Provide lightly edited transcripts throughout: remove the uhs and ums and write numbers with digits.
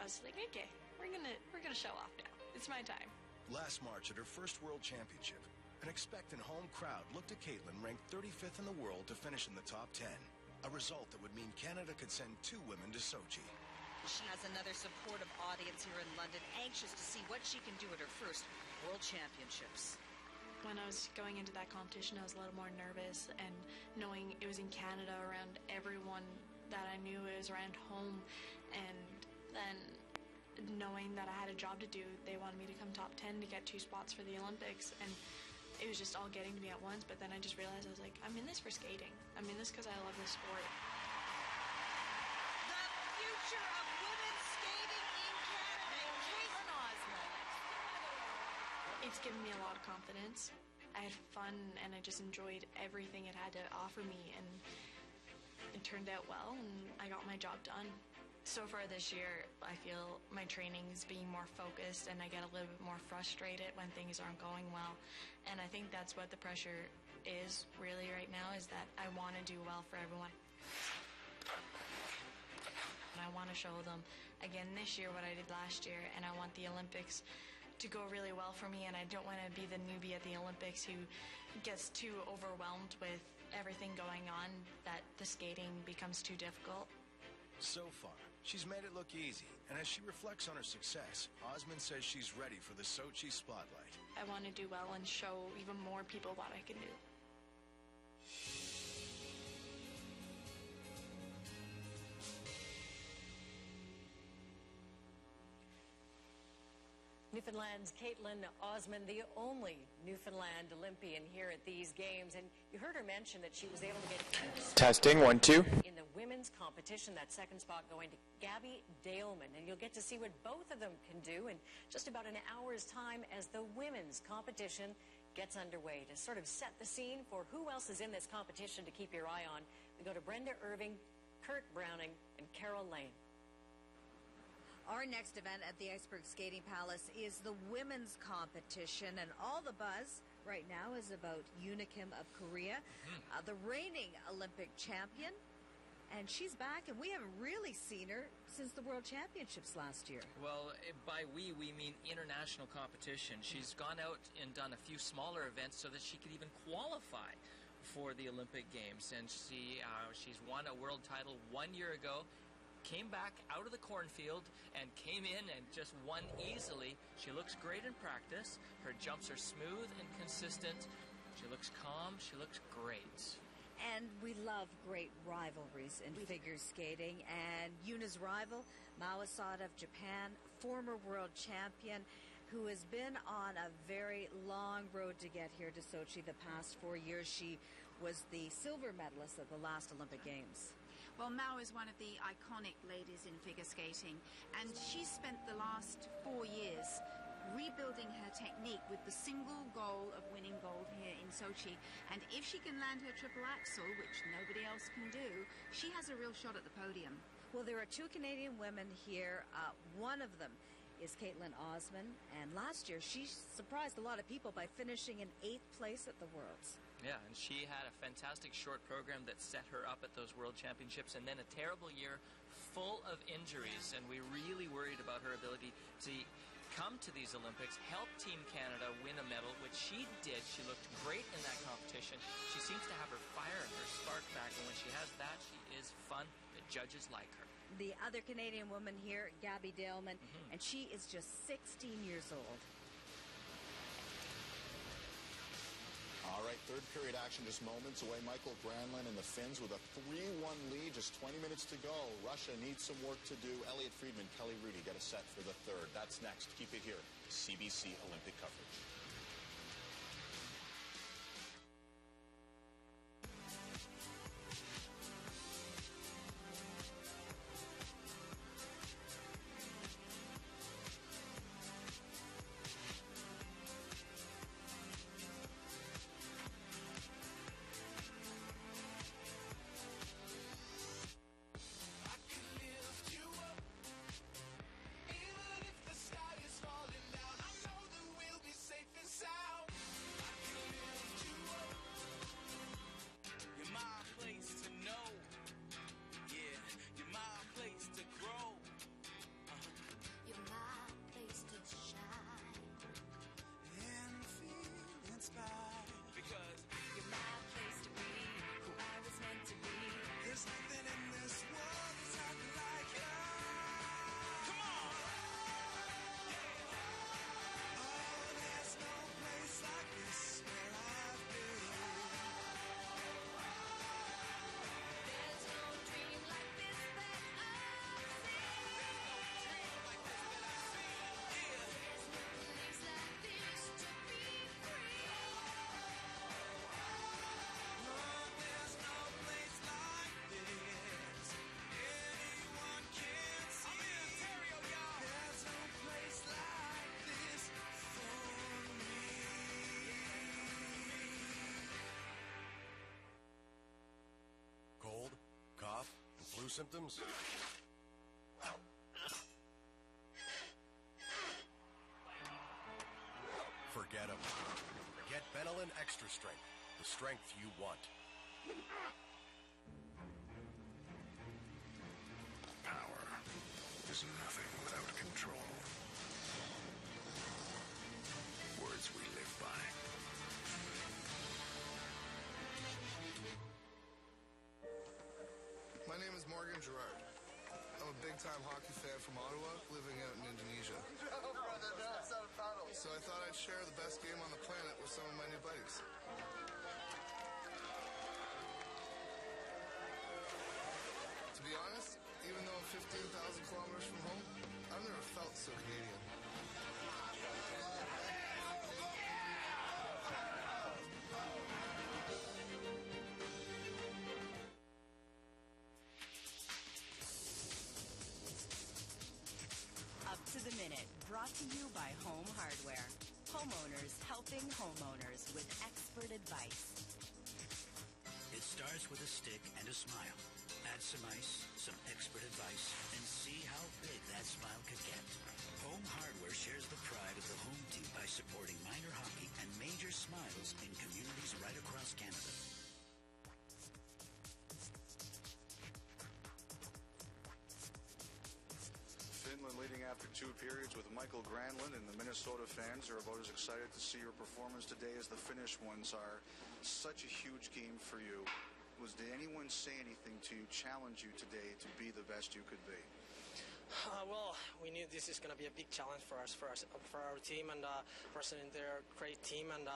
was like, okay, we're gonna show off now. It's my time. Last March at her first World Championship, an expectant home crowd looked at Caitlin, ranked 35th in the world, to finish in the top 10. A result that would mean Canada could send 2 women to Sochi. She has another supportive audience here in London, anxious to see what she can do at her first World Championships. When I was going into that competition, I was a little more nervous, and knowing it was in Canada around everyone that I knew, it was around home, and then knowing that I had a job to do, they wanted me to come top 10 to get 2 spots for the Olympics, and it was just all getting to me at once. But then I just realized, I was like, I'm in this for skating. I'm in this because I love this sport. The future of women's skating in Canada, Caitlin Osmond. It's given me a lot of confidence. I had fun, and I just enjoyed everything it had to offer me, and it turned out well, and I got my job done. So far this year, I feel my training is being more focused, and I get a little bit more frustrated when things aren't going well. And I think that's what the pressure is really right now, is that I want to do well for everyone. And I want to show them again this year what I did last year, and I want the Olympics to go really well for me, and I don't want to be the newbie at the Olympics who gets too overwhelmed with everything going on that the skating becomes too difficult. So far, she's made it look easy, and as she reflects on her success, Osmond says she's ready for the Sochi spotlight. I want to do well and show even more people what I can do. Newfoundland's Caitlin Osmond, the only Newfoundland Olympian here at these games, and you heard her mention that she was able to get 2 Testing, 1, 2. in the women's competition. That second spot going to Gabby Daleman, and you'll get to see what both of them can do in just about an hour's time as the women's competition gets underway. To sort of set the scene for who else is in this competition to keep your eye on, we go to Brenda Irving, Kurt Browning, and Carol Lane. Our next event at the Iceberg Skating Palace is the women's competition, and all the buzz right now is about Yoona Kim of Korea, the reigning Olympic champion, and she's back, and we haven't really seen her since the World Championships last year. Well, by we mean international competition. She's gone out and done a few smaller events so that she could even qualify for the Olympic Games, and she's won a world title 1 year ago. Came back out of the cornfield and came in and just won easily. She looks great in practice. Her jumps are smooth and consistent. She looks calm. She looks great. And we love great rivalries in figure skating. And Yoona's rival, Mao Asada of Japan, former world champion, who has been on a very long road to get here to Sochi the past 4 years. She was the silver medalist at the last Olympic Games. Well, Mao is one of the iconic ladies in figure skating, and she's spent the last 4 years rebuilding her technique with the single goal of winning gold here in Sochi. And if she can land her triple axel, which nobody else can do, she has a real shot at the podium. Well, there are 2 Canadian women here. One of them is Caitlin Osmond, and last year she surprised a lot of people by finishing in 8th place at the Worlds. Yeah, and she had a fantastic short program that set her up at those World Championships, and then a terrible year full of injuries, and we really worried about her ability to come to these Olympics, help Team Canada win a medal, which she did. She looked great in that competition. She seems to have her fire and her spark back, and when she has that, she is fun. The judges like her. The other Canadian woman here, Gabby Daleman, and she is just 16 years old. All right, third period action just moments away. Michael Granlund and the Finns with a 3-1 lead, just 20 minutes to go. Russia needs some work to do. Elliot Friedman, Kelly Rudy get a set for the third. That's next. Keep it here. CBC Olympic coverage. Flu symptoms? Forget them. Get Benylin Extra Strength, the strength you want. Power is nothing without control. Words we live by. My name is Morgan Gerard. I'm a big-time hockey fan from Ottawa, living out in Indonesia. No, brother, no, it's not a paddle. So I thought I'd share the best game on the planet with some of my new buddies. To be honest, even though I'm 15,000 kilometers from home, I've never felt so Canadian. Up to the Minute, brought to you by Home Hardware. Homeowners helping homeowners with expert advice. It starts with a stick and a smile. Add some ice, some expert advice, and see how big that smile could get. Home Hardware shares the pride of the home team by supporting minor hockey and major smiles in communities right across Canada. Finland leading after 2 periods with Michael Granlund, and the Minnesota fans are about as excited to see your performance today as the Finnish ones are. Such a huge game for you. Did anyone say anything to you, challenge you today to be the best you could be? Well, we knew this is going to be a big challenge for our team, and for us, and they're a great team, and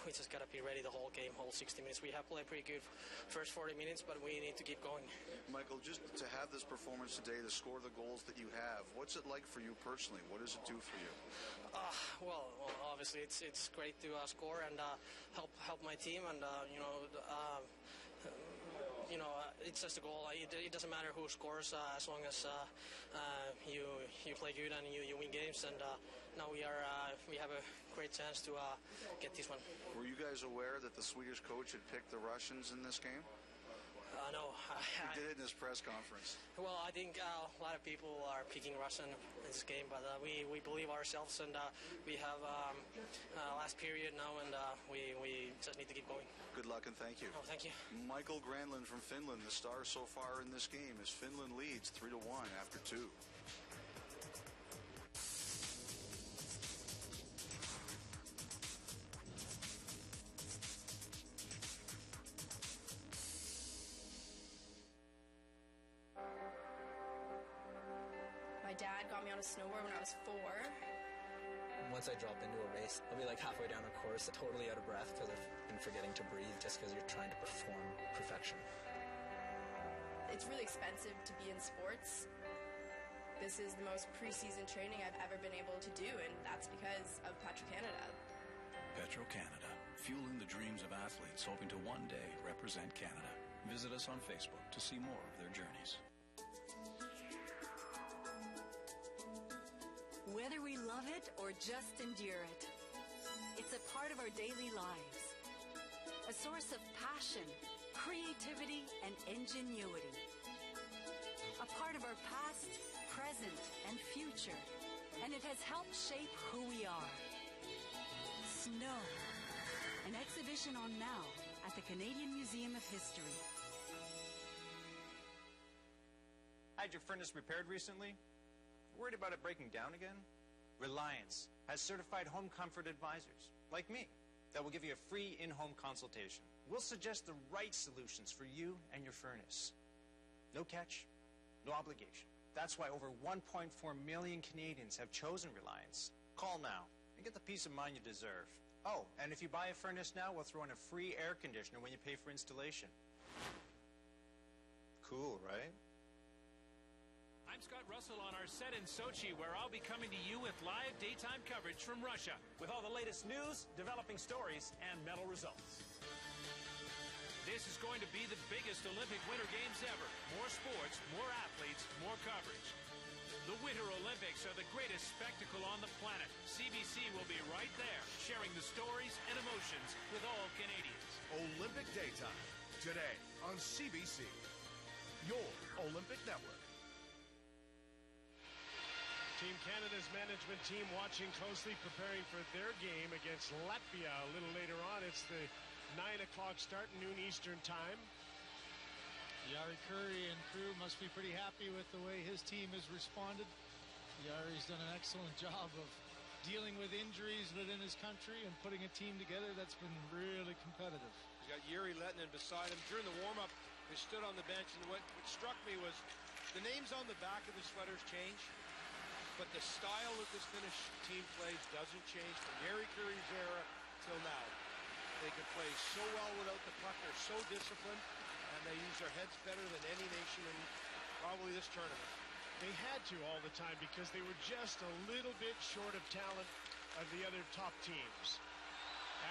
we just got to be ready the whole game, whole 60 minutes. We have played pretty good first 40 minutes, but we need to keep going. Michael, just to have this performance today, to score the goals that you have, what's it like for you personally? What does it do for you? Well, obviously it's great to score and help my team, and it's just a goal. It doesn't matter who scores as long as you play good and you win games. And now we have a great chance to get this one. Were you guys aware that the Swedish coach had picked the Russians in this game? No. He did it in his press conference. Well, I think a lot of people are picking Russian in this game, but we believe ourselves, and we have last period now, and we just need to keep going. Good luck and thank you. Oh, thank you. Michael Granlund from Finland, the star so far in this game, as Finland leads 3-1 after 2. My dad got me on a snowboard when I was 4. Once I drop into a race, I'll be like halfway down a course, totally out of breath because I've been forgetting to breathe just because you're trying to perform perfection. It's really expensive to be in sports. This is the most preseason training I've ever been able to do, and that's because of Petro-Canada. Petro-Canada, fueling the dreams of athletes hoping to one day represent Canada. Visit us on Facebook to see more of their journeys. Whether we love it or just endure it, it's a part of our daily lives. A source of passion, creativity, and ingenuity. A part of our past, present, and future. And it has helped shape who we are. Snow. An exhibition on now at the Canadian Museum of History. Had your furnace repaired recently? Worried about it breaking down again? Reliance has certified home comfort advisors, like me, that will give you a free in-home consultation. We'll suggest the right solutions for you and your furnace. No catch, no obligation. That's why over 1.4 million Canadians have chosen Reliance. Call now and get the peace of mind you deserve. Oh, and if you buy a furnace now, we'll throw in a free air conditioner when you pay for installation. Cool, right? I'm Scott Russell on our set in Sochi, where I'll be coming to you with live daytime coverage from Russia, with all the latest news, developing stories, and medal results. This is going to be the biggest Olympic Winter Games ever. More sports, more athletes, more coverage. The Winter Olympics are the greatest spectacle on the planet. CBC will be right there, sharing the stories and emotions with all Canadians. Olympic Daytime, today on CBC. your Olympic network. Team Canada's management team watching closely, preparing for their game against Latvia a little later on. It's the 9 o'clock start, noon Eastern time. Yari Curry and crew must be pretty happy with the way his team has responded. Yari's done an excellent job of dealing with injuries within his country and putting a team together that's been really competitive. He's got Yuri Lettinen beside him. During the warm-up, they stood on the bench, and what struck me was the names on the back of the sweaters change, but the style that this Finnish team plays doesn't change from Yari Curry's era till now. They can play so well without the puck. They're so disciplined, and they use their heads better than any nation in probably this tournament. They had to all the time because they were just a little bit short of talent of the other top teams.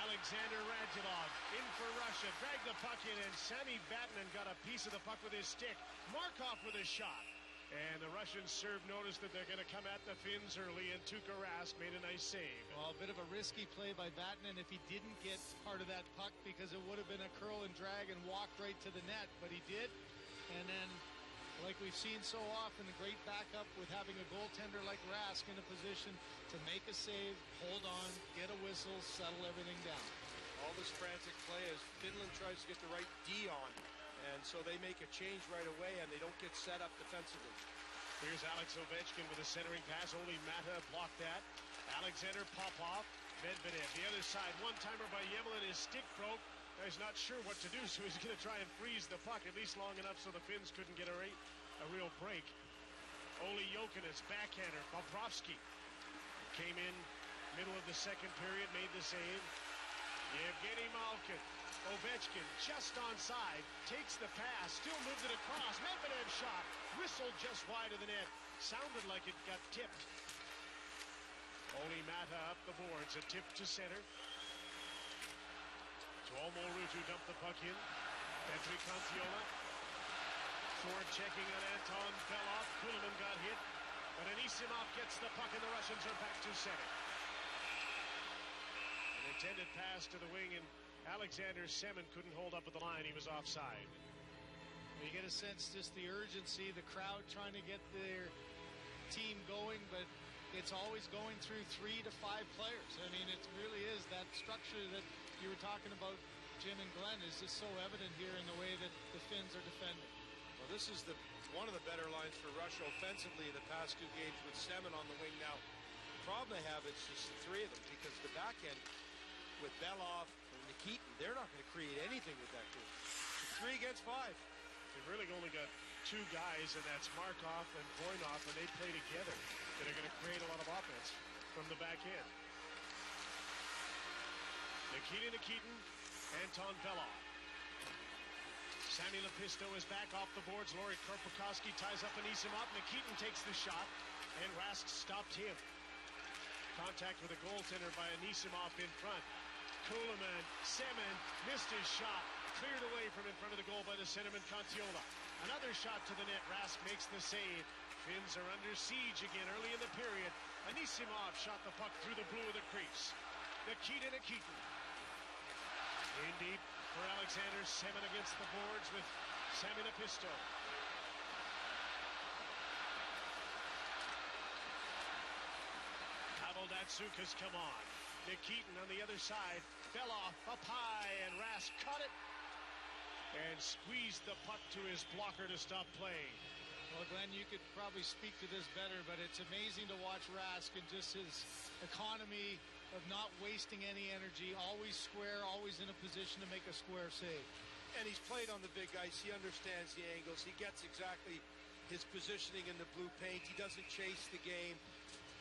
Alexander Radulov in for Russia, dragged the puck in, and Sami Vatanen got a piece of the puck with his stick. Markov with a shot. And the Russians serve notice that they're going to come at the Finns early, and Tuukka Rask made a nice save. Well, a bit of a risky play by Vatanen if he didn't get part of that puck, because it would have been a curl and drag and walk right to the net, but he did. And then, like we've seen so often, a great backup with having a goaltender like Rask in a position to make a save, hold on, get a whistle, settle everything down. All this frantic play as Finland tries to get the right D on. And so they make a change right away, and they don't get set up defensively. Here's Alex Ovechkin with a centering pass. Oli Mata blocked that. Alexander Popov, Medvedev. The other side, one-timer by Yemelin. His stick broke. He's not sure what to do, so he's going to try and freeze the puck, at least long enough so the Finns couldn't get a real break. Olli Jokinen's backhander, Bobrovsky, came in middle of the second period, made the save. Yevgeny Malkin. Ovechkin just onside, takes the pass, still moved it across. Medvedev shot, whistled just wide of the net. Sounded like it got tipped. Oli Mata up the boards, a tip to center. Tuomo Ruutu dumped the puck in. Petri Kontiola. Ford checking on Anton Belov. Kuhlman got hit, but Anisimov gets the puck, and the Russians are back to center. An intended pass to the wing, and Alexander Semin couldn't hold up at the line. He was offside. You get a sense just the urgency, the crowd trying to get their team going, but it's always going through 3 to 5 players. I mean, it really is that structure that you were talking about, Jim and Glenn, is just so evident here in the way that the Finns are defending. Well, this is one of the better lines for Russia offensively in the past 2 games with Semin on the wing now. The problem they have is just the 3 of them, because the back end with Belov and Nikitin, they're not going to create anything with that group. It's 3 against 5. They've really only got 2 guys, and that's Markov and Voinov, and they play together. That are going to create a lot of offense from the back end. Nikitin, Anton Belov. Sammy Lepisto is back off the boards. Lori Korpikoski ties up Anisimov. Nikitin takes the shot, and Rask stopped him. Contact with a goaltender by Anisimov in front. Kuhlman, Semin missed his shot. Cleared away from in front of the goal by the centerman Kontiola. Another shot to the net. Rask makes the save. Finns are under siege again early in the period. Anisimov shot the puck through the blue of the crease. Nikitin. In deep for Alexander Semin against the boards with Sammy Lepisto. Pavel Datsyuk has come on. Nikitin on the other side. Belov up high, and Rask caught it and squeezed the puck to his blocker to stop playing. Well, Glenn, you could probably speak to this better, but it's amazing to watch Rask and just his economy of not wasting any energy, always square, always in a position to make a square save. And he's played on the big ice. He understands the angles. He gets exactly his positioning in the blue paint. He doesn't chase the game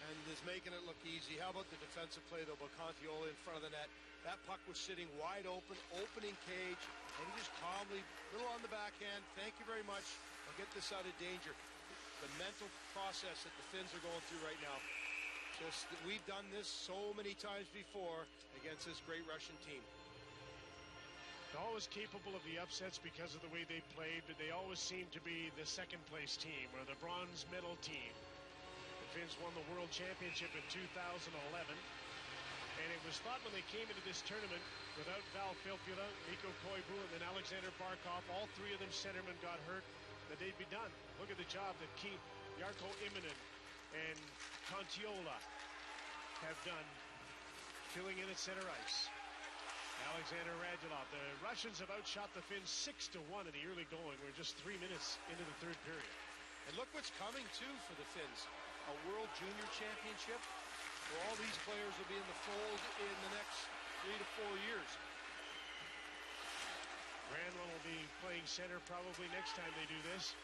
and is making it look easy. How about the defensive play, though, by Kontiola in front of the net? That puck was sitting wide open, opening cage, and he just calmly, little on the backhand, thank you very much, I'll get this out of danger. The mental process that the Finns are going through right now. Just that we've done this so many times before against this great Russian team. They're always capable of the upsets because of the way they played, but they always seem to be the second-place team or the bronze medal team. The Finns won the World Championship in 2011, and it was thought when they came into this tournament without Val Filppula, Mikko Koivu, and then Alexander Barkov, all 3 of them centermen got hurt, that they'd be done. Look at the job that Jarkko Immonen and Kontiola have done filling in at center ice. Alexander Radulov. The Russians have outshot the Finns 6-1 in the early going. We're just 3 minutes into the third period. And look what's coming, too, for the Finns. A World Junior Championship where all these players will be in the fold in the next 3 to 4 years. Granlund will be playing center probably next time they do this.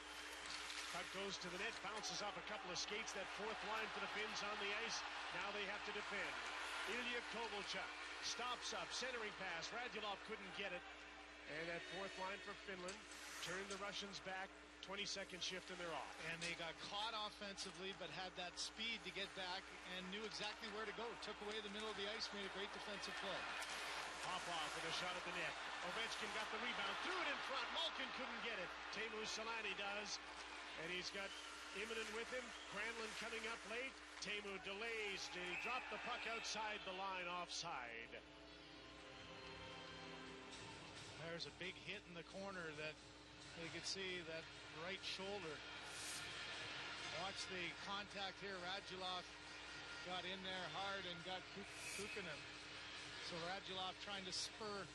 Puck goes to the net, bounces off a couple of skates. That fourth line for the Finns on the ice. Now they have to defend. Ilya Kovalchuk stops up, centering pass. Radulov couldn't get it. And that fourth line for Finland turned the Russians back. 22nd shift and they're off. And they got caught offensively, but had that speed to get back and knew exactly where to go. Took away the middle of the ice, made a great defensive play. Popoff with a shot at the net. Ovechkin got the rebound, threw it in front. Malkin couldn't get it. Teemu Selanne does. And he's got Immonen with him. Granlund coming up late. Teemu delays. He dropped the puck outside the line, offside. There's a big hit in the corner that you could see, that right shoulder. Watch the contact here. Radulov got in there hard and got Kukunen. So Radulov trying to spur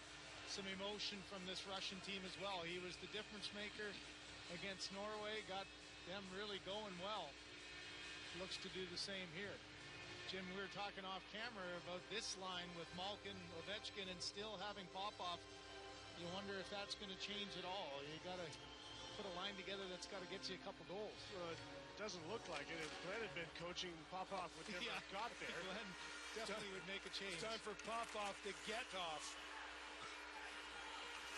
some emotion from this Russian team as well. He was the difference maker against Norway, got them really going well. Looks to do the same here. Jim, we were talking off camera about this line with Malkin, Ovechkin, and still having Popov. You wonder if that's going to change at all. You got to put a line together that's got to get you a couple goals. It doesn't look like it. If Glenn had been coaching, Popov would never have got there. Glenn definitely would make a change. It's time for Popov to get off.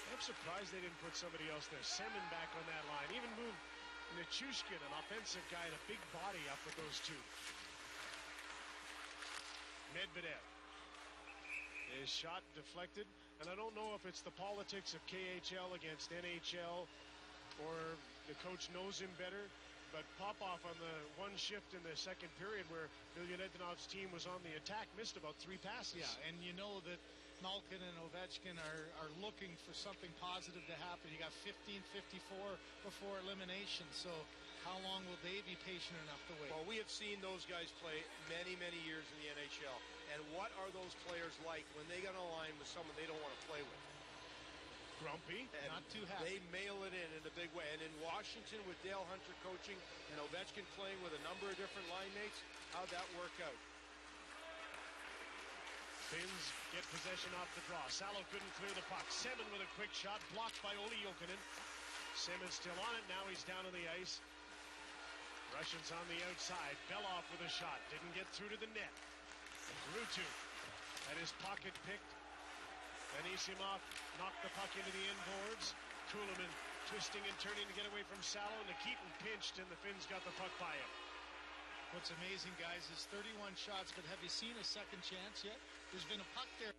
I'm surprised they didn't put somebody else there. Semin back on that line. Even moved Nichushkin, an offensive guy, and a big body up with those two. Medvedev. His shot deflected. And I don't know if it's the politics of KHL against NHL or the coach knows him better. But Popov on the one shift in the second period where Ilya Nedenov's team was on the attack missed about 3 passes. Yeah, and you know that Malkin and Ovechkin are looking for something positive to happen. You got 15:54 before elimination, so how long will they be patient enough to wait? Well, we have seen those guys play many, many years in the NHL. And what are those players like when they get on a line with someone they don't want to play with? Grumpy, and not too happy. They mail it in a big way. And in Washington with Dale Hunter coaching and Ovechkin playing with a number of different line mates, how'd that work out? Finns get possession off the draw. Salo couldn't clear the puck. Semin with a quick shot, blocked by Olli Jokinen. Semin still on it. Now he's down on the ice. Russians on the outside. Belov with a shot. Didn't get through to the net. Rutu had his pocket picked. Anisimov knocked the puck into the end boards. Kulemin twisting and turning to get away from Salo. Nikitin pinched, and the Finns got the puck by him. What's amazing, guys, is 31 shots, but have you seen a second chance yet? There's been a puck there.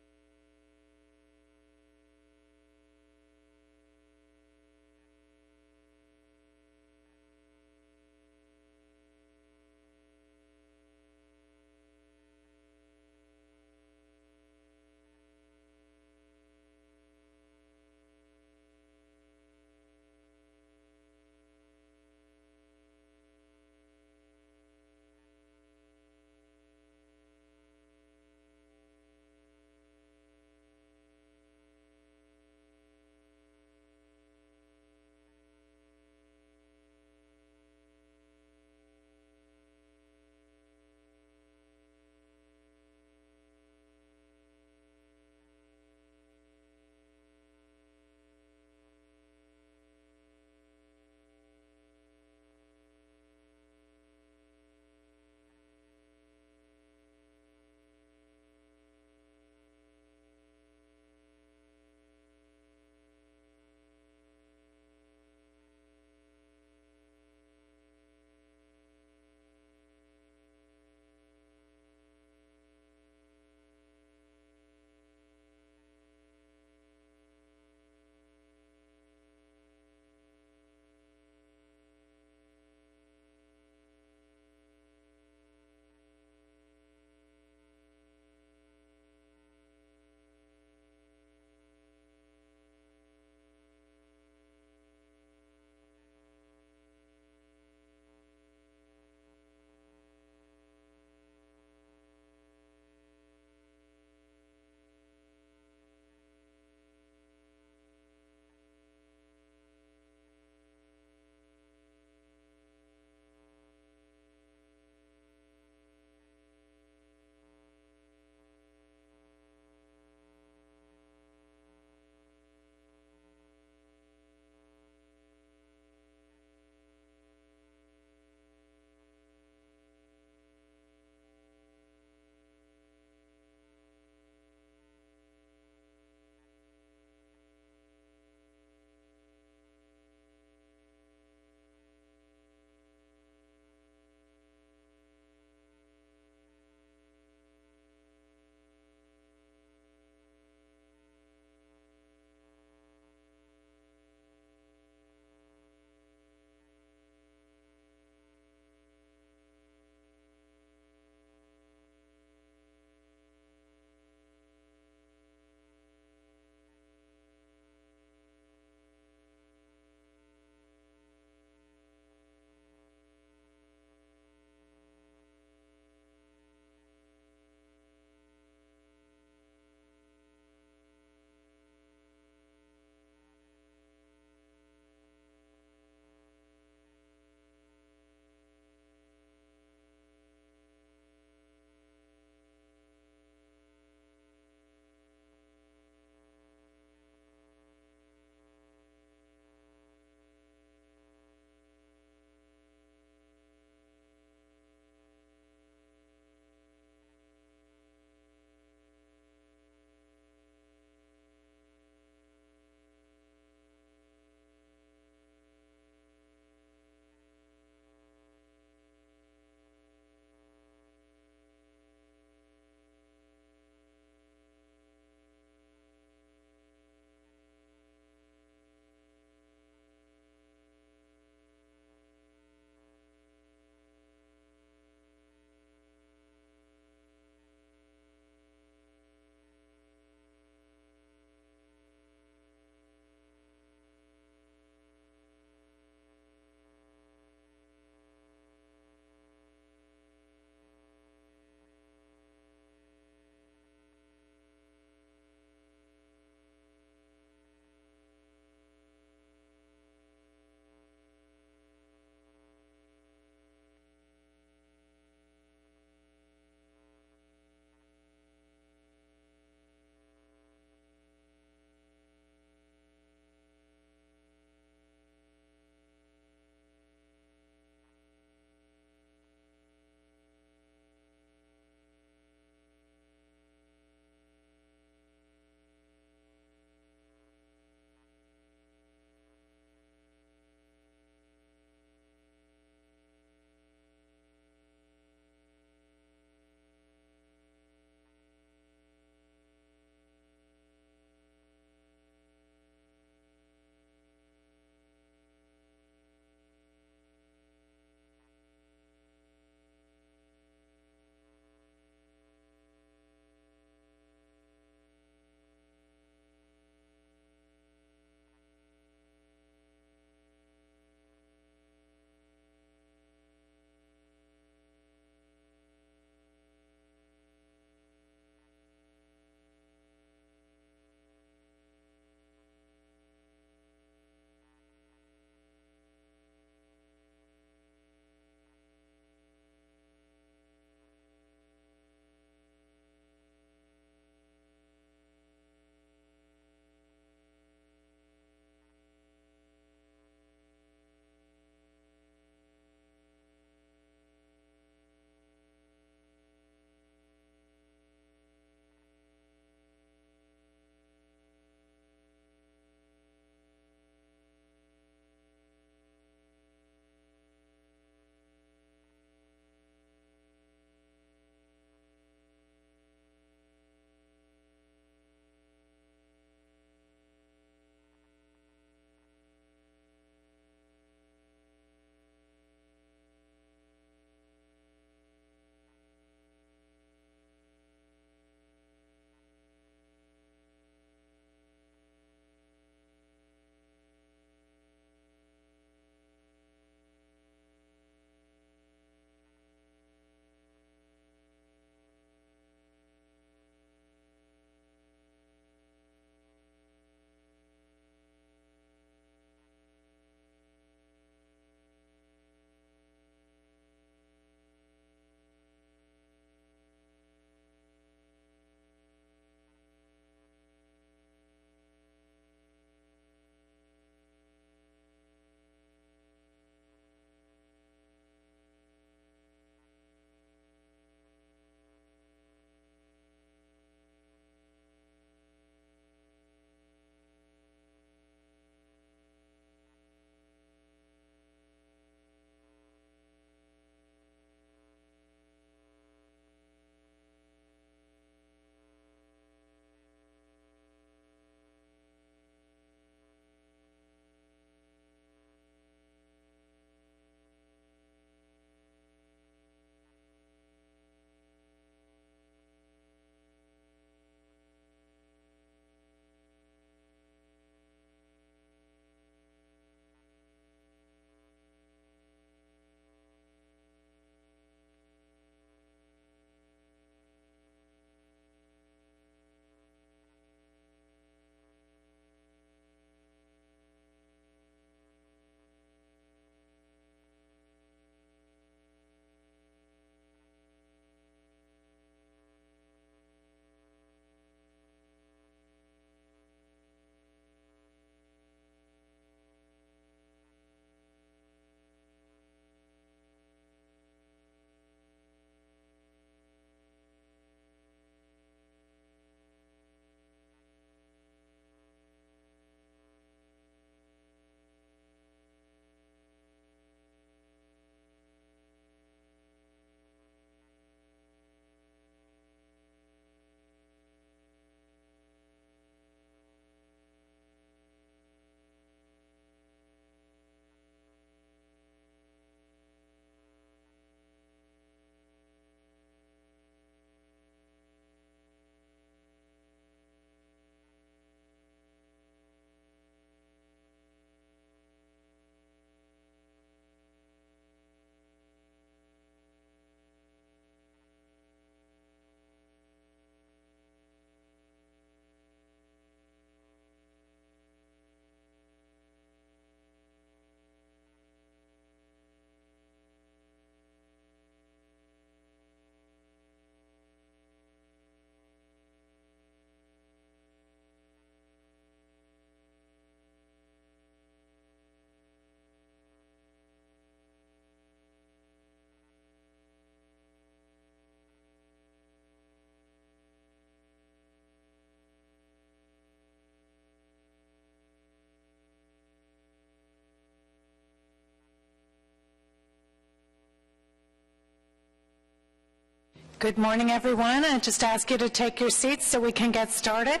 Good morning, everyone. I just ask you to take your seats so we can get started.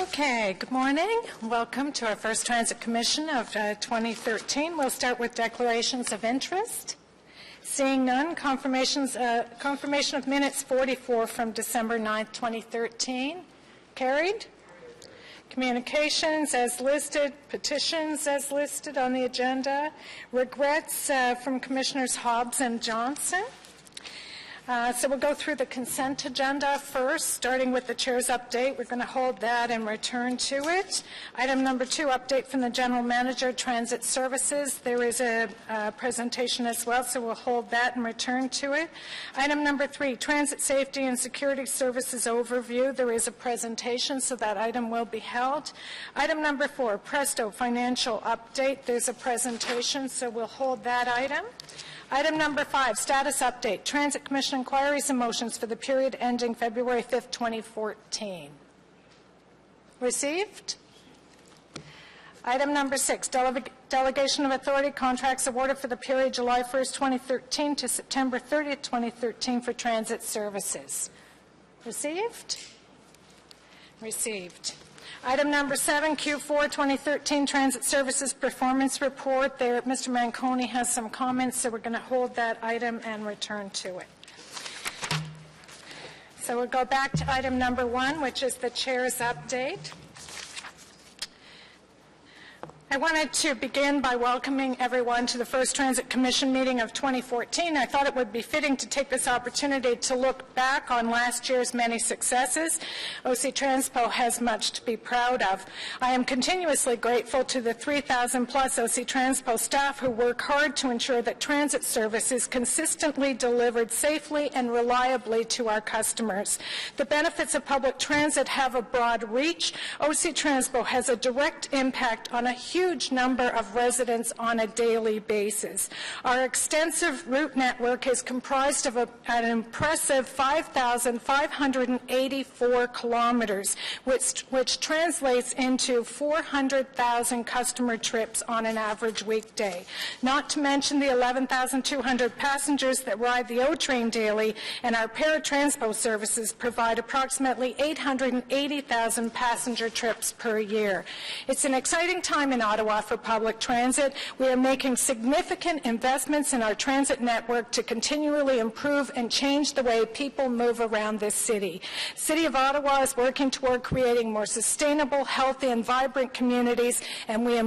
Okay, good morning. Welcome to our first Transit Commission of 2013. We'll start with declarations of interest. Seeing none, confirmation of minutes 44 from December 9th, 2013. Carried. Communications as listed, petitions as listed on the agenda. Regrets from Commissioners Hobbs and Johnson. So we'll go through the consent agenda first, starting with the Chair's update. We're going to hold that and return to it. Item number 2, update from the General Manager, Transit Services. There is a presentation as well, so we'll hold that and return to it. Item number 3, Transit Safety and Security Services Overview. There is a presentation, so that item will be held. Item number 4, Presto Financial Update. There's a presentation, so we'll hold that item. Item number 5, status update, Transit Commission inquiries and motions for the period ending February 5th, 2014. Received? Item number 6, delegation of authority contracts awarded for the period July 1st, 2013 to September 30th, 2013 for transit services. Received? Received. Item number 7, Q4 2013 Transit Services Performance Report. There, Mr. Manconi has some comments, so we're going to hold that item and return to it. So we'll go back to item number 1, which is the Chair's update. I wanted to begin by welcoming everyone to the first Transit Commission meeting of 2014. I thought it would be fitting to take this opportunity to look back on last year's many successes. OC Transpo has much to be proud of. I am continuously grateful to the 3,000 plus OC Transpo staff who work hard to ensure that transit service is consistently delivered safely and reliably to our customers. The benefits of public transit have a broad reach. OC Transpo has a direct impact on a huge number of residents on a daily basis. Our extensive route network is comprised of an impressive 5,584 kilometers, which translates into 400,000 customer trips on an average weekday. Not to mention the 11,200 passengers that ride the O-Train daily, and our paratranspo services provide approximately 880,000 passenger trips per year. It's an exciting time in Ottawa for public transit. We are making significant investments in our transit network to continually improve and change the way people move around this city. The City of Ottawa is working toward creating more sustainable, healthy, and vibrant communities, and we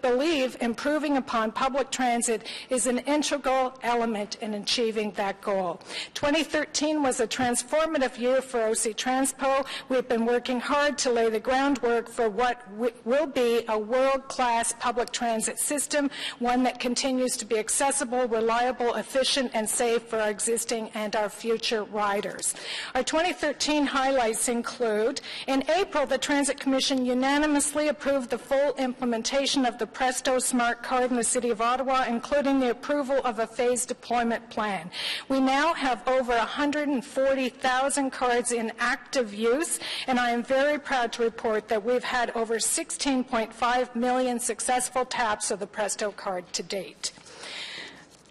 believe improving upon public transit is an integral element in achieving that goal. 2013 was a transformative year for OC Transpo. We've been working hard to lay the groundwork for what will be a world-class public transit system, one that continues to be accessible, reliable, efficient, and safe for our existing and our future riders. Our 2013 highlights include, in April, the Transit Commission unanimously approved the full implementation of the Presto Smart Card in the City of Ottawa, including the approval of a phased deployment plan. We now have over 140,000 cards in active use, and I am very proud to report that we've had over 16.5 million successful taps of the Presto card to date.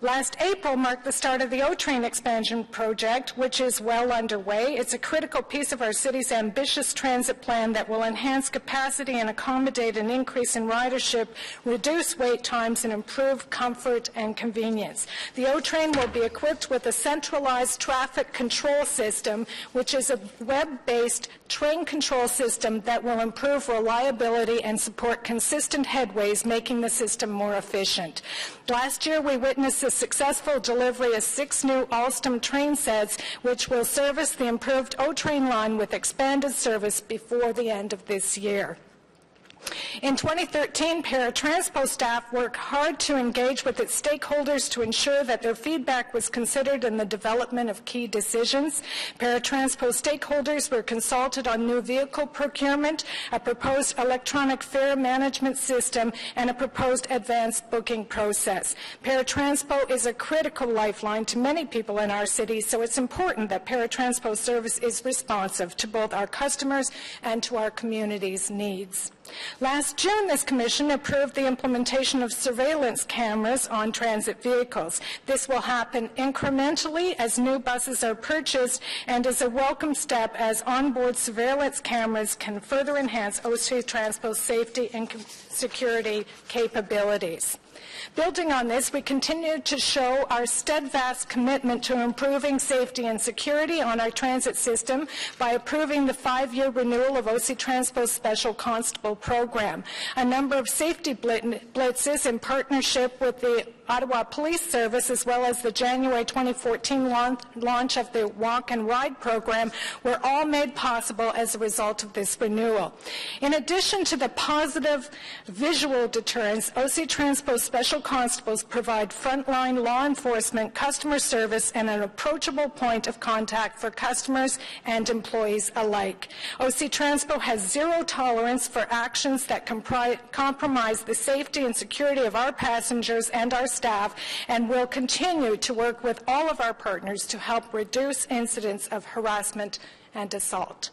Last April marked the start of the O-Train expansion project, which is well underway. It's a critical piece of our city's ambitious transit plan that will enhance capacity and accommodate an increase in ridership, reduce wait times, and improve comfort and convenience. The O-Train will be equipped with a centralized traffic control system, which is a web-based train control system that will improve reliability and support consistent headways, making the system more efficient. Last year, we witnessed the successful delivery of 6 new Alstom train sets, which will service the improved O-Train line with expanded service before the end of this year. In 2013, Paratranspo staff worked hard to engage with its stakeholders to ensure that their feedback was considered in the development of key decisions. Paratranspo stakeholders were consulted on new vehicle procurement, a proposed electronic fare management system, and a proposed advanced booking process. Paratranspo is a critical lifeline to many people in our city, so it's important that Paratranspo service is responsive to both our customers and to our community's needs. Last June, this commission approved the implementation of surveillance cameras on transit vehicles. This will happen incrementally as new buses are purchased and is a welcome step as onboard surveillance cameras can further enhance OC Transpo's safety and security capabilities. Building on this, we continue to show our steadfast commitment to improving safety and security on our transit system by approving the 5-year renewal of OC Transpo's Special Constable program. A number of safety blitzes in partnership with the Ottawa Police Service, as well as the January 2014 launch of the Walk and Ride program, were all made possible as a result of this renewal. In addition to the positive visual deterrence, OC Transpo's Special Constables provide frontline law enforcement, customer service, and an approachable point of contact for customers and employees alike. OC Transpo has zero tolerance for actions that compromise the safety and security of our passengers and our staff, and will continue to work with all of our partners to help reduce incidents of harassment and assault.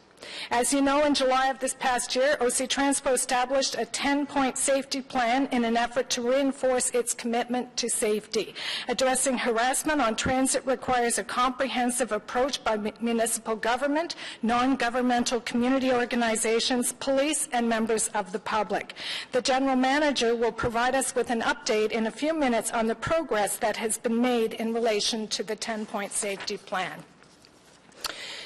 As you know, in July of this past year, OC Transpo established a 10-point safety plan in an effort to reinforce its commitment to safety. Addressing harassment on transit requires a comprehensive approach by municipal government, non-governmental community organizations, police, and members of the public. The General Manager will provide us with an update in a few minutes on the progress that has been made in relation to the 10-point safety plan.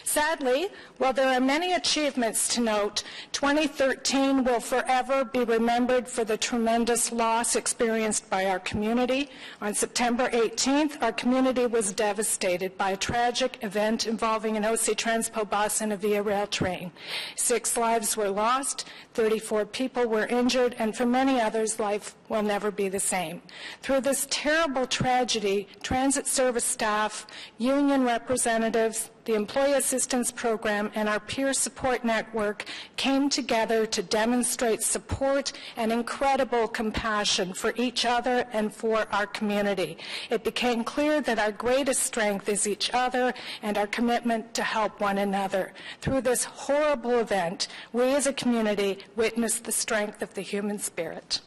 Sadly, while there are many achievements to note, 2013 will forever be remembered for the tremendous loss experienced by our community. On September 18th, our community was devastated by a tragic event involving an OC Transpo bus and a Via Rail train. 6 lives were lost, 34 people were injured, and for many others, life will never be the same. Through this terrible tragedy, transit service staff, union representatives, the Employee Assistance Program, and our peer support network came together to demonstrate support and incredible compassion for each other and for our community. It became clear that our greatest strength is each other and our commitment to help one another. Through this horrible event, we as a community witnessed the strength of the human spirit.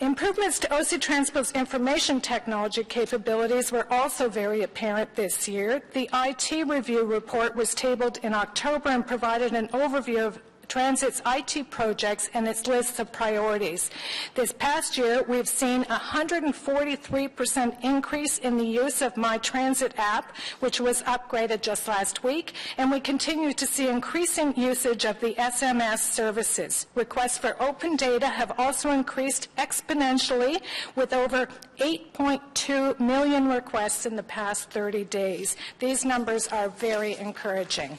Improvements to OC Transpo's information technology capabilities were also very apparent this year. The IT review report was tabled in October and provided an overview of Transit's IT projects and its lists of priorities. This past year, we've seen a 143% increase in the use of My Transit app, which was upgraded just last week, and we continue to see increasing usage of the SMS services. Requests for open data have also increased exponentially, with over 8.2 million requests in the past 30 days. These numbers are very encouraging.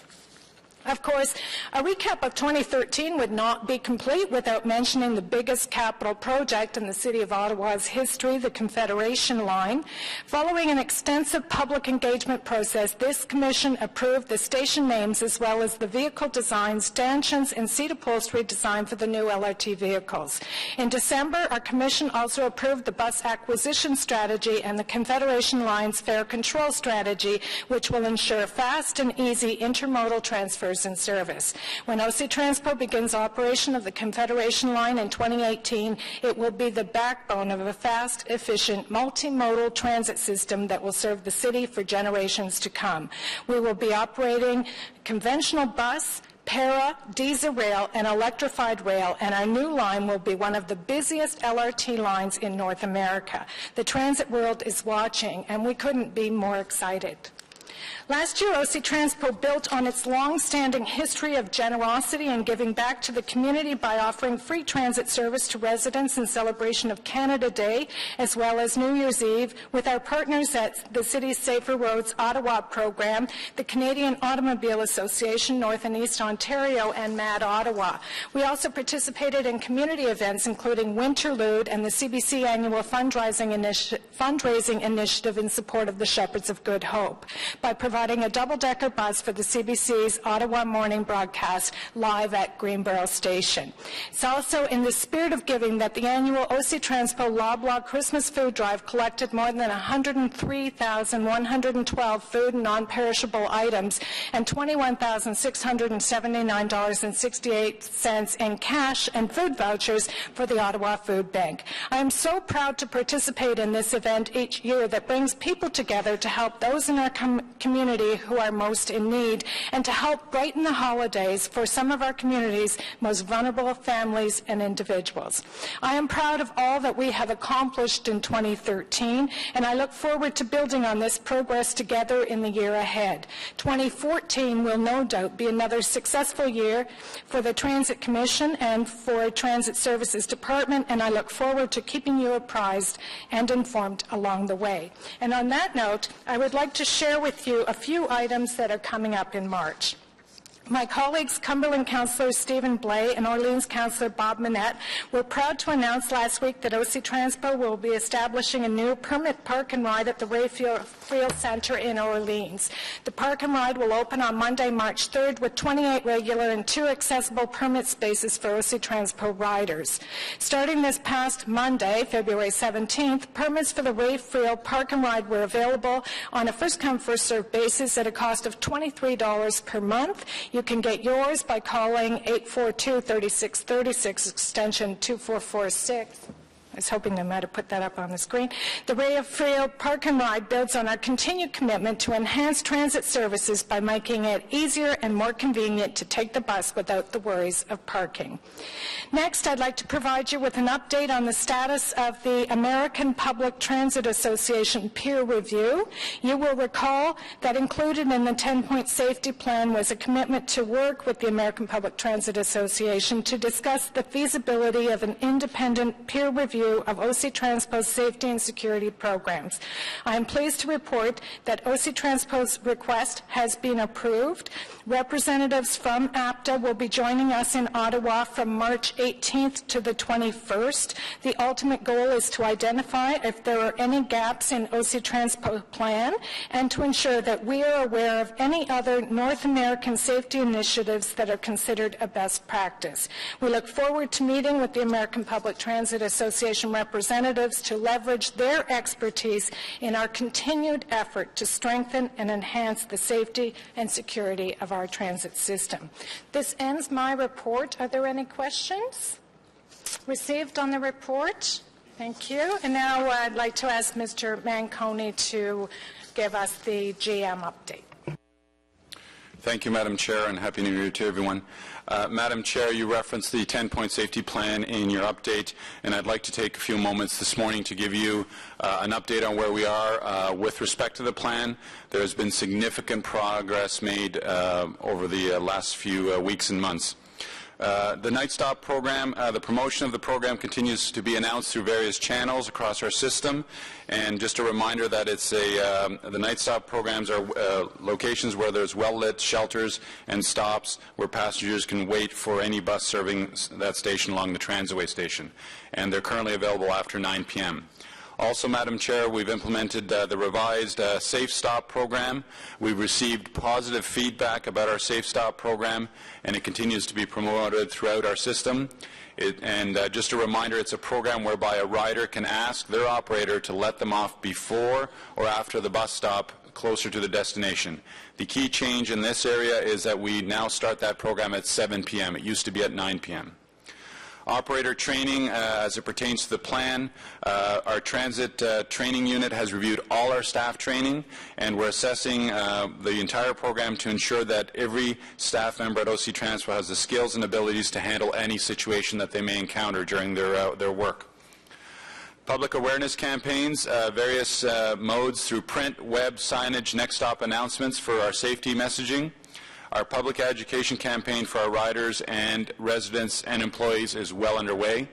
Of course, a recap of 2013 would not be complete without mentioning the biggest capital project in the City of Ottawa's history, the Confederation Line. Following an extensive public engagement process, this commission approved the station names as well as the vehicle designs, stanchions, and seat upholstery design for the new LRT vehicles. In December, our commission also approved the bus acquisition strategy and the Confederation Line's fare control strategy, which will ensure fast and easy intermodal transfers in service. When OC Transpo begins operation of the Confederation Line in 2018, it will be the backbone of a fast, efficient, multimodal transit system that will serve the city for generations to come. We will be operating conventional bus, para, diesel rail, and electrified rail, and our new line will be one of the busiest LRT lines in North America. The transit world is watching, and we couldn't be more excited. Last year, OC Transpo built on its long-standing history of generosity and giving back to the community by offering free transit service to residents in celebration of Canada Day, as well as New Year's Eve, with our partners at the City's Safer Roads Ottawa program, the Canadian Automobile Association, North and East Ontario, and MAD Ottawa. We also participated in community events, including Winterlude and the CBC annual fundraising initiative in support of the Shepherds of Good Hope, by providing a double-decker bus for the CBC's Ottawa morning broadcast live at Greenboro Station. It's also in the spirit of giving that the annual OC Transpo Loblaw Christmas Food Drive collected more than 103,112 food and non-perishable items and $21,679.68 in cash and food vouchers for the Ottawa Food Bank. I am so proud to participate in this event each year that brings people together to help those in our community who are most in need and to help brighten the holidays for some of our community's most vulnerable families and individuals. I am proud of all that we have accomplished in 2013, and I look forward to building on this progress together in the year ahead. 2014 will no doubt be another successful year for the Transit Commission and for Transit Services Department, and I look forward to keeping you apprised and informed along the way. And on that note, I would like to share with you a few items that are coming up in March. My colleagues, Cumberland Councillor Stephen Blais and Orleans Councillor Bob Manette, were proud to announce last week that OC Transpo will be establishing a new permit park and ride at the Rayfield Centre in Orleans. The park and ride will open on Monday, March 3rd, with 28 regular and 2 accessible permit spaces for OC Transpo riders. Starting this past Monday, February 17th, permits for the Rayfield Park and Ride were available on a first-come, first-served basis at a cost of $23 per month. You can get yours by calling 842-3636, extension 2446. I was hoping I might have put that up on the screen. The Rayfield Park and Ride builds on our continued commitment to enhance transit services by making it easier and more convenient to take the bus without the worries of parking. Next, I'd like to provide you with an update on the status of the American Public Transit Association peer review. You will recall that included in the 10-point safety plan was a commitment to work with the American Public Transit Association to discuss the feasibility of an independent peer review of OC Transpo's safety and security programs. I am pleased to report that OC Transpo's request has been approved. Representatives from APTA will be joining us in Ottawa from March 18th to the 21st. The ultimate goal is to identify if there are any gaps in OC Transpo's plan and to ensure that we are aware of any other North American safety initiatives that are considered a best practice. We look forward to meeting with the American Public Transit Association representatives to leverage their expertise in our continued effort to strengthen and enhance the safety and security of our transit system. This ends my report. Are there any questions received on the report? Thank you. And now I'd like to ask Mr. Manconi to give us the GM update. Thank you, Madam Chair, and Happy New Year to everyone. Madam Chair, you referenced the 10-point safety plan in your update, and I'd like to take a few moments this morning to give you an update on where we are with respect to the plan. There has been significant progress made over the last few weeks and months. The Night Stop program, the promotion of the program continues to be announced through various channels across our system. And just a reminder that it's the Night Stop programs are locations where there's well-lit shelters and stops where passengers can wait for any bus serving that station along the transitway station. And they're currently available after 9 p.m. Also, Madam Chair, we've implemented the revised Safe Stop program. We've received positive feedback about our Safe Stop program, and it continues to be promoted throughout our system. Just a reminder, it's a program whereby a rider can ask their operator to let them off before or after the bus stop closer to the destination. The key change in this area is that we now start that program at 7 p.m. It used to be at 9 p.m. Operator training, as it pertains to the plan, our transit training unit has reviewed all our staff training, and we're assessing the entire program to ensure that every staff member at OC Transpo has the skills and abilities to handle any situation that they may encounter during their work. Public awareness campaigns, various modes through print, web, signage, next stop announcements for our safety messaging. Our public education campaign for our riders and residents and employees is well underway.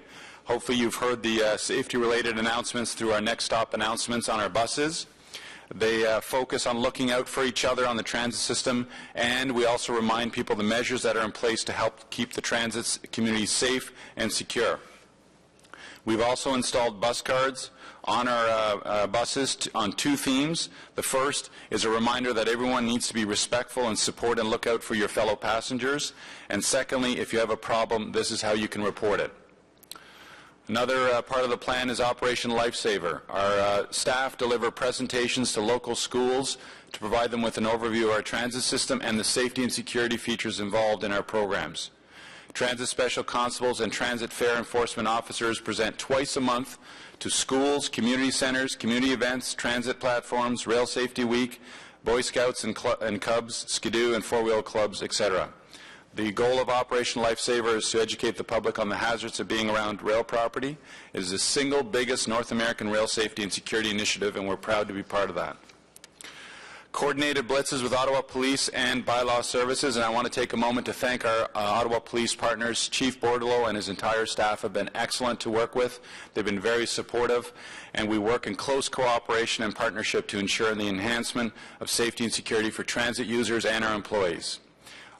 Hopefully you've heard the safety-related announcements through our next stop announcements on our buses. They focus on looking out for each other on the transit system, and we also remind people the measures that are in place to help keep the transit community safe and secure. We've also installed bus cards on our buses on two themes. The first is a reminder that everyone needs to be respectful and support and look out for your fellow passengers. And secondly, if you have a problem, this is how you can report it. Another part of the plan is Operation Lifesaver. Our staff deliver presentations to local schools to provide them with an overview of our transit system and the safety and security features involved in our programs. Transit Special Constables and Transit Fare Enforcement Officers present twice a month to schools, community centers, community events, transit platforms, Rail Safety Week, Boy Scouts and Cubs, Skidoo and four-wheel clubs, etc. The goal of Operation Lifesaver is to educate the public on the hazards of being around rail property. It is the single biggest North American rail safety and security initiative, and we're proud to be part of that. Coordinated blitzes with Ottawa Police and Bylaw Services, and I want to take a moment to thank our Ottawa Police partners. Chief Bordelot and his entire staff have been excellent to work with. They've been very supportive, and we work in close cooperation and partnership to ensure the enhancement of safety and security for transit users and our employees.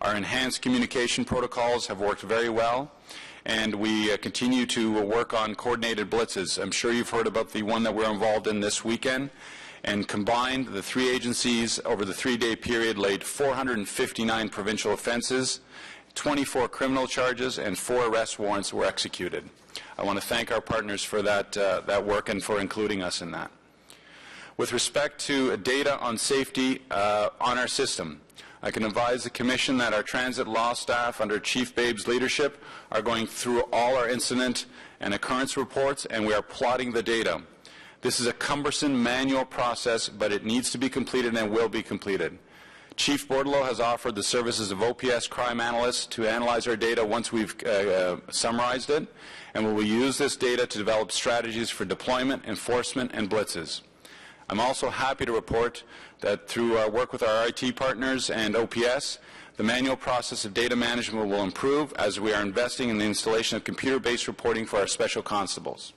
Our enhanced communication protocols have worked very well, and we continue to work on coordinated blitzes. I'm sure you've heard about the one that we're involved in this weekend. And combined, the three agencies over the 3-day period laid 459 provincial offenses, 24 criminal charges, and 4 arrest warrants were executed. I want to thank our partners for that work and for including us in that. With respect to data on safety on our system, I can advise the Commission that our transit law staff under Chief Babe's leadership are going through all our incident and occurrence reports, and we are plotting the data. This is a cumbersome manual process, but it needs to be completed and will be completed. Chief Bordelot has offered the services of OPS crime analysts to analyze our data once we've summarized it, and we will use this data to develop strategies for deployment, enforcement, and blitzes. I'm also happy to report that through our work with our IT partners and OPS, the manual process of data management will improve as we are investing in the installation of computer-based reporting for our special constables.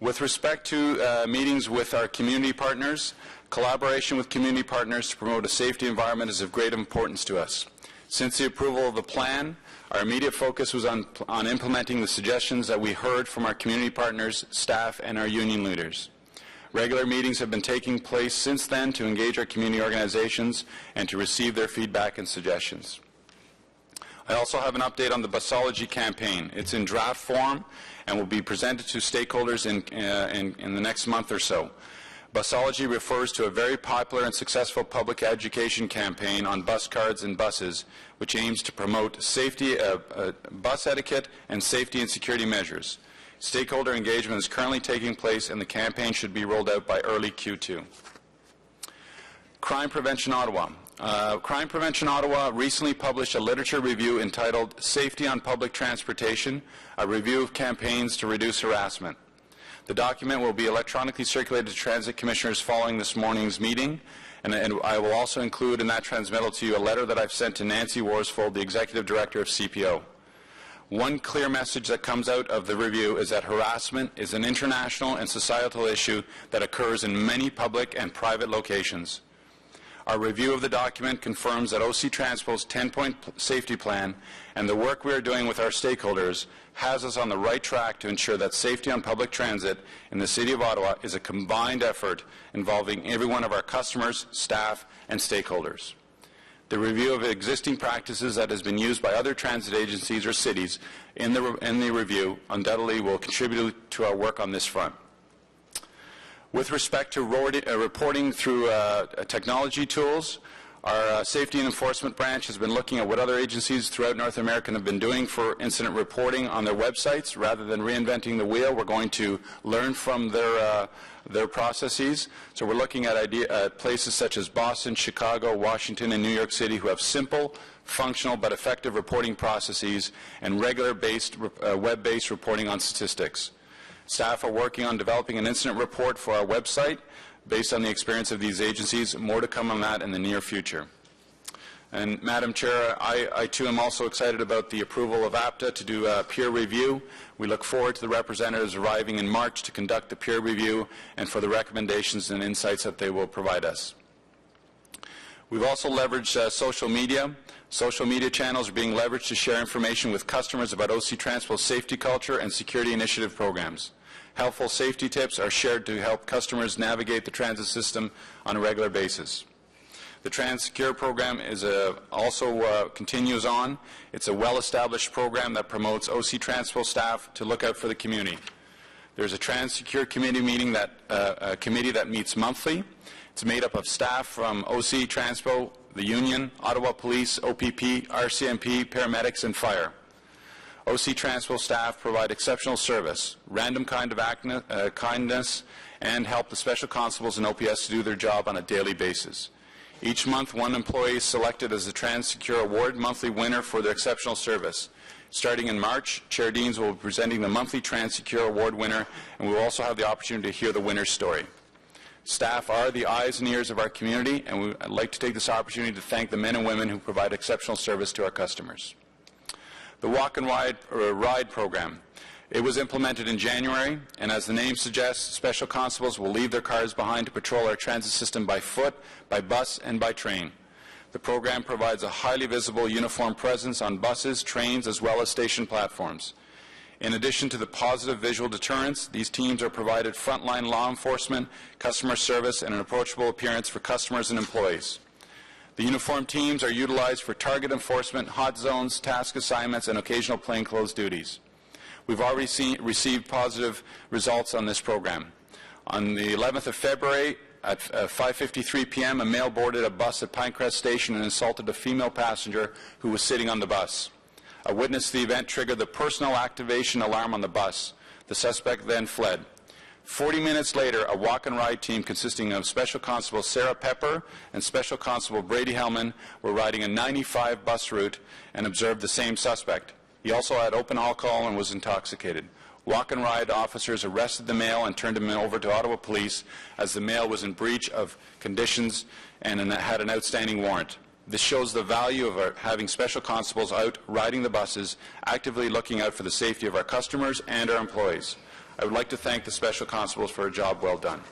With respect to meetings with our community partners, collaboration with community partners to promote a safety environment is of great importance to us. Since the approval of the plan, our immediate focus was on implementing the suggestions that we heard from our community partners, staff, and our union leaders. Regular meetings have been taking place since then to engage our community organizations and to receive their feedback and suggestions. I also have an update on the busology campaign. It's in draft form and will be presented to stakeholders in the next month or so. Busology refers to a very popular and successful public education campaign on bus cards and buses, which aims to promote safety, bus etiquette and safety and security measures. Stakeholder engagement is currently taking place, and the campaign should be rolled out by early Q2. Crime Prevention Ottawa. Crime Prevention Ottawa recently published a literature review entitled Safety on Public Transportation, a review of campaigns to reduce harassment. The document will be electronically circulated to transit commissioners following this morning's meeting, and I will also include in that transmittal to you a letter that I've sent to Nancy Worsfold, the Executive Director of CPO. One clear message that comes out of the review is that harassment is an international and societal issue that occurs in many public and private locations. Our review of the document confirms that OC Transpo's 10-point safety plan and the work we are doing with our stakeholders has us on the right track to ensure that safety on public transit in the City of Ottawa is a combined effort involving every one of our customers, staff, and stakeholders. The review of existing practices that has been used by other transit agencies or cities in the review undoubtedly will contribute to our work on this front. With respect to reporting through technology tools, our Safety and Enforcement Branch has been looking at what other agencies throughout North America have been doing for incident reporting on their websites. Rather than reinventing the wheel, we're going to learn from their processes. So we're looking at places such as Boston, Chicago, Washington, and New York City who have simple, functional, but effective reporting processes and regular web-based reporting on statistics. Staff are working on developing an incident report for our website based on the experience of these agencies. More to come on that in the near future. And Madam Chair, I too am also excited about the approval of APTA to do a peer review. We look forward to the representatives arriving in March to conduct the peer review and for the recommendations and insights that they will provide us. We've also leveraged social media. Social media channels are being leveraged to share information with customers about OC Transpo's safety culture and security initiative programs. Helpful safety tips are shared to help customers navigate the transit system on a regular basis. The TransSecure program is also continues on. It's a well-established program that promotes OC Transpo staff to look out for the community. There's a TransSecure committee meeting a committee that meets monthly. It's made up of staff from OC Transpo, the Union, Ottawa Police, OPP, RCMP, paramedics, and fire. OC Transpo staff provide exceptional service, random kind of kindness, and help the special constables and OPS to do their job on a daily basis. Each month, one employee is selected as the TransSecure Award monthly winner for their exceptional service. Starting in March, Chair Deans will be presenting the monthly TransSecure Award winner, and we will also have the opportunity to hear the winner's story. Staff are the eyes and ears of our community, and I'd like to take this opportunity to thank the men and women who provide exceptional service to our customers. The Walk and Ride program. It was implemented in January, and as the name suggests, special constables will leave their cars behind to patrol our transit system by foot, by bus, and by train. The program provides a highly visible uniform presence on buses, trains, as well as station platforms. In addition to the positive visual deterrence, these teams are provided frontline law enforcement, customer service, and an approachable appearance for customers and employees. The uniformed teams are utilized for target enforcement, hot zones, task assignments, and occasional plainclothes duties. We've already received positive results on this program. On the 11th of February at 5:53 p.m., a male boarded a bus at Pinecrest Station and assaulted a female passenger who was sitting on the bus. A witness to the event triggered the personal activation alarm on the bus. The suspect then fled. 40 minutes later, a walk and ride team consisting of Special Constable Sarah Pepper and Special Constable Brady Hellman were riding a 95 bus route and observed the same suspect. He also had open alcohol and was intoxicated. Walk and ride officers arrested the male and turned him over to Ottawa Police as the male was in breach of conditions and had an outstanding warrant. This shows the value of having special constables out riding the buses, actively looking out for the safety of our customers and our employees. I would like to thank the special constables for a job well done.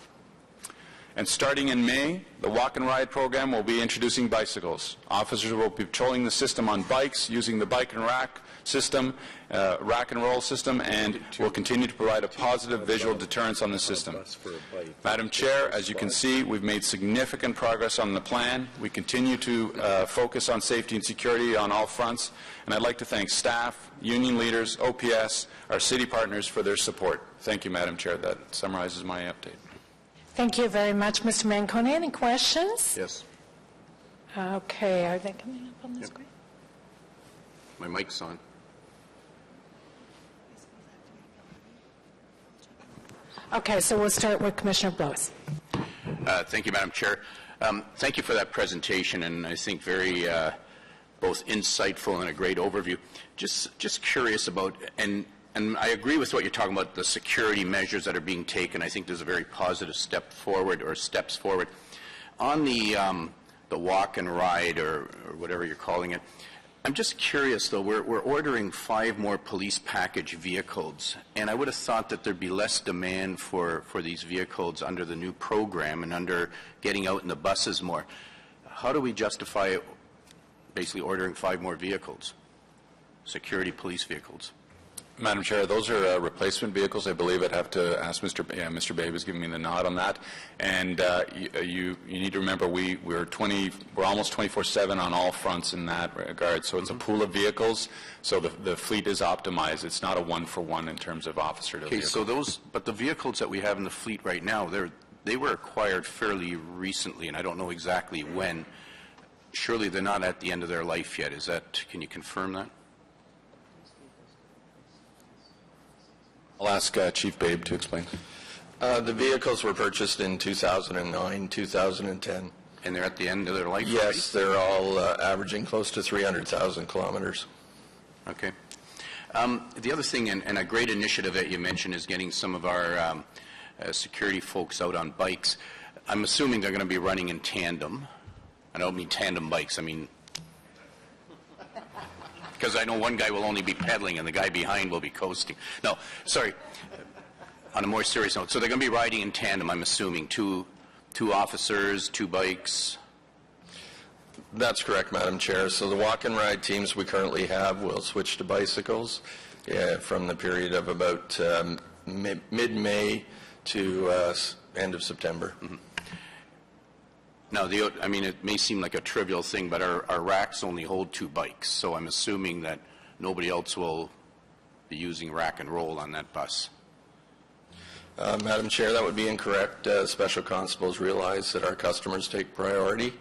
And starting in May, the Walk and Ride program will be introducing bicycles. Officers will be patrolling the system on bikes using the bike and rack system, rack and roll system, and will continue to provide a positive visual deterrence on the system. Madam Chair, as you can see, we've made significant progress on the plan. We continue to focus on safety and security on all fronts, and I'd like to thank staff, union leaders, OPS, our city partners for their support. Thank you, Madam Chair. That summarizes my update. Thank you very much, Mr. Manconi. Any questions? Yes. Okay, are they coming up on the screen? My mic's on. Okay, so we'll start with Commissioner Blows. Thank you, Madam Chair. Thank you for that presentation, and I think very both insightful and a great overview. Just curious about, and I agree with what you're talking about, the security measures that are being taken. I think there's a very positive step forward, or steps forward. On the walk and ride, or whatever you're calling it, I'm just curious, though. We're ordering 5 more police package vehicles, and I would have thought that there'd be less demand for these vehicles under the new program and under getting out in the buses more. How do we justify basically ordering 5 more vehicles, security police vehicles? Madam Chair, those are replacement vehicles. I believe I'd have to ask Mr. Mr. Babe is giving me the nod on that. And you need to remember we're almost 24/7 on all fronts in that regard. So it's a pool of vehicles. So the fleet is optimized. It's not a one-for-one in terms of officer to vehicle. So but the vehicles that we have in the fleet right now, they were acquired fairly recently, and I don't know exactly when. Surely they're not at the end of their life yet. Can you confirm that? I'll ask Chief Babe to explain. The vehicles were purchased in 2009, 2010. And they're at the end of their life? Yes, they're all averaging close to 300,000 kilometers. Okay. The other thing, and a great initiative that you mentioned, is getting some of our security folks out on bikes. I'm assuming they're going to be running in tandem. I don't mean tandem bikes. I mean, because I know one guy will only be pedaling and the guy behind will be coasting. No, sorry. On a more serious note, so they're going to be riding in tandem, I'm assuming, two officers, 2 bikes. That's correct, Madam Chair. So the walk and ride teams we currently have will switch to bicycles from the period of about mid-May to end of September. Mm-hmm. Now, I mean, it may seem like a trivial thing, but our racks only hold 2 bikes, so I'm assuming that nobody else will be using rack and roll on that bus. Madam Chair, that would be incorrect. Special constables realize that our customers take priority,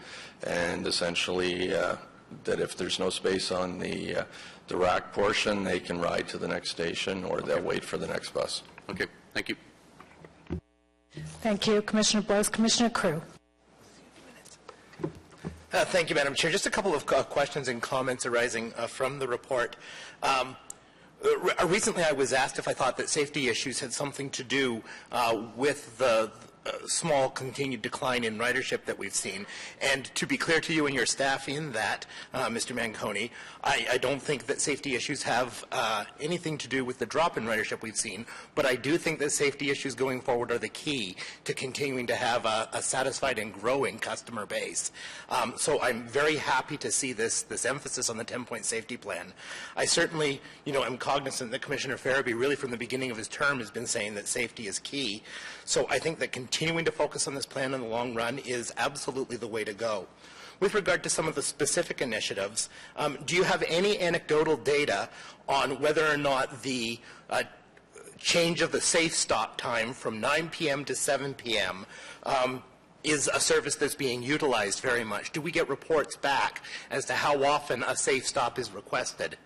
and essentially that if there's no space on the rack portion, they can ride to the next station or they'll wait for the next bus. Okay, thank you. Thank you, Commissioner Blows. Commissioner Crew. Thank you, Madam Chair. Just a couple of questions and comments arising from the report. Recently, I was asked if I thought that safety issues had something to do with the small continued decline in ridership that we've seen. And to be clear to you and your staff in that, Mr. Manconi, I don't think that safety issues have anything to do with the drop in ridership we've seen, but I do think that safety issues going forward are the key to continuing to have a satisfied and growing customer base. So I'm very happy to see this emphasis on the 10-point safety plan. I certainly, am cognizant that Commissioner Farabee really from the beginning of his term has been saying that safety is key. So I think that continuing to focus on this plan in the long run is absolutely the way to go. With regard to some of the specific initiatives, do you have any anecdotal data on whether or not the change of the safe stop time from 9 p.m. to 7 p.m. Is a service that's being utilized very much? Do we get reports back as to how often a safe stop is requested?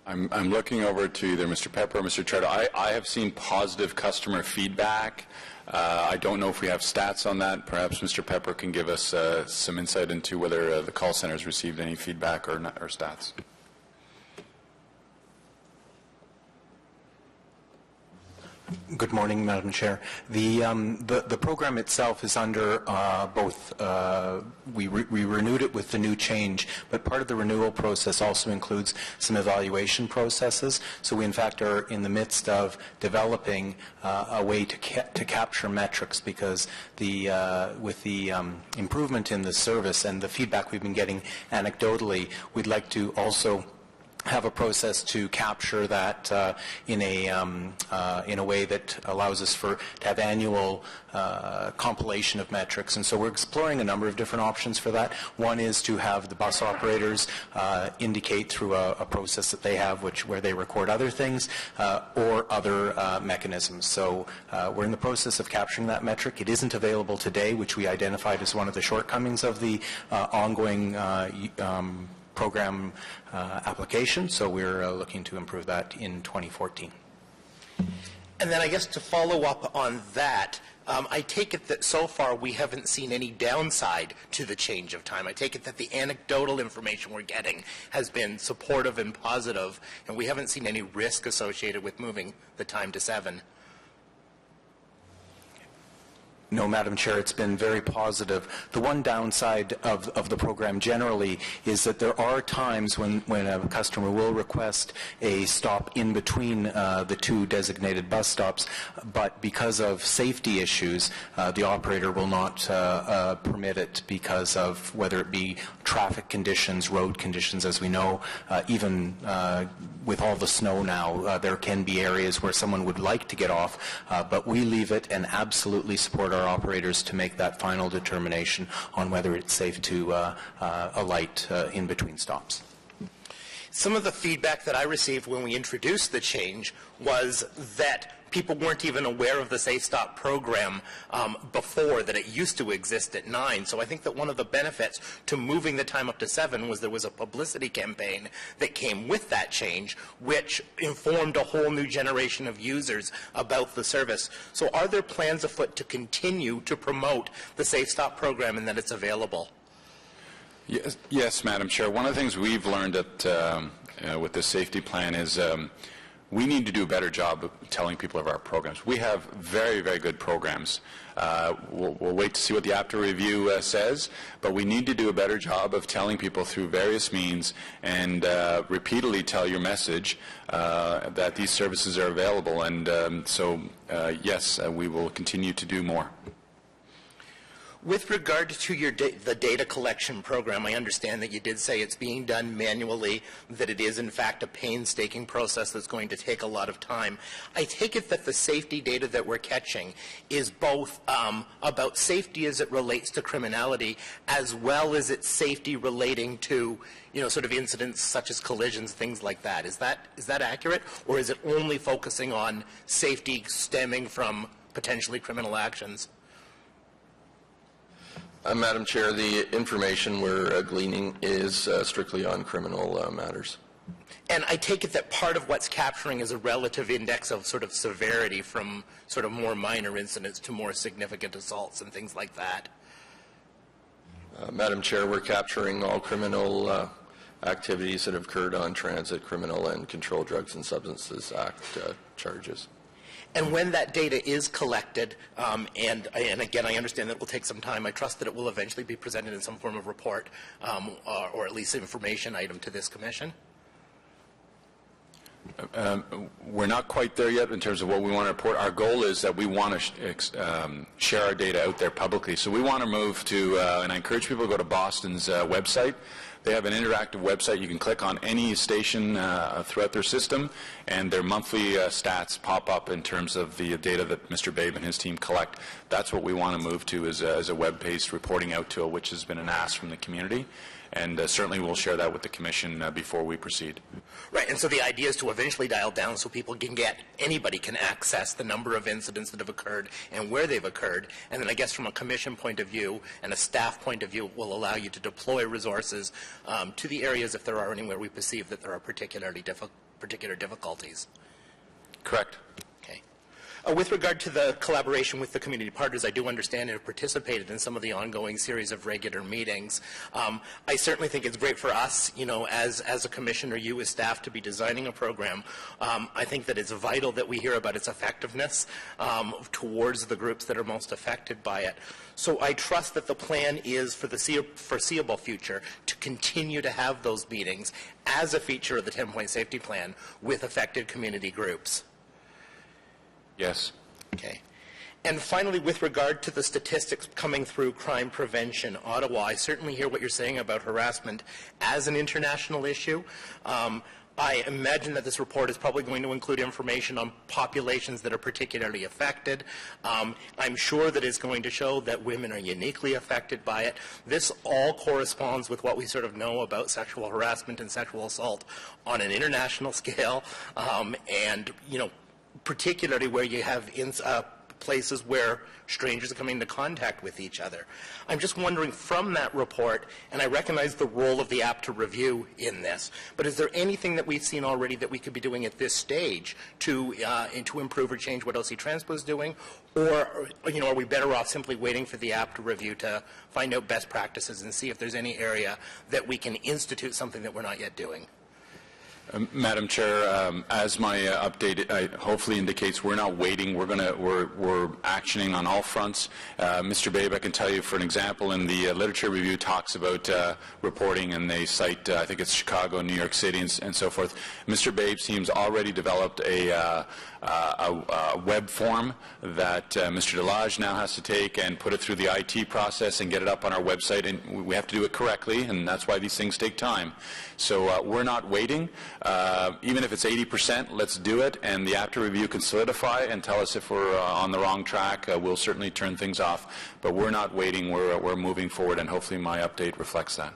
I'm looking over to either Mr. Pepper or Mr. Chardo. I have seen positive customer feedback. I don't know if we have stats on that. Perhaps Mr. Pepper can give us some insight into whether the call center has received any feedback or stats. Good morning, Madam Chair. The program itself is under both. We renewed it with the new change, but part of the renewal process also includes some evaluation processes. So we, in fact, are in the midst of developing a way to capture metrics, because with the improvement in the service and the feedback we've been getting anecdotally, we'd like to also have a process to capture that in a way that allows us to have annual compilation of metrics. And so we're exploring a number of different options for that. One is to have the bus operators indicate through a process that they have where they record other things or other mechanisms. So we're in the process of capturing that metric. It isn't available today, which we identified as one of the shortcomings of the ongoing program application, so we're looking to improve that in 2014. And then I guess to follow up on that, I take it that so far we haven't seen any downside to the change of time. I take it that the anecdotal information we're getting has been supportive and positive, and we haven't seen any risk associated with moving the time to 7. No, Madam Chair, it's been very positive. The one downside of the program generally is that there are times when a customer will request a stop in between the 2 designated bus stops, but because of safety issues, the operator will not permit it because of whether it be traffic conditions, road conditions. As we know, even with all the snow now, there can be areas where someone would like to get off, but we leave it and absolutely support our operators to make that final determination on whether it's safe to alight in between stops. Some of the feedback that I received when we introduced the change was that people weren't even aware of the Safe Stop program before, that it used to exist at 9. So I think that one of the benefits to moving the time up to 7 was there was a publicity campaign that came with that change, which informed a whole new generation of users about the service. So are there plans afoot to continue to promote the Safe Stop program and that it's available? Yes, Madam Chair. One of the things we've learned with this safety plan is we need to do a better job of telling people of our programs. We have very, very good programs. We'll wait to see what the after review says, but we need to do a better job of telling people through various means and repeatedly tell your message that these services are available. And yes, we will continue to do more. With regard to the data collection program, I understand that you did say it's being done manually, that it is in fact a painstaking process that's going to take a lot of time. I take it that the safety data that we're catching is both about safety as it relates to criminality, as well as its safety relating to, sort of incidents such as collisions, things like that. Is that accurate, or is it only focusing on safety stemming from potentially criminal actions? Madam Chair, the information we're gleaning is strictly on criminal matters. And I take it that part of what's capturing is a relative index of sort of severity from sort of more minor incidents to more significant assaults and things like that. Madam Chair, we're capturing all criminal activities that have occurred on transit, criminal and Controlled Drugs and Substances Act charges. And when that data is collected, and again, I understand that it will take some time, I trust that it will eventually be presented in some form of report or at least information item to this commission? We're not quite there yet in terms of what we want to report. Our goal is that we want to share our data out there publicly. So we want to move to, and I encourage people to go to Boston's website. They have an interactive website. You can click on any station throughout their system, and their monthly stats pop up in terms of the data that Mr. Babe and his team collect. That's what we want to move to as a web-based reporting out tool, which has been an ask from the community. And certainly we'll share that with the Commission before we proceed. Right, and so the idea is to eventually dial down so people can anybody can access the number of incidents that have occurred and where they've occurred. And then I guess from a Commission point of view and a staff point of view, it will allow you to deploy resources to the areas if there are anywhere we perceive that there are particular difficulties. Correct. Okay. With regard to the collaboration with the community partners, I do understand and have participated in some of the ongoing series of regular meetings. I certainly think it's great for us, as a commission or you as staff to be designing a program. I think that it's vital that we hear about its effectiveness towards the groups that are most affected by it. So I trust that the plan is for the foreseeable future to continue to have those meetings as a feature of the 10-point safety plan with affected community groups. Yes. Okay. And finally, with regard to the statistics coming through Crime Prevention Ottawa, I certainly hear what you're saying about harassment as an international issue. I imagine that this report is probably going to include information on populations that are particularly affected. I'm sure that it's going to show that women are uniquely affected by it. This all corresponds with what we sort of know about sexual harassment and sexual assault on an international scale, and, particularly where you have places where strangers are coming into contact with each other. I'm just wondering from that report, and I recognize the role of the app to review in this, but is there anything that we've seen already that we could be doing at this stage to improve or change what OC Transpo is doing, or are we better off simply waiting for the app to review to find out best practices and see if there's any area that we can institute something that we're not yet doing? Madam Chair, as my update hopefully indicates, we're not waiting. We're actioning on all fronts. Mr. Babe, I can tell you, for an example, in the literature review talks about reporting, and they cite, I think it's Chicago, New York City, and so forth. Mr. Babe's team's already developed a web form that Mr. Delage now has to take and put it through the IT process and get it up on our website, and we have to do it correctly, and that's why these things take time. So we're not waiting. Even if it's 80%, let's do it, and the after review can solidify and tell us if we're on the wrong track. We'll certainly turn things off, but we're not waiting. We're moving forward, and hopefully my update reflects that.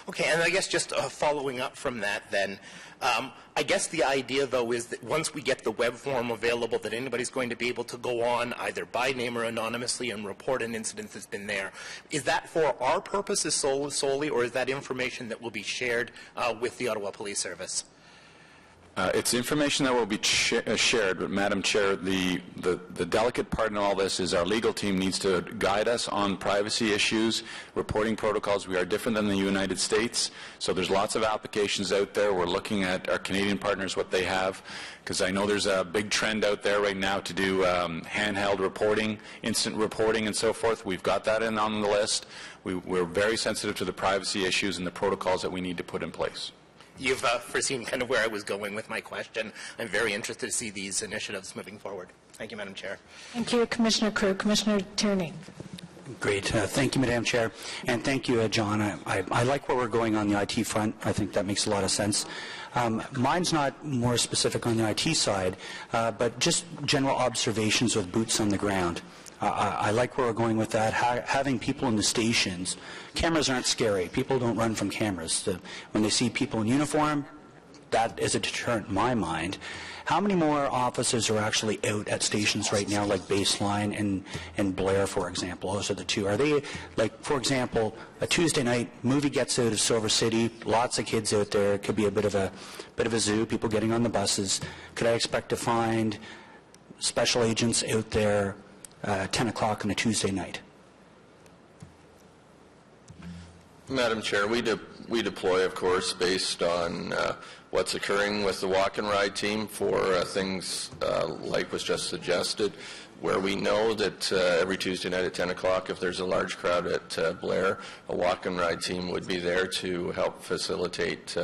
Okay, and I guess just following up from that then, I guess the idea, though, is that once we get the web form available, that anybody's going to be able to go on either by name or anonymously and report an incident that's been there. Is that for our purposes solely, or is that information that will be shared with the Ottawa Police Service? It's information that will be shared, but Madam Chair, the delicate part in all this is our legal team needs to guide us on privacy issues, reporting protocols. We are different than the United States, so there's lots of applications out there. We're looking at our Canadian partners, what they have, because I know there's a big trend out there right now to do handheld reporting, instant reporting, and so forth. We've got that on the list. We're very sensitive to the privacy issues and the protocols that we need to put in place. You've foreseen kind of where I was going with my question. I'm very interested to see these initiatives moving forward. Thank you, Madam Chair. Thank you, Commissioner Crew. Commissioner Tierney. Great. Thank you, Madam Chair. And thank you, John. I like where we're going on the IT front. I think that makes a lot of sense. Mine's not more specific on the IT side, but just general observations with boots on the ground. I like where we're going with that. Having people in the stations. Cameras aren't scary. People don't run from cameras. When they see people in uniform, that is a deterrent in my mind. How many more officers are actually out at stations right now, like Baseline and Blair, for example? Those are the two. Are they, like, for example, a Tuesday night movie gets out of Silver City, lots of kids out there. It could be a bit of a zoo, people getting on the buses. Could I expect to find special agents out there 10 o'clock on a Tuesday night? Madam Chair, we deploy, of course, based on what's occurring with the walk and ride team for things like was just suggested, where we know that every Tuesday night at 10 o'clock, if there's a large crowd at Blair, a walk and ride team would be there to help facilitate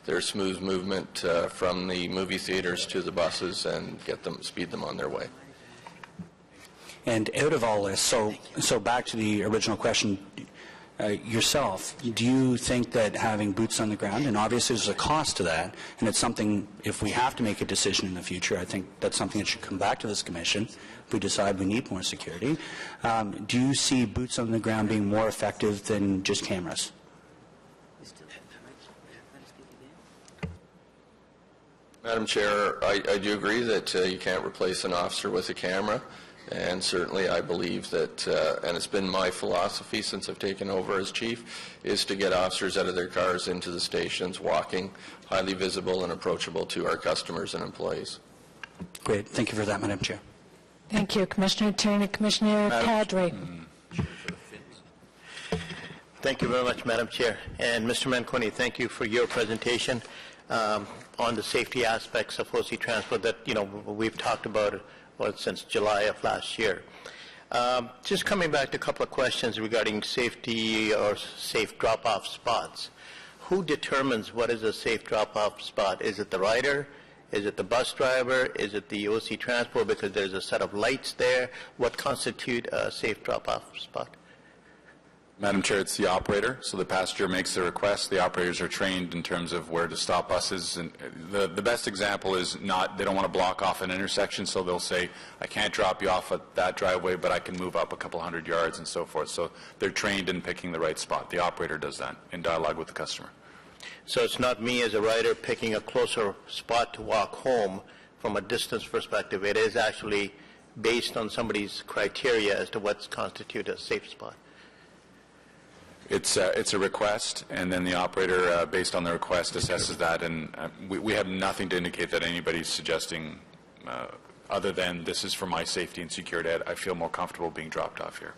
their smooth movement from the movie theaters to the buses and speed them on their way. And out of all this, so back to the original question, yourself, do you think that having boots on the ground, and obviously there's a cost to that, and it's something, if we have to make a decision in the future, I think that's something that should come back to this commission if we decide we need more security. Do you see boots on the ground being more effective than just cameras? Madam Chair, I do agree that you can't replace an officer with a camera. And certainly I believe that, and it's been my philosophy since I've taken over as chief, is to get officers out of their cars into the stations, walking, highly visible and approachable to our customers and employees. Great. Thank you for that, Madam Chair. Thank you, Commissioner Tierney. Commissioner Cadre. Thank you very much, Madam Chair. And Mr. Manconi, thank you for your presentation on the safety aspects of OC Transport that, we've talked about since July of last year. Just coming back to a couple of questions regarding safety or safe drop-off spots. Who determines what is a safe drop-off spot? Is it the rider? Is it the bus driver? Is it the OC Transport because there's a set of lights there? What constitute a safe drop-off spot? Madam Chair, it's the operator. So the passenger makes the request. The operators are trained in terms of where to stop buses. And the best example is they don't want to block off an intersection, so they'll say, I can't drop you off at that driveway, but I can move up a couple hundred yards and so forth. So they're trained in picking the right spot. The operator does that in dialogue with the customer. So it's not me as a rider picking a closer spot to walk home from a distance perspective. It is actually based on somebody's criteria as to what constitutes a safe spot. It's a request, and then the operator, based on the request, assesses that, and we have nothing to indicate that anybody's suggesting other than this is for my safety and security. I feel more comfortable being dropped off here.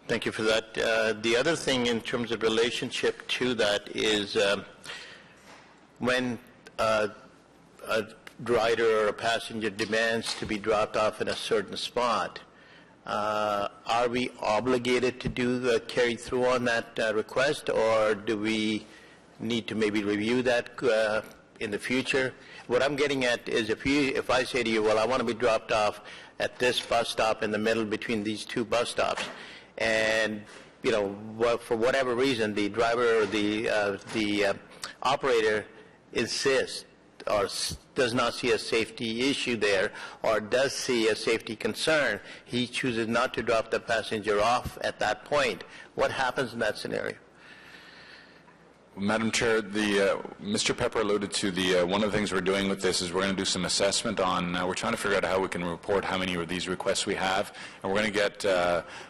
Thank you for that. The other thing in terms of relationship to that is when a rider or a passenger demands to be dropped off in a certain spot, are we obligated to carry through on that request, or do we need to maybe review that in the future? What I'm getting at is if I say to you, well, I want to be dropped off at this bus stop in the middle between these two bus stops, and for whatever reason the driver or the operator insists or does not see a safety issue there or does see a safety concern, he chooses not to drop the passenger off at that point. What happens in that scenario? Madam Chair, Mr. Pepper alluded to one of the things we're doing with this is we're going to do some assessment on, we're trying to figure out how we can report how many of these requests we have, and we're going to get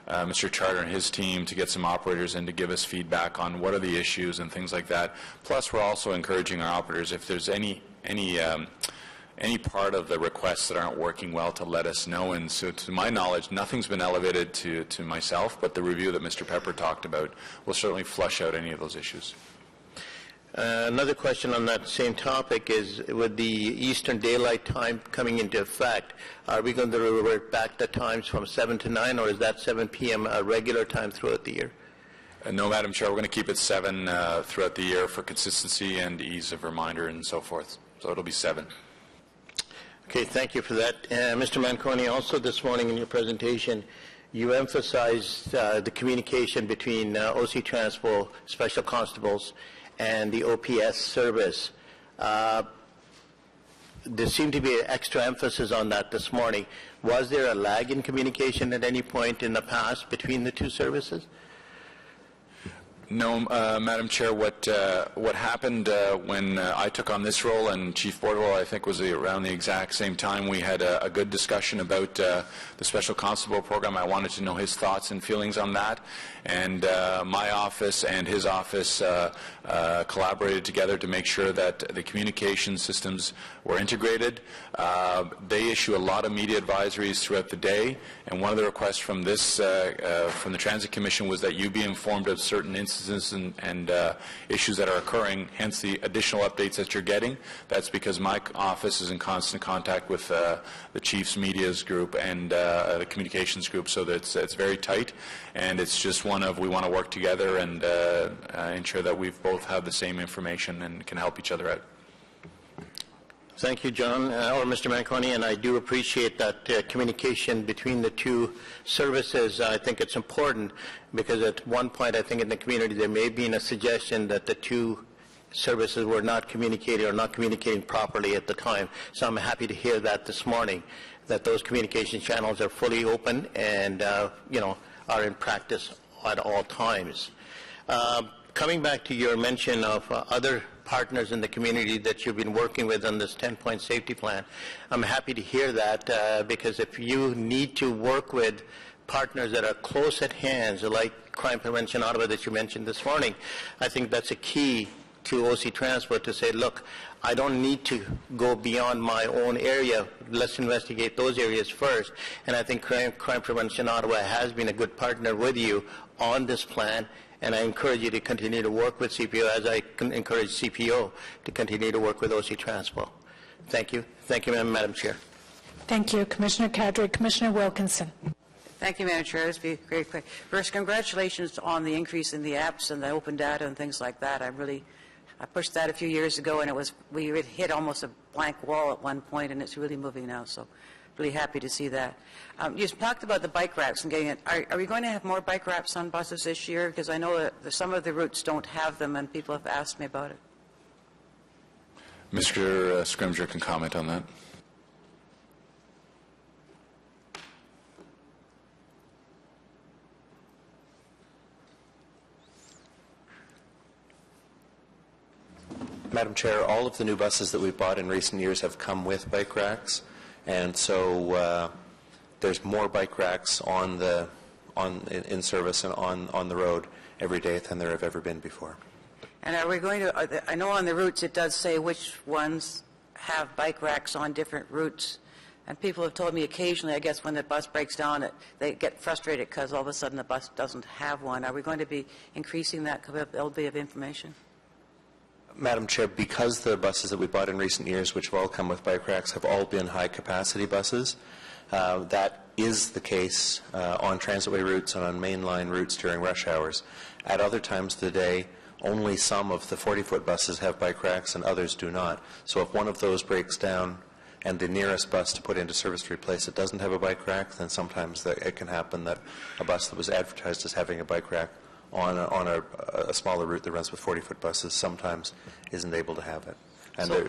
Mr. Charter and his team to get some operators in to give us feedback on what are the issues and things like that. Plus, we're also encouraging our operators, if there's any any part of the requests that aren't working well to let us know. And so to my knowledge, nothing's been elevated to myself, but the review that Mr. Pepper talked about will certainly flush out any of those issues. Another question on that same topic is, with the Eastern Daylight Time coming into effect, are we going to revert back the times from 7 to 9, or is that 7 p.m. a regular time throughout the year? No, Madam Chair, we're going to keep it 7 throughout the year for consistency and ease of reminder and so forth. So it'll be 7. Okay, thank you for that. Mr. Manconi, also this morning in your presentation, you emphasized the communication between OC Transpo Special Constables and the OPS service. There seemed to be an extra emphasis on that this morning. Was there a lag in communication at any point in the past between the two services? No, Madam Chair, what happened when I took on this role, and Chief Bordelot, I think, was around the exact same time, we had a good discussion about the Special Constable program. I wanted to know his thoughts and feelings on that, and my office and his office collaborated together to make sure that the communication systems were integrated. They issue a lot of media advisories throughout the day, and one of the requests from this, from the Transit Commission, was that you be informed of certain instances and issues that are occurring, hence the additional updates that you're getting. That's because my office is in constant contact with the Chiefs Media's group and the communications group, so that it's very tight, and it's just one of, we want to work together and ensure that we both have the same information and can help each other out. Thank you, John, or Mr. Manconi, and I do appreciate that communication between the two services. I think it's important because at one point, I think in the community, there may have been a suggestion that the two services were not communicating or not communicating properly at the time. So I'm happy to hear that this morning, that those communication channels are fully open and, are in practice at all times. Coming back to your mention of other partners in the community that you've been working with on this 10-point safety plan, I'm happy to hear that because if you need to work with partners that are close at hand, like Crime Prevention Ottawa that you mentioned this morning, I think that's a key to OC Transport to say, look, I don't need to go beyond my own area. Let's investigate those areas first. And I think Crime Prevention Ottawa has been a good partner with you on this plan, and I encourage you to continue to work with CPO as I encourage CPO to continue to work with OC Transpo. Thank you. Thank you, Madam Chair. Thank you, Commissioner Cadre. Commissioner Wilkinson. Thank you, Madam Chair. This will be very quick. First, congratulations on the increase in the apps and the open data and things like that. I pushed that a few years ago, and we had hit almost a blank wall at one point, and it's really moving now. So, really happy to see that. You talked about the bike racks and getting it. Are we going to have more bike racks on buses this year? Because I know that some of the routes don't have them, and people have asked me about it. Mr. Scrimger can comment on that. Madam Chair, all of the new buses that we've bought in recent years have come with bike racks, and so there's more bike racks in service and on the road every day than there have ever been before. And are we going to, I know on the routes it does say which ones have bike racks on different routes, and people have told me occasionally, I guess, when the bus breaks down, they get frustrated because all of a sudden the bus doesn't have one. Are we going to be increasing that availability of information? Madam Chair, because the buses that we bought in recent years, which have all come with bike racks, have all been high-capacity buses, that is the case on transitway routes and on mainline routes during rush hours. At other times of the day, only some of the 40-foot buses have bike racks and others do not. So if one of those breaks down and the nearest bus to put into service to replace it doesn't have a bike rack, then sometimes it can happen that a bus that was advertised as having a bike rack on a smaller route that runs with 40-foot buses sometimes isn't able to have it. And so,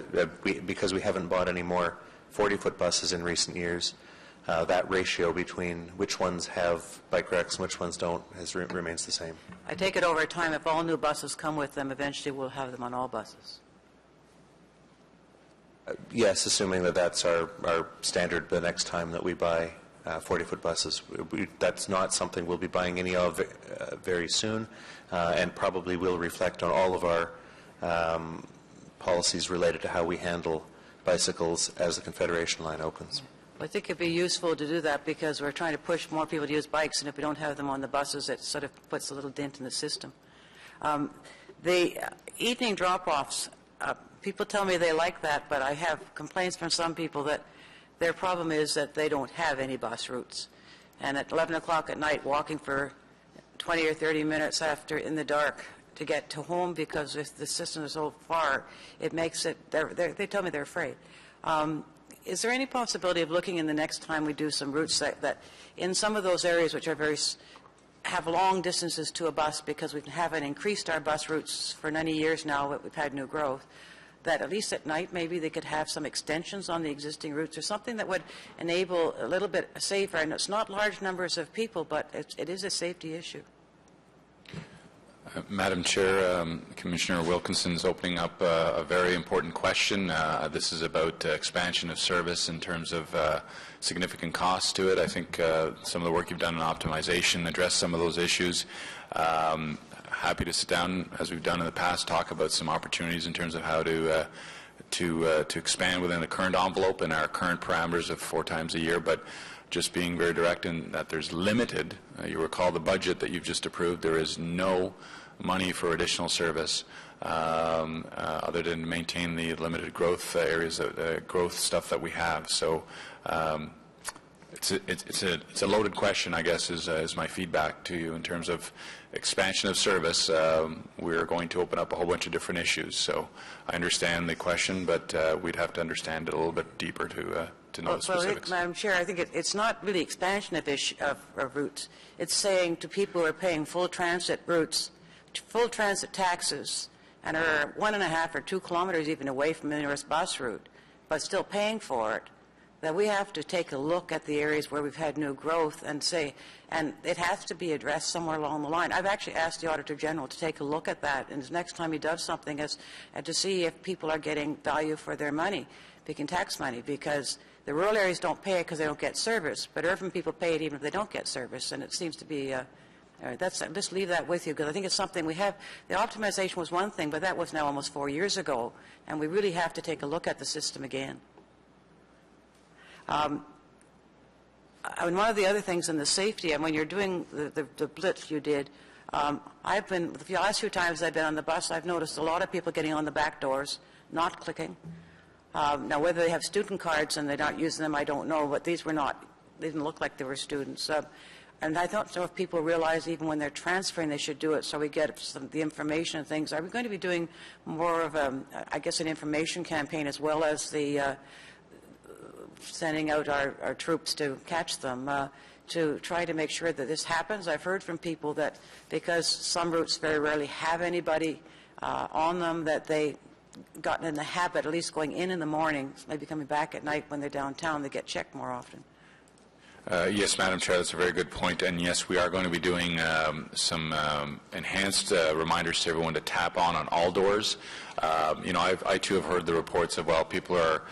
because we haven't bought any more 40-foot buses in recent years, that ratio between which ones have bike racks and which ones don't remains the same. I take it over time, if all new buses come with them, eventually we'll have them on all buses. Yes, assuming that that's our standard the next time that we buy 40-foot buses. That's not something we'll be buying any of very soon, and probably will reflect on all of our policies related to how we handle bicycles as the Confederation line opens. I think it'd be useful to do that because we're trying to push more people to use bikes, and if we don't have them on the buses, it sort of puts a little dent in the system. The evening drop-offs, people tell me they like that, but I have complaints from some people that their problem is that they don't have any bus routes. And at 11 o'clock at night, walking for 20 or 30 minutes after in the dark to get to home because if the system is so far, it makes it, they tell me they're afraid. Is there any possibility of looking in the next time we do some routes that in some of those areas which are have long distances to a bus because we haven't increased our bus routes for many years now that we've had new growth, that at least at night maybe they could have some extensions on the existing routes or something that would enable a little bit safer. And it's not large numbers of people, but it is a safety issue. Madam Chair, Commissioner Wilkinson's opening up a very important question. This is about expansion of service in terms of significant costs to it. I think some of the work you've done in optimization addressed some of those issues. Happy to sit down, as we've done in the past, talk about some opportunities in terms of how to expand within the current envelope and our current parameters of 4 times a year, but just being very direct in that there's limited, you recall the budget that you've just approved, there is no money for additional service other than maintain the limited growth areas, growth stuff that we have. So it's a loaded question, I guess, is my feedback to you in terms of expansion of service. We're going to open up a whole bunch of different issues. So I understand the question, but we'd have to understand it a little bit deeper to know the specifics. Well, Madam Chair, I think it's not really expansion of routes. It's saying to people who are paying full transit routes, full transit taxes, and are 1.5 or 2 kilometers even away from the nearest bus route, but still paying for it, that we have to take a look at the areas where we've had new growth and say, and it has to be addressed somewhere along the line. I've actually asked the Auditor General to take a look at that, and the next time he does something is to see if people are getting value for their money, picking tax money, because the rural areas don't pay it because they don't get service, but urban people pay it even if they don't get service, and it seems to be just leave that with you, because I think it's something we have. The optimization was one thing, but that was now almost 4 years ago, and we really have to take a look at the system again. And one of the other things in the safety, and when you're doing the blitz you did, I've been, the last few times I've been on the bus, I've noticed a lot of people getting on the back doors, not clicking. Now, whether they have student cards and they're not using them, I don't know, but these were not, they didn't look like they were students. And I don't know if people realize even when they're transferring they should do it so we get the information and things. Are we going to be doing more of, I guess, an information campaign as well as the sending out our troops to catch them to try to make sure that this happens? I've heard from people that because some routes very rarely have anybody on them, that they gotten in the habit, at least going in the morning, maybe coming back at night when they're downtown, they get checked more often. Yes, Madam Chair, that's a very good point. And yes, we are going to be doing some enhanced reminders to everyone to tap on all doors. You know, I too have heard the reports of, well, people are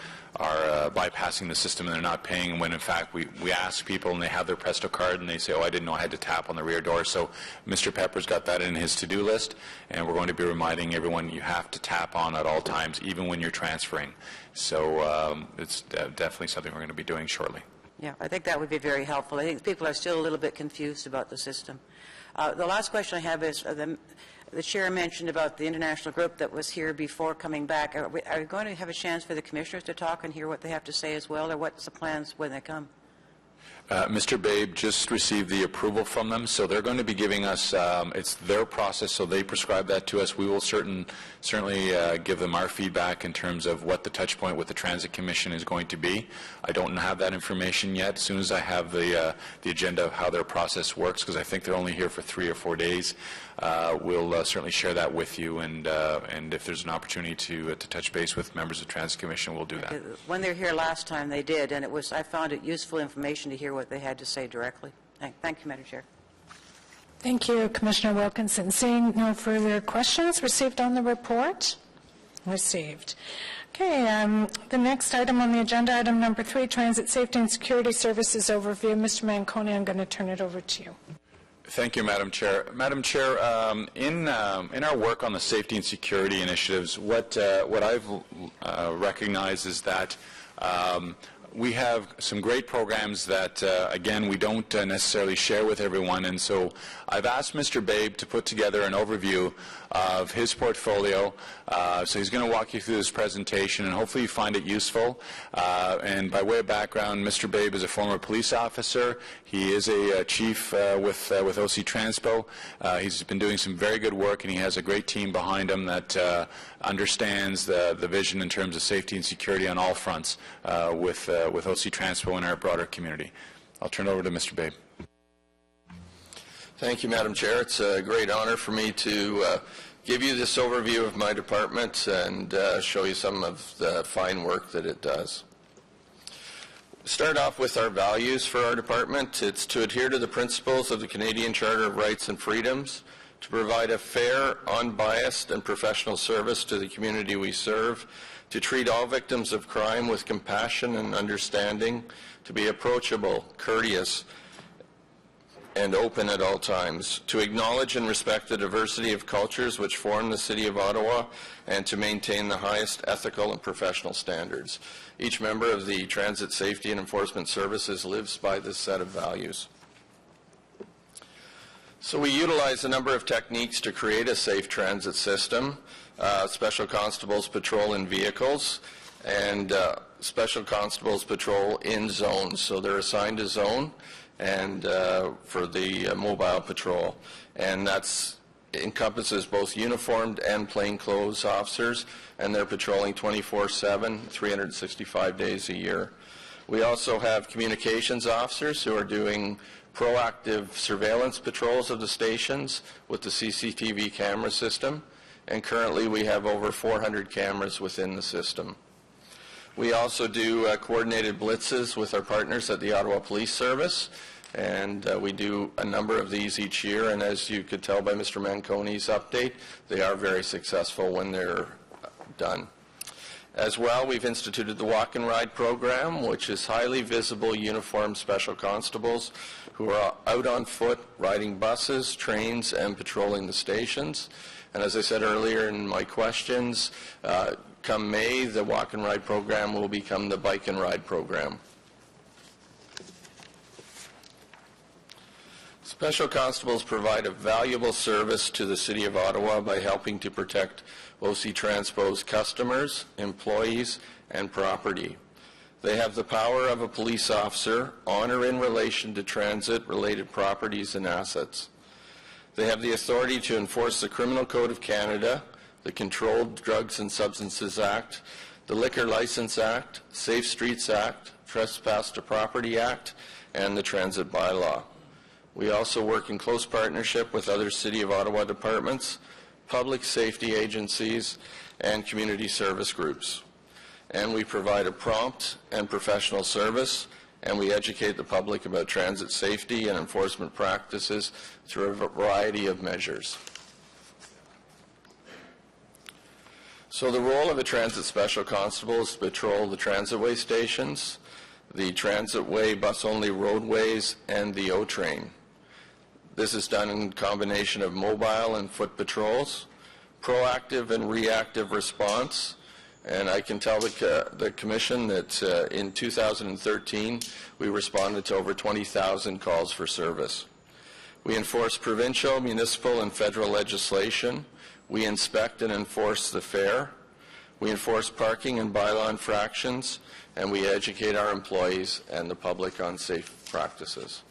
bypassing the system and they're not paying, when in fact we ask people and they have their Presto card and they say, oh, I didn't know I had to tap on the rear door. So Mr. Pepper's got that in his to-do list, and we're going to be reminding everyone you have to tap on at all times, even when you're transferring. So it's definitely something we're going to be doing shortly. Yeah, I think that would be very helpful. I think people are still a little bit confused about the system. The last question I have is, the Chair mentioned about the international group that was here before coming back. Are we going to have a chance for the Commissioners to talk and hear what they have to say as well, or what's the plans when they come? Mr. Babe just received the approval from them, so they're going to be giving us, it's their process, so they prescribe that to us. We will certainly give them our feedback in terms of what the touch point with the Transit Commission is going to be. I don't have that information yet. As soon as I have the agenda of how their process works, because I think they're only here for 3 or 4 days, we'll certainly share that with you, and if there's an opportunity to touch base with members of the Transit Commission, we'll do that. When they were here last time, they did, and I found it useful information to hear what they had to say directly. Thank you, Madam Chair. Thank you, Commissioner Wilkinson. Seeing no further questions received on the report? Received. Okay, the next item on the agenda, item number 3, Transit Safety and Security Services Overview. Mr. Manconi, I'm going to turn it over to you. Thank you, Madam Chair. Madam Chair, in our work on the safety and security initiatives, what I've recognized is that we have some great programs that, again, we don't necessarily share with everyone, and so I've asked Mr. Babe to put together an overview of his portfolio. So he's going to walk you through this presentation, and hopefully you find it useful. And by way of background, Mr. Babe is a former police officer. He is a chief with OC Transpo. He's been doing some very good work, and he has a great team behind him that understands the vision in terms of safety and security on all fronts with OC Transpo and our broader community. I'll turn it over to Mr. Babe. Thank you, Madam Chair. It's a great honor for me to give you this overview of my department and show you some of the fine work that it does. Start off with our values for our department. It's to adhere to the principles of the Canadian Charter of Rights and Freedoms, to provide a fair, unbiased, and professional service to the community we serve, to treat all victims of crime with compassion and understanding, to be approachable, courteous, and open at all times, to acknowledge and respect the diversity of cultures which form the City of Ottawa, and to maintain the highest ethical and professional standards. Each member of the Transit Safety and Enforcement Services lives by this set of values. So we utilize a number of techniques to create a safe transit system. Special constables patrol in vehicles, and special constables patrol in zones. So they're assigned a zone and for the mobile patrol, and that encompasses both uniformed and plainclothes officers, and they're patrolling 24/7, 365 days a year. We also have communications officers who are doing proactive surveillance patrols of the stations with the CCTV camera system, and currently we have over 400 cameras within the system. We also do coordinated blitzes with our partners at the Ottawa Police Service, and we do a number of these each year, and as you could tell by Mr. Manconi's update, they are very successful when they're done. As well, we've instituted the Walk and Ride program, which is highly visible uniformed special constables who are out on foot, riding buses, trains, and patrolling the stations. And as I said earlier in my questions, come May, the Walk and Ride program will become the Bike and Ride program. Special constables provide a valuable service to the City of Ottawa by helping to protect OC Transpo's customers, employees, and property. They have the power of a police officer on or in relation to transit-related properties and assets. They have the authority to enforce the Criminal Code of Canada, the Controlled Drugs and Substances Act, the Liquor License Act, Safe Streets Act, Trespass to Property Act, and the Transit Bylaw. We also work in close partnership with other City of Ottawa departments, public safety agencies, and community service groups. And we provide a prompt and professional service, and we educate the public about transit safety and enforcement practices through a variety of measures. So the role of a transit special constable is to patrol the transitway stations, the transitway bus-only roadways, and the O-train. This is done in combination of mobile and foot patrols, proactive and reactive response, and I can tell the Commission that in 2013 we responded to over 20,000 calls for service. We enforce provincial, municipal, and federal legislation. We inspect and enforce the fare. We enforce parking and bylaw infractions, and we educate our employees and the public on safe practices.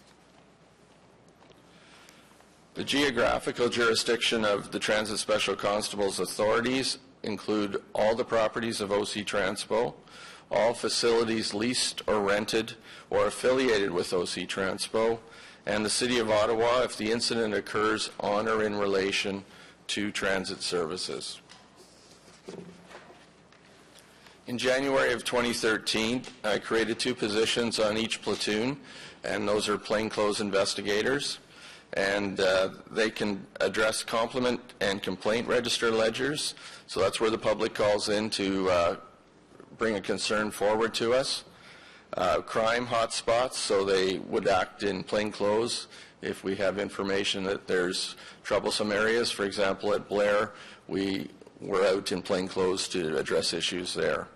The geographical jurisdiction of the Transit Special Constable's authorities include all the properties of OC Transpo, all facilities leased or rented or affiliated with OC Transpo, and the City of Ottawa if the incident occurs on or in relation to transit services. In January of 2013, I created 2 positions on each platoon, and those are plainclothes investigators. And they can address complement and complaint register ledgers. So that's where the public calls in to bring a concern forward to us. Crime hotspots, so they would act in plain clothes If we have information that there's troublesome areas, for example, at Blair, we're out in plain clothes to address issues there.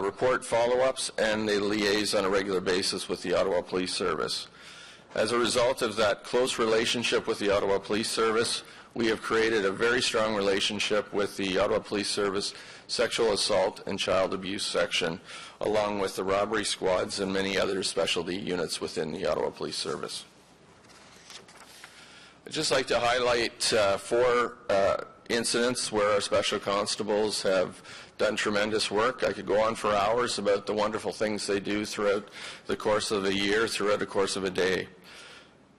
Report follow-ups, and they liaise on a regular basis with the Ottawa Police Service. As a result of that close relationship with the Ottawa Police Service, we have created a very strong relationship with the Ottawa Police Service Sexual Assault and Child Abuse Section, along with the robbery squads and many other specialty units within the Ottawa Police Service. I'd just like to highlight 4 incidents where our special constables have done tremendous work. I could go on for hours about the wonderful things they do throughout the course of a year, throughout the course of a day.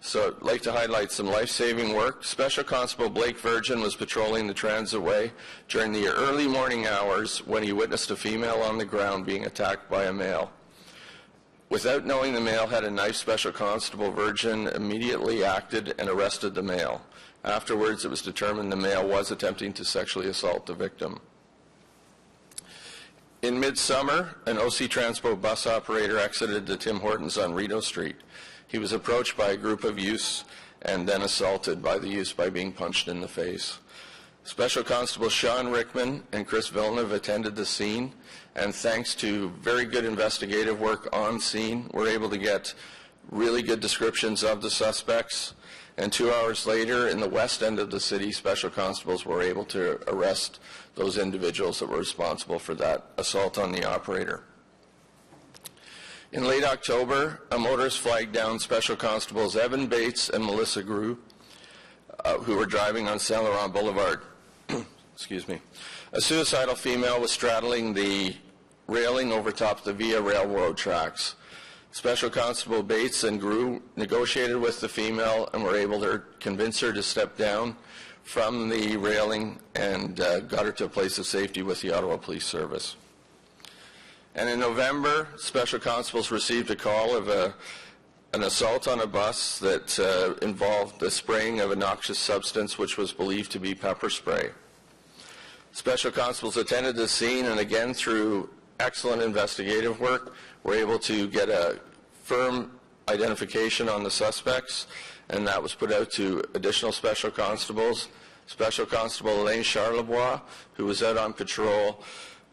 So I'd like to highlight some life-saving work. Special Constable Blake Virgin was patrolling the Transitway during the early morning hours when he witnessed a female on the ground being attacked by a male. Without knowing the male had a knife, Special Constable Virgin immediately acted and arrested the male. Afterwards, it was determined the male was attempting to sexually assault the victim. In midsummer, an OC Transpo bus operator exited the Tim Hortons on Rideau Street. He was approached by a group of youths and then assaulted by the youths by being punched in the face. Special Constable Sean Rickman and Chris Villeneuve attended the scene, and thanks to very good investigative work on scene, were able to get really good descriptions of the suspects. And 2 hours later, in the west end of the city, special constables were able to arrest those individuals that were responsible for that assault on the operator. In late October, a motorist flagged down Special Constables Evan Bates and Melissa Grew, who were driving on Saint Laurent Boulevard. Excuse me. A suicidal female was straddling the railing over top the Via Railroad tracks. Special Constable Bates and Grew negotiated with the female and were able to convince her to step down from the railing and got her to a place of safety with the Ottawa Police Service. And in November, Special Constables received a call of an assault on a bus that involved the spraying of a noxious substance which was believed to be pepper spray. Special Constables attended the scene and again through excellent investigative work were able to get a firm identification on the suspects, and that was put out to additional Special Constables. Special Constable Elaine Charlebois, who was out on patrol,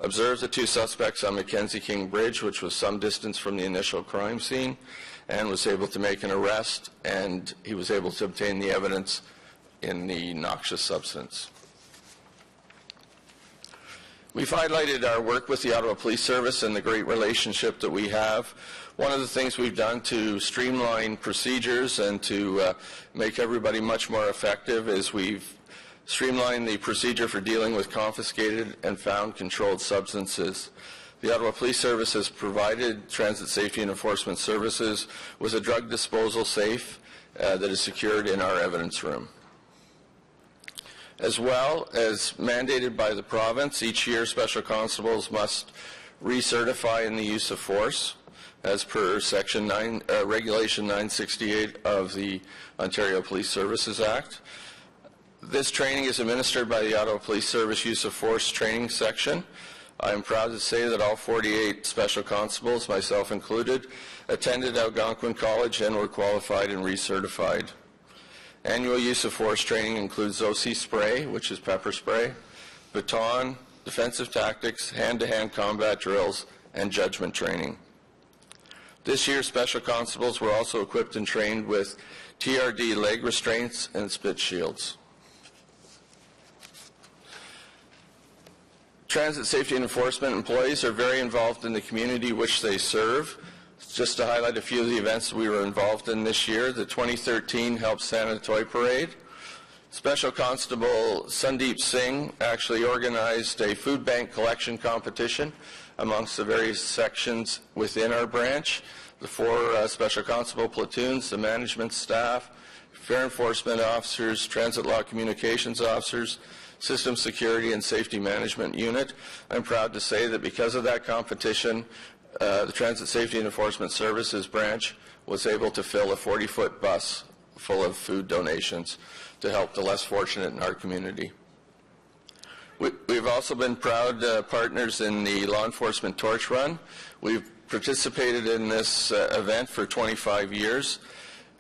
observed the 2 suspects on Mackenzie King Bridge, which was some distance from the initial crime scene, and was able to make an arrest, and he was able to obtain the evidence in the noxious substance. We've highlighted our work with the Ottawa Police Service and the great relationship that we have. One of the things we've done to streamline procedures and to make everybody much more effective is we've streamlined the procedure for dealing with confiscated and found controlled substances. The Ottawa Police Service has provided Transit Safety and Enforcement Services with a drug disposal safe that is secured in our evidence room. As well as mandated by the province, each year Special Constables must recertify in the use of force as per Section 9, Regulation 968 of the Ontario Police Services Act. This training is administered by the Ottawa Police Service Use of Force Training Section. I am proud to say that all 48 Special Constables, myself included, attended Algonquin College and were qualified and recertified. Annual use of force training includes OC spray, which is pepper spray, baton, defensive tactics, hand-to-hand combat drills, and judgment training. This year, Special Constables were also equipped and trained with TRD leg restraints and spit shields. Transit Safety and Enforcement employees are very involved in the community which they serve. Just to highlight a few of the events we were involved in this year, the 2013 Help Santa Toy Parade. Special Constable Sandeep Singh actually organized a food bank collection competition amongst the various sections within our branch. The 4 Special Constable platoons, the management staff, fair enforcement officers, transit law communications officers, System Security and Safety Management Unit. I'm proud to say that because of that competition, the Transit Safety and Enforcement Services branch was able to fill a 40-foot bus full of food donations to help the less fortunate in our community. We've also been proud partners in the Law Enforcement Torch Run. We've participated in this event for 25 years.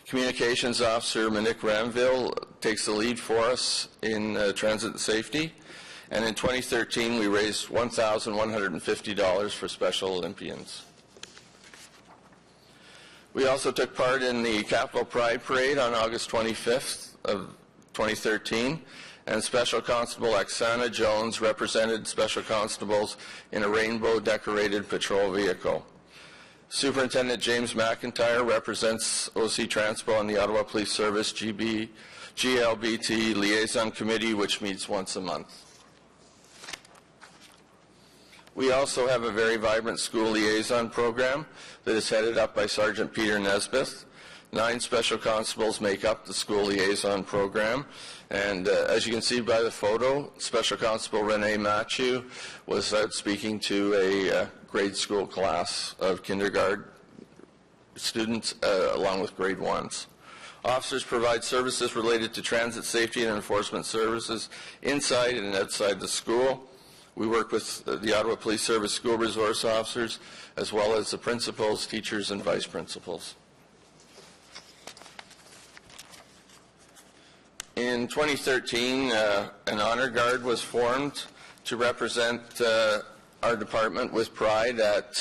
Communications Officer Monique Ramville takes the lead for us in transit safety. And in 2013, we raised $1,150 for Special Olympians. We also took part in the Capitol Pride Parade on August 25th of 2013, and Special Constable Oksana Jones represented Special Constables in a rainbow-decorated patrol vehicle. Superintendent James McIntyre represents OC Transpo on the Ottawa Police Service GLBT Liaison Committee, which meets once a month. We also have a very vibrant school liaison program that is headed up by Sergeant Peter Nesbitt. 9 special constables make up the school liaison program. And as you can see by the photo, Special Constable Renee Matthew was out speaking to a grade school class of kindergarten students along with grade 1s. Officers provide services related to transit safety and enforcement services inside and outside the school. We work with the Ottawa Police Service school resource officers, as well as the principals, teachers, and vice principals. In 2013, an honor guard was formed to represent our department with pride at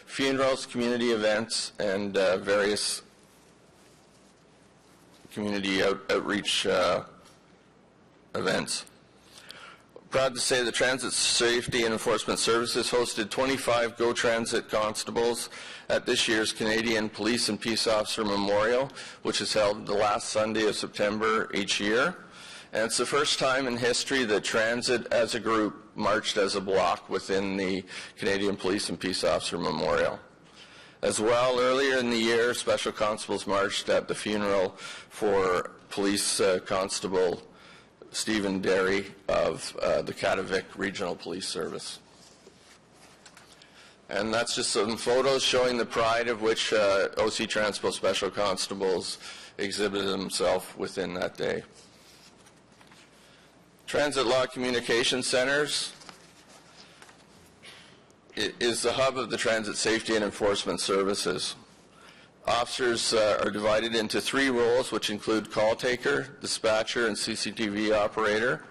funerals, community events, and various community outreach events. Proud to say that Transit Safety and Enforcement Services hosted 25 Go Transit constables at this year's Canadian Police and Peace Officer Memorial, which is held the last Sunday of September each year. And it's the first time in history that Transit as a group marched as a block within the Canadian Police and Peace Officer Memorial. As well, earlier in the year, Special Constables marched at the funeral for Police Constable Stephen Derry of the Kativik Regional Police Service. And that's just some photos showing the pride of which OC Transpo Special Constables exhibited themselves within that day. Transit Law Communication Centers is the hub of the Transit Safety and Enforcement Services. Officers are divided into 3 roles, which include call taker, dispatcher, and CCTV operator.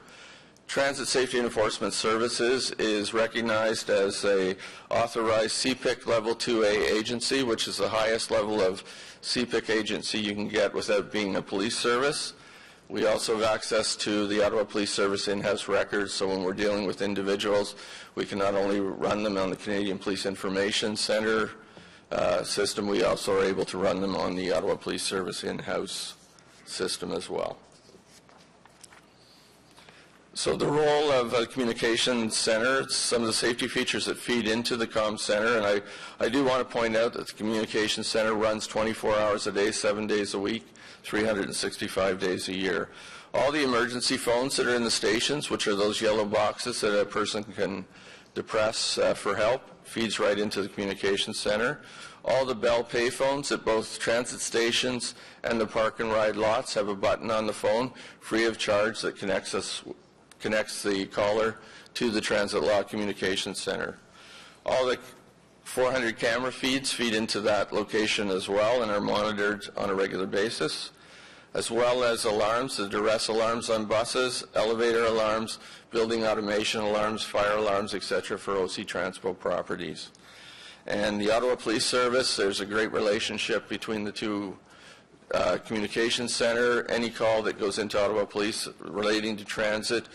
Transit Safety and Enforcement Services is recognized as a authorized CPIC Level 2A agency, which is the highest level of CPIC agency you can get without being a police service. We also have access to the Ottawa Police Service in-house records, so when we're dealing with individuals, we can not only run them on the Canadian Police Information Centre system, we also are able to run them on the Ottawa Police Service in-house system as well. So the role of a communications center, some of the safety features that feed into the comm center, and I do want to point out that the communications center runs 24 hours a day, 7 days a week, 365 days a year. All the emergency phones that are in the stations, which are those yellow boxes that a person can depress for help, feeds right into the communications center. All the Bell pay phones at both transit stations and the park and ride lots have a button on the phone free of charge that connects the caller to the Transit Law Communications Center. All the 400 camera feeds feed into that location as well and are monitored on a regular basis, as well as alarms, the duress alarms on buses, elevator alarms, building automation alarms, fire alarms, etc. for OC Transpo properties. And the Ottawa Police Service, there's a great relationship between the two communications center. Any call that goes into Ottawa Police relating to transit,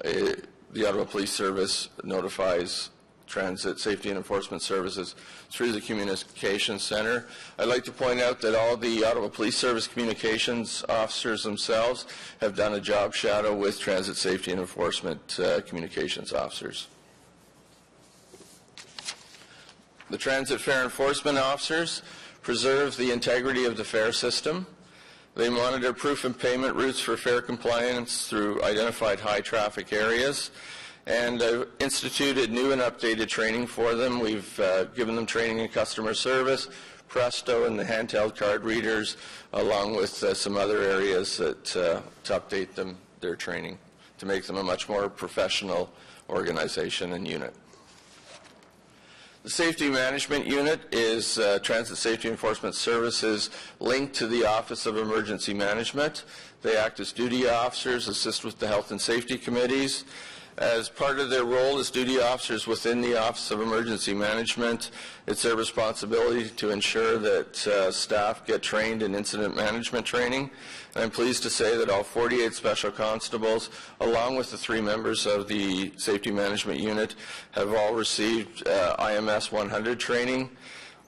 the Ottawa Police Service notifies Transit Safety and Enforcement Services through the Communications Center. I'd like to point out that all the Ottawa Police Service communications officers themselves have done a job shadow with Transit Safety and Enforcement communications officers. The Transit Fare Enforcement officers preserve the integrity of the fare system. They monitor proof and payment routes for fare compliance through identified high traffic areas, and instituted new and updated training for them. We've given them training in customer service, Presto, and the handheld card readers, along with some other areas that, to update them, their training, to make them a much more professional organization and unit. The Safety Management Unit is Transit Safety Enforcement Services linked to the Office of Emergency Management. They act as duty officers, assist with the health and safety committees. As part of their role as duty officers within the Office of Emergency Management, it's their responsibility to ensure that staff get trained in incident management training. And I'm pleased to say that all 48 special constables, along with the 3 members of the Safety Management Unit, have all received IMS 100 training.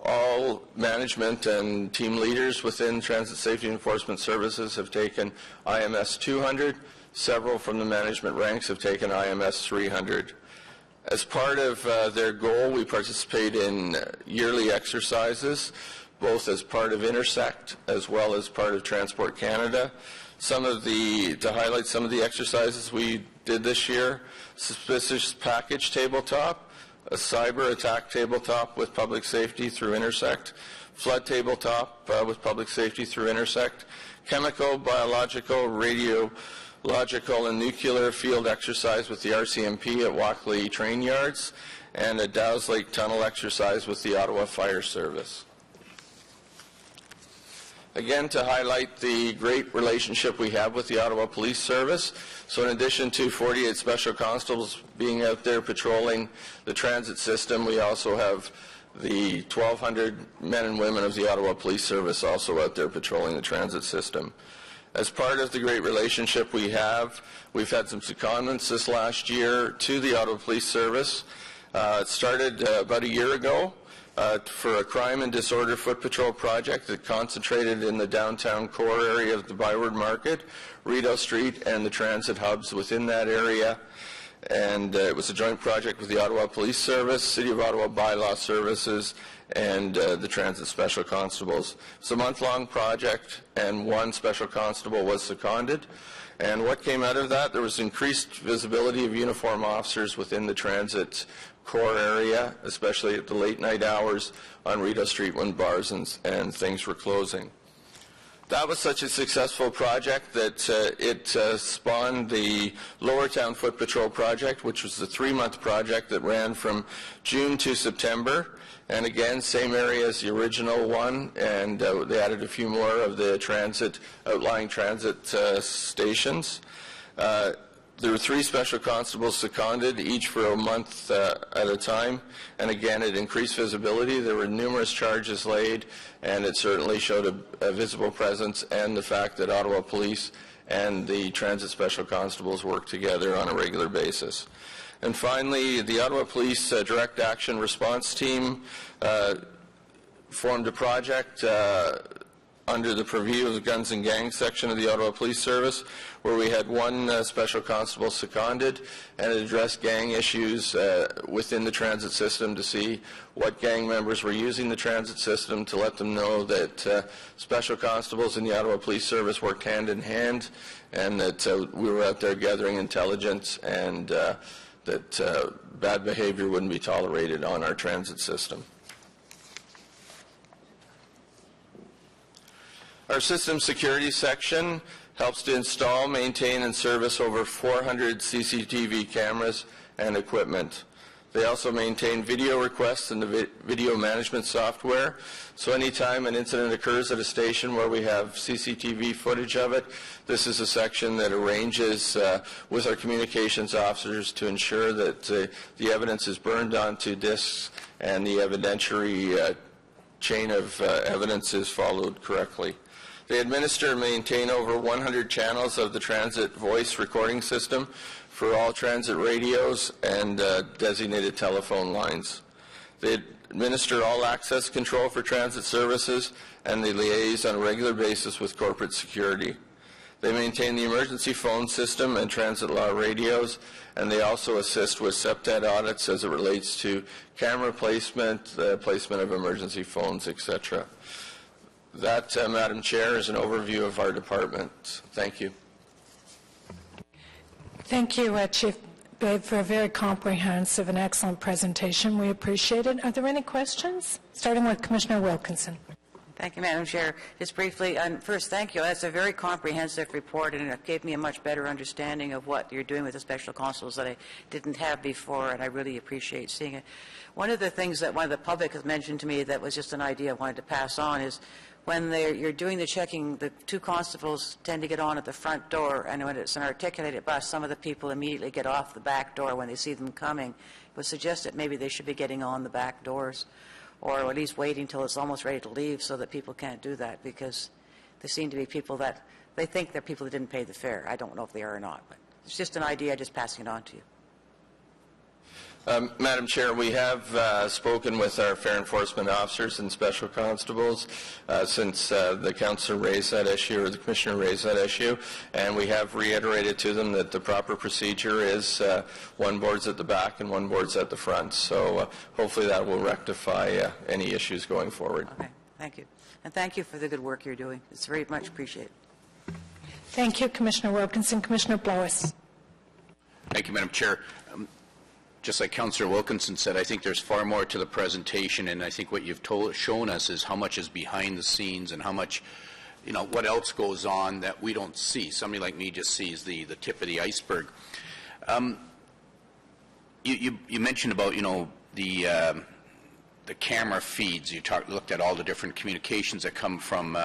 All management and team leaders within Transit Safety Enforcement Services have taken IMS 200. Several from the management ranks have taken IMS 300. As part of their goal, we participate in yearly exercises, both as part of Intersect as well as part of Transport Canada. To highlight some of the exercises we did this year: suspicious package tabletop, a cyber attack tabletop with public safety through Intersect, flood tabletop with public safety through Intersect, chemical, biological, radiological, and nuclear field exercise with the RCMP at Walkley Train Yards, and a Dow's Lake Tunnel exercise with the Ottawa Fire Service. Again, to highlight the great relationship we have with the Ottawa Police Service. So in addition to 48 special constables being out there patrolling the transit system, we also have the 1,200 men and women of the Ottawa Police Service also out there patrolling the transit system. As part of the great relationship we've had some secondments this last year to the Ottawa Police Service. It started about a year ago for a crime and disorder foot patrol project that concentrated in the downtown core area of the Byward Market, Rideau Street, and the transit hubs within that area. And it was a joint project with the Ottawa Police Service, City of Ottawa Bylaw Services, and the Transit Special Constables. It's a month-long project, and 1 special constable was seconded. And what came out of that? There was increased visibility of uniform officers within the transit core area, especially at the late night hours on Rideau Street when bars and things were closing. That was such a successful project that it spawned the Lower Town Foot Patrol project, which was a 3-month project that ran from June to September. And again, same area as the original one, and they added a few more of the outlying transit stations. There were 3 special constables seconded, each for a month at a time, and again, it increased visibility. There were numerous charges laid, and it certainly showed a visible presence, and the fact that Ottawa Police and the transit special constables work together on a regular basis. And finally, the Ottawa Police Direct Action Response Team formed a project under the purview of the Guns and Gangs section of the Ottawa Police Service, where we had 1 special constable seconded, and it addressed gang issues within the transit system to see what gang members were using the transit system, to let them know that special constables in the Ottawa Police Service worked hand in hand, and that we were out there gathering intelligence, and that bad behavior wouldn't be tolerated on our transit system. Our system security section helps to install, maintain, and service over 400 CCTV cameras and equipment. They also maintain video requests and the video management software. So anytime an incident occurs at a station where we have CCTV footage of it, this is a section that arranges with our communications officers to ensure that the evidence is burned onto disks and the evidentiary chain of evidence is followed correctly. They administer and maintain over 100 channels of the transit voice recording system for all transit radios and designated telephone lines. They administer all access control for transit services, and they liaise on a regular basis with corporate security. They maintain the emergency phone system and transit law radios, and they also assist with SEPTED audits as it relates to camera placement, placement of emergency phones, etc. That, Madam Chair, is an overview of our department. Thank you. Thank you, Chief Babe, for a very comprehensive and excellent presentation. We appreciate it. Are there any questions? Starting with Commissioner Wilkinson. Thank you, Madam Chair. Just briefly, first, thank you. That's a very comprehensive report, and it gave me a much better understanding of what you're doing with the special constables that I didn't have before, and I really appreciate seeing it. One of the things that one of the public has mentioned to me that was just an idea I wanted to pass on is when you're doing the checking, the two constables tend to get on at the front door, and when it's an articulated bus, some of the people immediately get off the back door when they see them coming. It was suggested maybe they should be getting on the back doors, or at least waiting until it's almost ready to leave so that people can't do that, because there seem to be people that they think they're people that didn't pay the fare. I don't know if they are or not, but it's just an idea, just passing it on to you. Madam Chair, we have spoken with our fare enforcement officers and special constables since the councillor raised that issue, or the commissioner raised that issue, and we have reiterated to them that the proper procedure is one board's at the back and one board's at the front. So hopefully that will rectify any issues going forward. Okay, thank you. And thank you for the good work you're doing. It's very much appreciated. Thank you, Commissioner Wilkinson. Commissioner Blowis. Thank you, Madam Chair. Just like Councillor Wilkinson said, I think there's far more to the presentation, and I think what you've shown us is how much is behind the scenes and how much, what else goes on that we don't see. Somebody like me just sees the tip of the iceberg. You mentioned about, the camera feeds. You looked at all the different communications that come from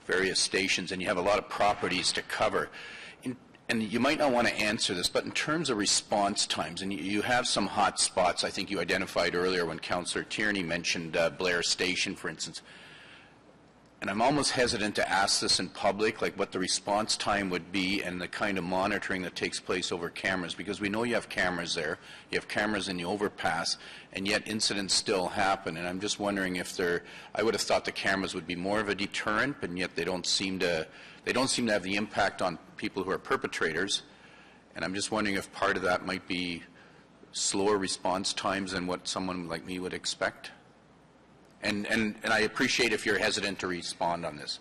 various stations, and you have a lot of properties to cover. And you might not want to answer this, but in terms of response times, and you have some hot spots I think you identified earlier when Councillor Tierney mentioned Blair Station, for instance. And I'm almost hesitant to ask this in public, like what the response time would be and the kind of monitoring that takes place over cameras, because we know you have cameras there, you have cameras in the overpass, and yet incidents still happen. And I'm just wondering if I would have thought the cameras would be more of a deterrent, but yet they don't seem to have the impact on people who are perpetrators. And I'm just wondering if part of that might be slower response times than what someone like me would expect. And I appreciate if you're hesitant to respond on this.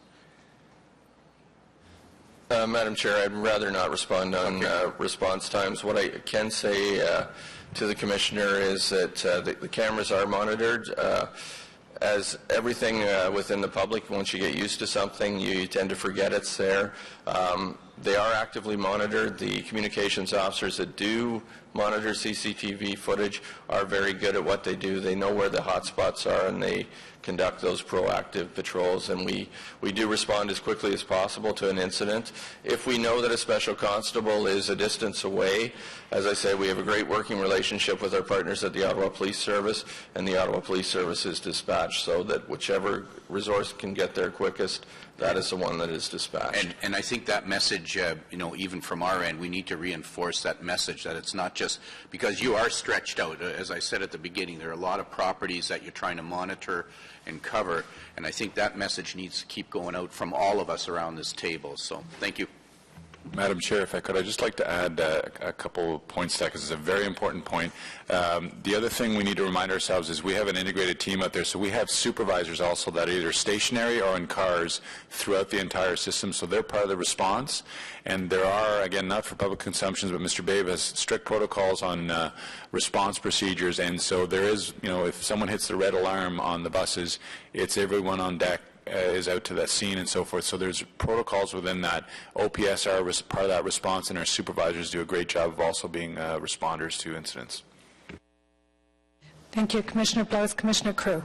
Madam Chair, I'd rather not respond on response times. What I can say to the Commissioner is that the cameras are monitored. As everything within the public, once you get used to something, you tend to forget it's there. They are actively monitored. The communications officers that do monitor CCTV footage are very good at what they do. They know where the hot spots are, and they conduct those proactive patrols, and we do respond as quickly as possible to an incident. If we know that a special constable is a distance away, as I say, we have a great working relationship with our partners at the Ottawa Police Service, and the Ottawa Police Service is dispatched so that whichever resource can get there quickest, that is the one that is dispatched. And I think that message, even from our end, we need to reinforce that message that it's not just because you are stretched out. As I said at the beginning, there are a lot of properties that you're trying to monitor and cover, and I think that message needs to keep going out from all of us around this table. So thank you. Madam Chair, if I could, I'd just like to add a couple points to that, because it's a very important point. The other thing we need to remind ourselves is we have an integrated team out there, so we have supervisors also that are either stationary or in cars throughout the entire system, so they're part of the response. And there are, again, not for public consumption, but Mr. Babe has strict protocols on response procedures, and so there is, if someone hits the red alarm on the buses, it's everyone on deck is out to that scene and so forth. So there's protocols within that. OPS are part of that response, and our supervisors do a great job of also being responders to incidents. Thank you, Commissioner Blowis. Commissioner Crew.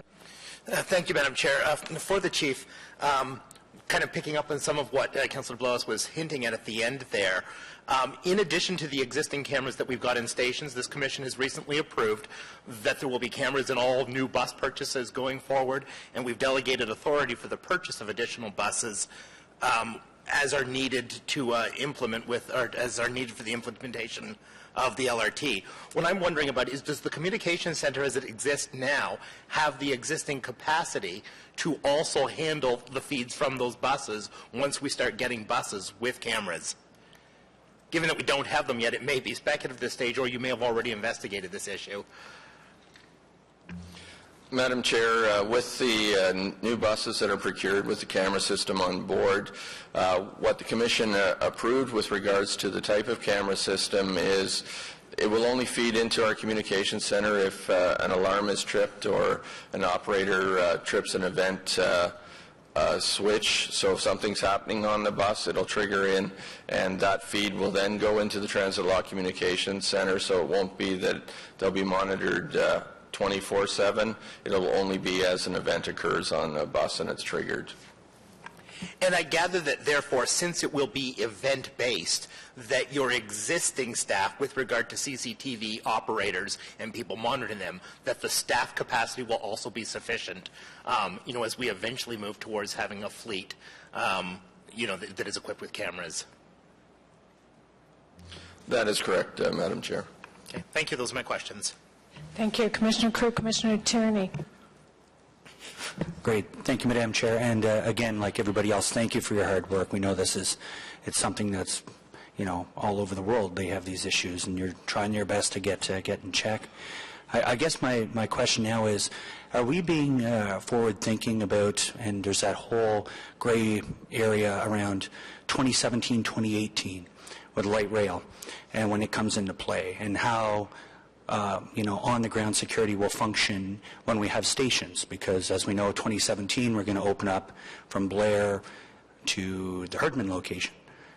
Thank you, Madam Chair. For the Chief, kind of picking up on some of what Councillor Blowis was hinting at the end there, in addition to the existing cameras that we've got in stations, this Commission has recently approved that there will be cameras in all new bus purchases going forward, and we've delegated authority for the purchase of additional buses as are needed to implement or as are needed for the implementation of the LRT. What I'm wondering about is, does the communication center as it exists now have the existing capacity to also handle the feeds from those buses once we start getting buses with cameras? Given that we don't have them yet, it may be speculative at this stage, or you may have already investigated this issue. Madam Chair, with the new buses that are procured with the camera system on board, what the Commission approved with regards to the type of camera system is it will only feed into our communication center if an alarm is tripped or an operator trips an event switch, so if something's happening on the bus, it'll trigger in, and that feed will then go into the Transit Law Communications Center, so it won't be that they'll be monitored 24/7. It'll only be as an event occurs on a bus and it's triggered. And I gather that, therefore, since it will be event-based, that your existing staff, with regard to CCTV operators and people monitoring them, that the staff capacity will also be sufficient, as we eventually move towards having a fleet, that is equipped with cameras. That is correct, Madam Chair. Okay. Thank you. Those are my questions. Thank you. Commissioner Crew, Commissioner Tierney. Great. Thank you, Madam Chair. And again, like everybody else, thank you for your hard work. We know it's something that's, all over the world. They have these issues, and you're trying your best to get in check. I guess my question now is, are we being forward-thinking about, and there's that whole gray area around 2017, 2018 with light rail, and when it comes into play, and how on-the-ground security will function when we have stations, because as we know, 2017 we're going to open up from Blair to the Herdman location.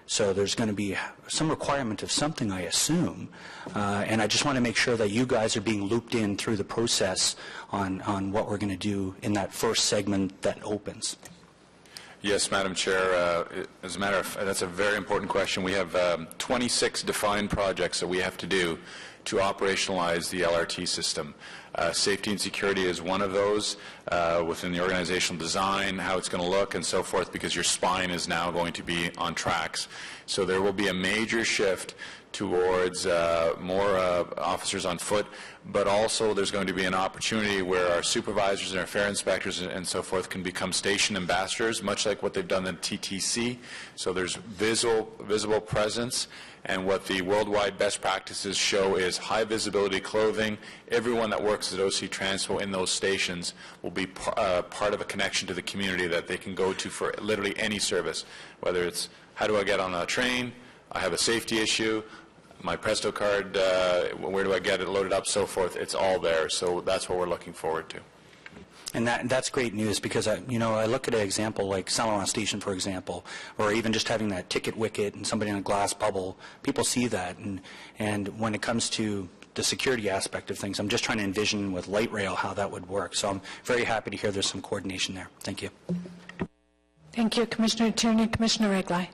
So there's going to be some requirement of something, I assume, and I just want to make sure that you guys are being looped in through the process on what we're going to do in that first segment that opens. Yes, Madam Chair. As a matter of fact, that's a very important question. We have 26 defined projects that we have to do to operationalize the LRT system. Safety and security is one of those within the organizational design, how it's going to look and so forth, because your spine is now going to be on tracks. So there will be a major shift towards more officers on foot, but also there's going to be an opportunity where our supervisors and our fare inspectors and so forth can become station ambassadors, much like what they've done in TTC. So there's visible presence, and what the worldwide best practices show is high visibility clothing. Everyone that works at OC Transpo in those stations will be part of a connection to the community that they can go to for literally any service, whether it's how do I get on a train, I have a safety issue, my Presto card, where do I get it loaded up, so forth. It's all there. So that's what we're looking forward to. And that's great news, because I look at an example like Saint Laurent Station, for example, or even just having that ticket wicket and somebody in a glass bubble. People see that, and when it comes to the security aspect of things, I'm just trying to envision with light rail how that would work. So I'm very happy to hear there's some coordination there. Thank you. Thank you, Commissioner Tierney. Commissioner Eglai.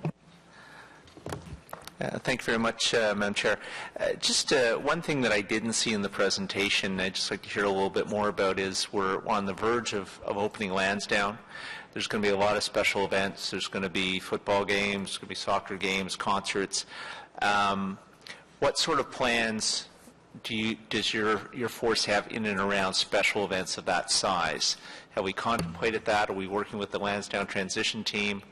Thank you very much, Madam Chair. Just one thing that I didn't see in the presentation I'd just like to hear a little bit more about is we're on the verge of opening Lansdowne. There's going to be a lot of special events. There's going to be football games, there's going to be soccer games, concerts. What sort of plans does your force have in and around special events of that size? Have we contemplated that? Are we working with the Lansdowne transition team?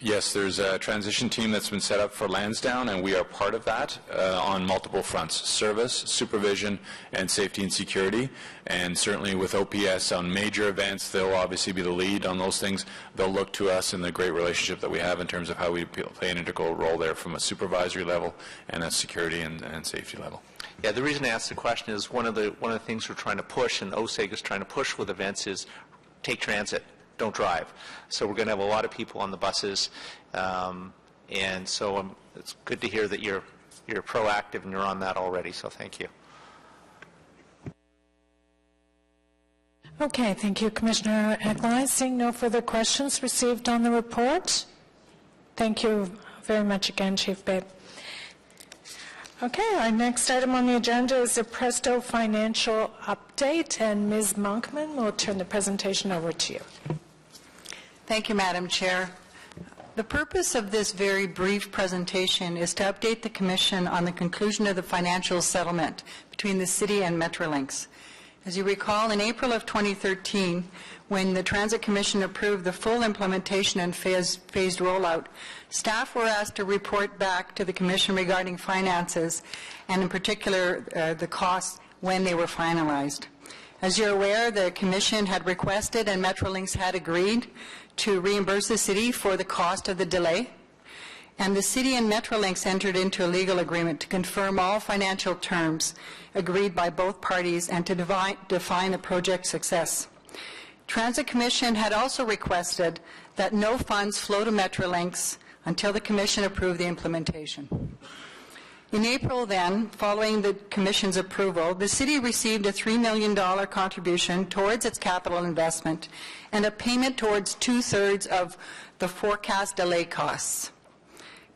Yes, there's a transition team that's been set up for Lansdowne, and we are part of that on multiple fronts: service, supervision, and safety and security. And certainly with OPS on major events, they'll obviously be the lead on those things. They'll look to us in the great relationship that we have in terms of how we play an integral role there from a supervisory level and a security and safety level. Yeah, the reason I asked the question is one of the things we're trying to push, and OSEG is trying to push with events, is take transit. Don't drive. So we're going to have a lot of people on the buses, and so it's good to hear that you're proactive and you're on that already. So thank you. Okay, thank you, Commissioner Eglai. Seeing no further questions received on the report. Thank you very much again, Chief Babe. Okay, our next item on the agenda is the Presto Financial Update, and Ms. Monkman will turn the presentation over to you. Thank you, Madam Chair. The purpose of this very brief presentation is to update the Commission on the conclusion of the financial settlement between the City and Metrolinx. As you recall, in April of 2013, when the Transit Commission approved the full implementation and phased rollout, staff were asked to report back to the Commission regarding finances, and in particular the costs when they were finalized. As you're aware, the Commission had requested and Metrolinx had agreed to reimburse the City for the cost of the delay, and the City and Metrolinx entered into a legal agreement to confirm all financial terms agreed by both parties and to define the project success. Transit Commission had also requested that no funds flow to Metrolinx until the Commission approved the implementation. In April then, following the Commission's approval, the City received a $3 million contribution towards its capital investment and a payment towards 2/3 of the forecast delay costs.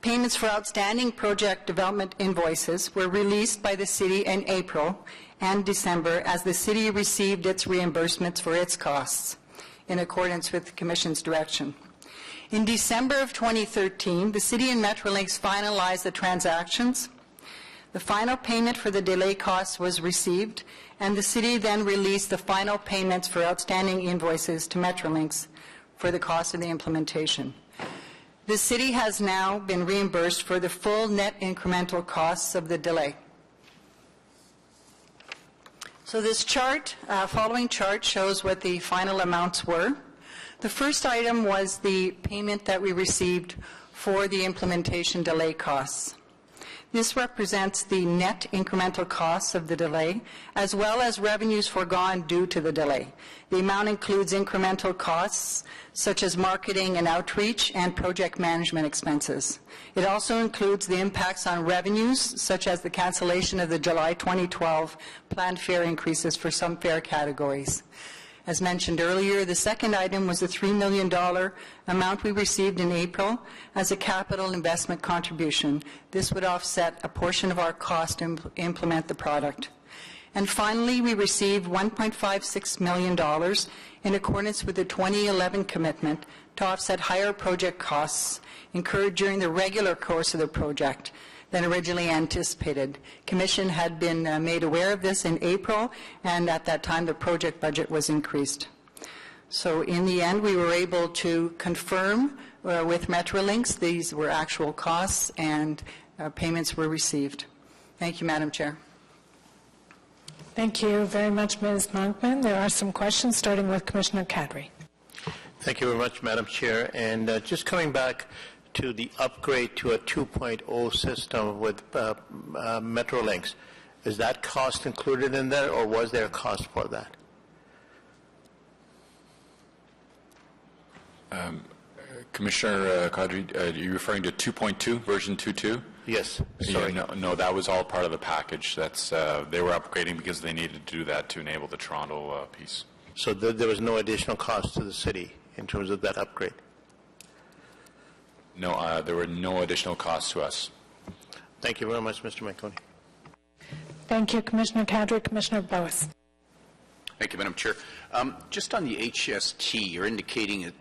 Payments for outstanding project development invoices were released by the City in April and December as the City received its reimbursements for its costs in accordance with the Commission's direction. In December of 2013, the City and Metrolinx finalized the transactions. The final payment for the delay costs was received, and the City then released the final payments for outstanding invoices to Metrolinx for the cost of the implementation. The City has now been reimbursed for the full net incremental costs of the delay. So this chart, following chart, shows what the final amounts were. The first item was the payment that we received for the implementation delay costs. This represents the net incremental costs of the delay, as well as revenues foregone due to the delay. The amount includes incremental costs, such as marketing and outreach, and project management expenses. It also includes the impacts on revenues, such as the cancellation of the July 2012 planned fare increases for some fare categories. As mentioned earlier, the second item was the $3 million amount we received in April as a capital investment contribution. This would offset a portion of our cost to implement the product. And finally, we received $1.56 million in accordance with the 2011 commitment to offset higher project costs incurred during the regular course of the project than originally anticipated. Commission had been made aware of this in April, and at that time the project budget was increased. So in the end, we were able to confirm with Metrolinx these were actual costs and payments were received. Thank you, Madam Chair. Thank you very much, Ms. Monkman. There are some questions, starting with Commissioner Kadri. Thank you very much, Madam Chair. And just coming back to the upgrade to a 2.0 system with Metrolinx, is that cost included in there, or was there a cost for that? Commissioner Kadri, are you referring to 2.2, version 2.2? Yes. Sorry. Yeah, no, that was all part of the package. That's they were upgrading because they needed to do that to enable the Toronto piece. So there was no additional cost to the city in terms of that upgrade? No, there were no additional costs to us. Thank you very much, Mr. McConey. Thank you, Commissioner Kadri. Commissioner Bowes. Thank you, Madam Chair. Just on the HST, you're indicating it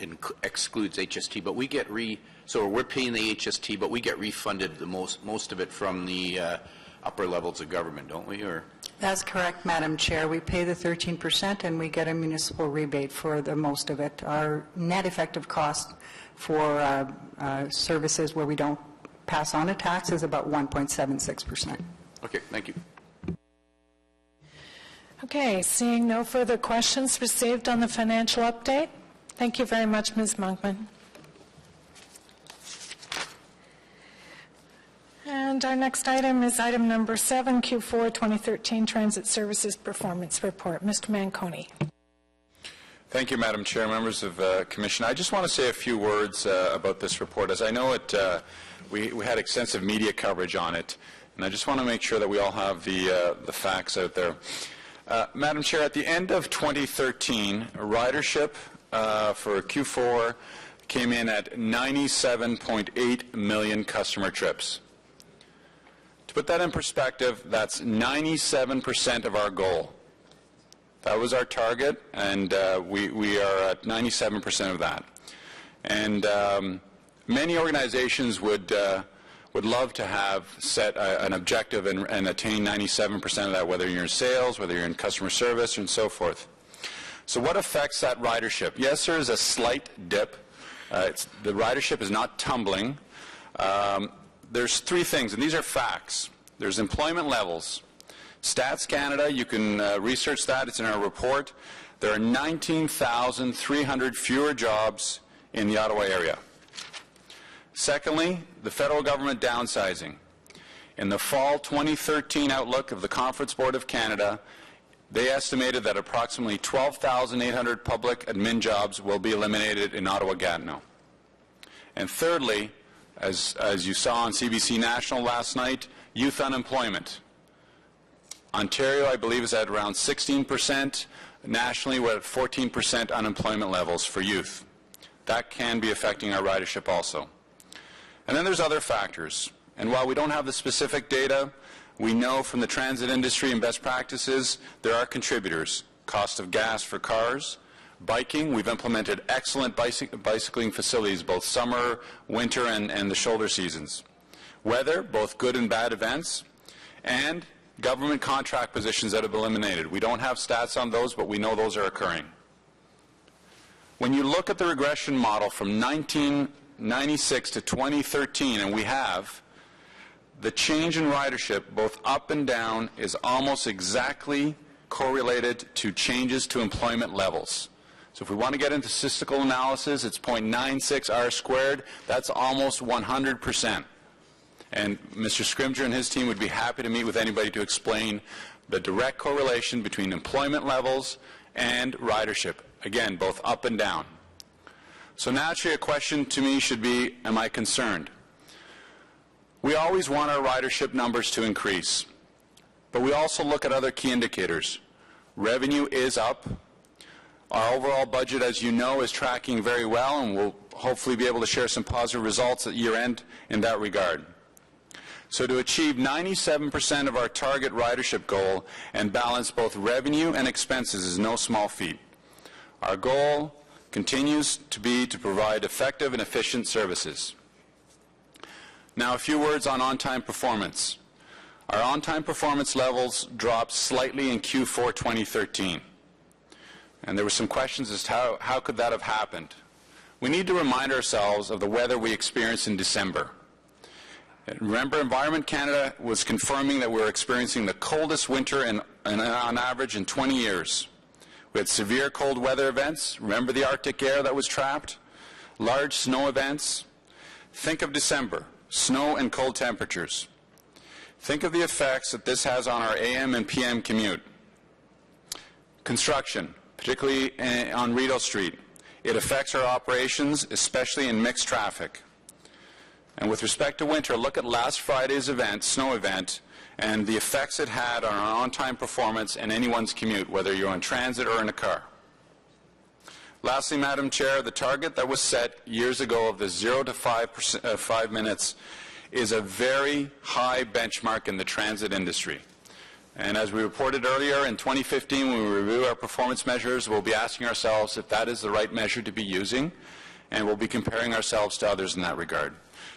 excludes HST, but we get so we're paying the HST, but we get refunded the most of it from the upper levels of government, don't we? Or That's correct, Madam Chair. We pay the 13% and we get a municipal rebate for the most of it. Our net effective cost for services where we don't pass on a tax is about 1.76%. Okay, thank you. Okay, seeing no further questions received on the financial update, thank you very much, Ms. Monkman. And our next item is item number 7, Q4 2013 Transit Services Performance Report. Mr. Manconi. Thank you, Madam Chair, members of the Commission. I just want to say a few words about this report. As I know it, we had extensive media coverage on it, and I just want to make sure that we all have the facts out there. Madam Chair, at the end of 2013, ridership for Q4 came in at 97.8 million customer trips. To put that in perspective, that's 97% of our goal. That was our target, and we are at 97% of that. And many organizations would love to have set an objective and attain 97% of that, whether you're in sales, whether you're in customer service, and so forth. So what affects that ridership? Yes, there is a slight dip. The ridership is not tumbling. There's three things, and these are facts. There's employment levels. Stats Canada, you can research that. It's in our report. There are 19,300 fewer jobs in the Ottawa area. Secondly, the federal government downsizing. In the fall 2013 outlook of the Conference Board of Canada, They estimated that approximately 12,800 public admin jobs will be eliminated in Ottawa-Gatineau. And thirdly, as you saw on CBC National last night, youth unemployment. Ontario, I believe, is at around 16%. Nationally, we're at 14% unemployment levels for youth. That can be affecting our ridership also. And then there's other factors. And while we don't have the specific data, we know from the transit industry and best practices there are contributors. Cost of gas for cars, biking. We've implemented excellent bicycling facilities, both summer, winter, and the shoulder seasons. Weather, both good and bad events, and government contract positions that have been eliminated. We don't have stats on those, but we know those are occurring. When you look at the regression model from 1996 to 2013, and we have, the change in ridership, both up and down, is almost exactly correlated to changes to employment levels. So if we want to get into statistical analysis, it's 0.96 R squared. That's almost 100%. And Mr. Scrimger and his team would be happy to meet with anybody to explain the direct correlation between employment levels and ridership. Again, both up and down. So naturally, a question to me should be, am I concerned? We always want our ridership numbers to increase, but we also look at other key indicators. Revenue is up. Our overall budget, as you know, is tracking very well, and we'll hopefully be able to share some positive results at year-end in that regard. So to achieve 97% of our target ridership goal and balance both revenue and expenses is no small feat. Our goal continues to be to provide effective and efficient services. Now, a few words on on-time performance. Our on-time performance levels dropped slightly in Q4 2013. And there were some questions as to how could that have happened. We need to remind ourselves of the weather we experienced in December. Remember, Environment Canada was confirming that we're experiencing the coldest winter on average in 20 years. We had severe cold weather events. Remember the Arctic air that was trapped? Large snow events. Think of December, snow and cold temperatures. Think of the effects that this has on our AM and PM commute. Construction, particularly on Rideau Street. It affects our operations, especially in mixed traffic. And with respect to winter, look at last Friday's event, snow event, and the effects it had on our on-time performance and anyone's commute, whether you're on transit or in a car. Lastly, Madam Chair, the target that was set years ago of the 0 to 5 minutes is a very high benchmark in the transit industry. And as we reported earlier, in 2015, when we review our performance measures, we'll be asking ourselves if that is the right measure to be using, and we'll be comparing ourselves to others in that regard.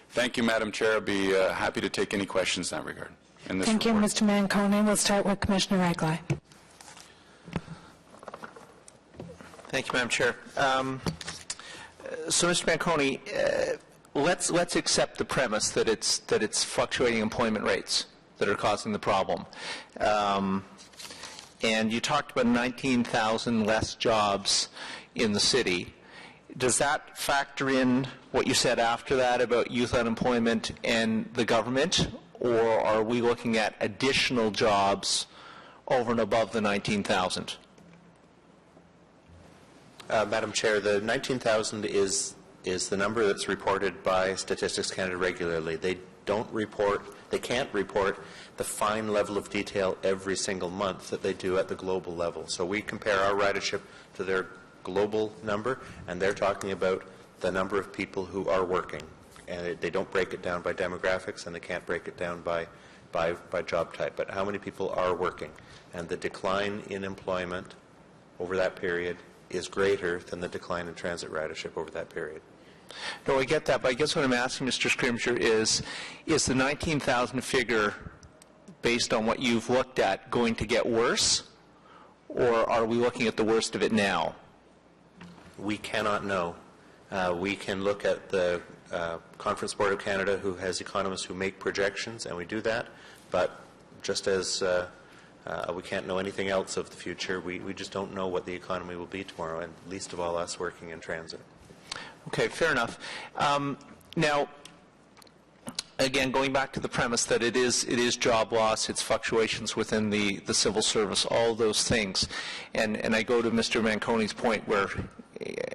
Thank you, Madam Chair. I'll be happy to take any questions in that regard. Thank you, Mr. Manconi. We'll start with Commissioner Egley. Thank you, Madam Chair. So, Mr. Manconi, let's accept the premise that it's fluctuating employment rates that are causing the problem. And you talked about 19,000 less jobs in the city. Does that factor in what you said after that about youth unemployment and the government, or are we looking at additional jobs over and above the 19,000? Madam Chair, the 19,000 is the number that's reported by Statistics Canada regularly. They can't report the fine level of detail every single month that they do at the global level. So we compare our ridership to their global number, and they're talking about the number of people who are working. And they don't break it down by demographics, and they can't break it down by job type. But how many people are working? And the decline in employment over that period is greater than the decline in transit ridership over that period. No, I get that, but I guess what I'm asking, Mr. Scrimger, is the 19,000 figure, based on what you've looked at, going to get worse, or are we looking at the worst of it now? We cannot know. We can look at the Conference Board of Canada, who has economists who make projections, and we do that, but just as we can't know anything else of the future, we just don't know what the economy will be tomorrow, and least of all us working in transit. Okay, fair enough. Now, again, going back to the premise that it is job loss, it's fluctuations within the civil service, all those things. And I go to Mr. Manconi's point where,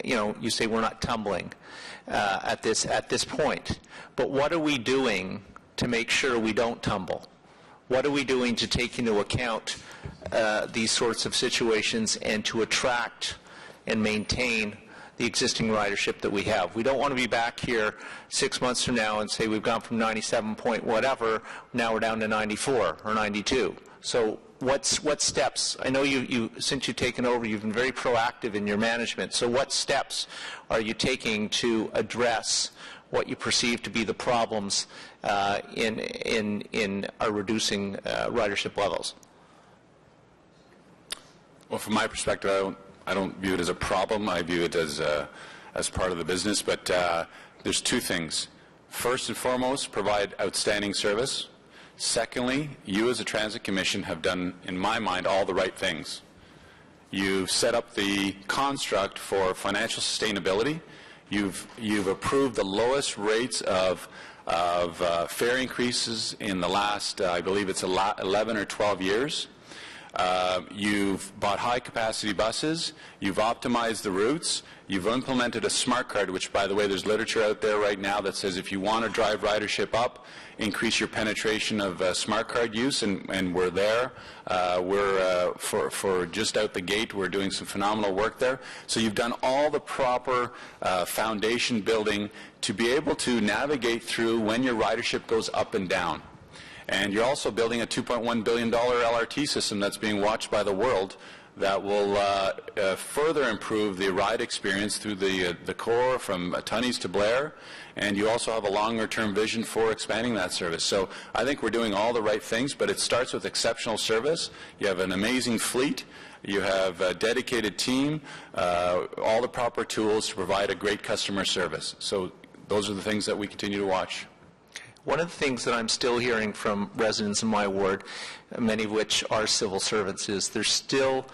you say we're not tumbling at this point. But what are we doing to make sure we don't tumble? What are we doing to take into account these sorts of situations and to attract and maintain the existing ridership that we have? We don't want to be back here 6 months from now and say we've gone from 97 point whatever, now we're down to 94 or 92. So what steps? I know you since you've taken over, you've been very proactive in your management. So what steps are you taking to address what you perceive to be the problems in our reducing ridership levels? Well, from my perspective, I don't view it as a problem. I view it as part of the business. But there's two things. First and foremost, provide outstanding service. Secondly, you as a Transit Commission have done, in my mind, all the right things. You've set up the construct for financial sustainability. You've approved the lowest rates of fare increases in the last, I believe it's 11 or 12 years. You've bought high-capacity buses. You've optimized the routes. You've implemented a smart card, which, by the way, there's literature out there right now that says if you want to drive ridership up, increase your penetration of smart card use, and we're there. For just out the gate, we're doing some phenomenal work there. So you've done all the proper foundation building to be able to navigate through when your ridership goes up and down. And you're also building a $2.1 billion LRT system that's being watched by the world that will further improve the ride experience through the core from Tunney's to Blair. And you also have a longer-term vision for expanding that service. So I think we're doing all the right things, but it starts with exceptional service. You have an amazing fleet. You have a dedicated team, all the proper tools to provide a great customer service. So those are the things that we continue to watch. One of the things that I'm still hearing from residents in my ward, many of which are civil servants, is they're still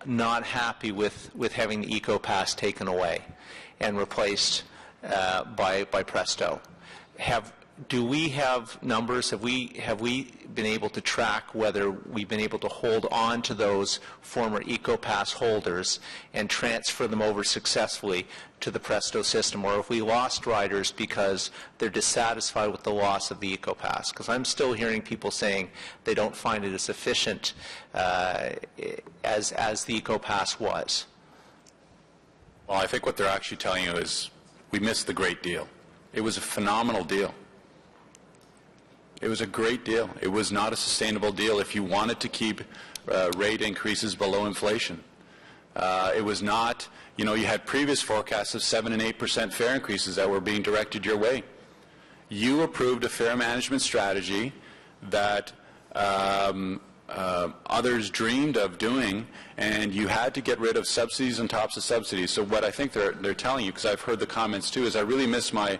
not happy with having the EcoPass taken away and replaced by Presto. Do we have numbers? Have we been able to track whether we've been able to hold on to those former EcoPass holders and transfer them over successfully to the Presto system, or have we lost riders because they're dissatisfied with the loss of the EcoPass? Because I'm still hearing people saying they don't find it as efficient as the EcoPass was. Well, I think what they're actually telling you is we missed the great deal. It was a phenomenal deal. It was a great deal. It was not a sustainable deal if you wanted to keep rate increases below inflation. It was not, you had previous forecasts of 7% and 8% fare increases that were being directed your way. You approved a fare management strategy that others dreamed of doing, and you had to get rid of subsidies on top of subsidies. So what I think they're telling you, because I've heard the comments too, is I really miss my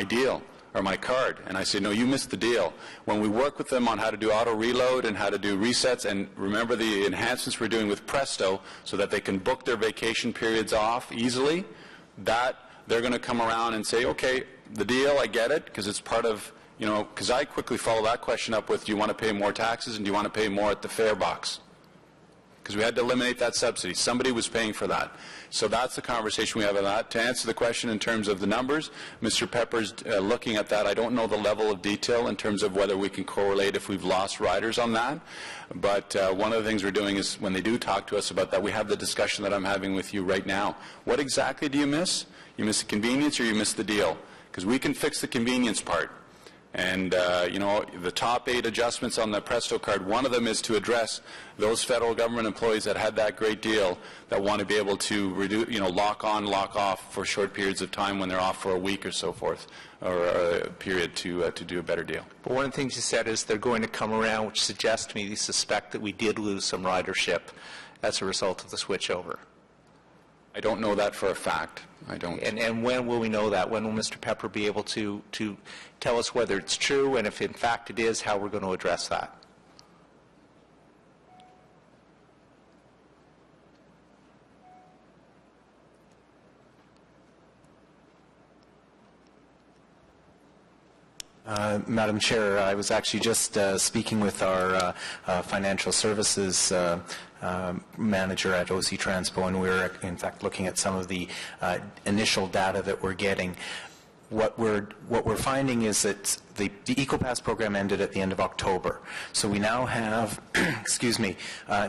deal or my card. And I say, no, you missed the deal. When we work with them on how to do auto reload and how to do resets, and remember the enhancements we're doing with Presto so that they can book their vacation periods off easily, that they're going to come around and say, okay, the deal, I get it, because it's part of, because I quickly follow that question up with, do you want to pay more taxes and do you want to pay more at the fare box? Because we had to eliminate that subsidy. Somebody was paying for that. So that's the conversation we have on that. To answer the question in terms of the numbers, Mr. Pepper's looking at that. I don't know the level of detail in terms of whether we can correlate if we've lost riders on that. But one of the things we're doing is when they do talk to us about that, we have the discussion that I'm having with you right now. What exactly do you miss? You miss the convenience or you miss the deal? Because we can fix the convenience part. And, the top 8 adjustments on the Presto card, one of them is to address those federal government employees that had that great deal that want to be able to reduce, lock on, lock off for short periods of time when they're off for a week or so forth, or a period to do a better deal. But one of the things you said is they're going to come around, which suggests to me you suspect that we did lose some ridership as a result of the switchover. I don't know that for a fact. I don't. And when will we know that? When will Mr. Pepper be able to tell us whether it's true, and if in fact it is, how we're going to address that? Madam Chair, I was actually just speaking with our financial services manager at OC Transpo, and we're in fact looking at some of the initial data that we're getting. What we're finding is that the EcoPass program ended at the end of October. So we now have, excuse me,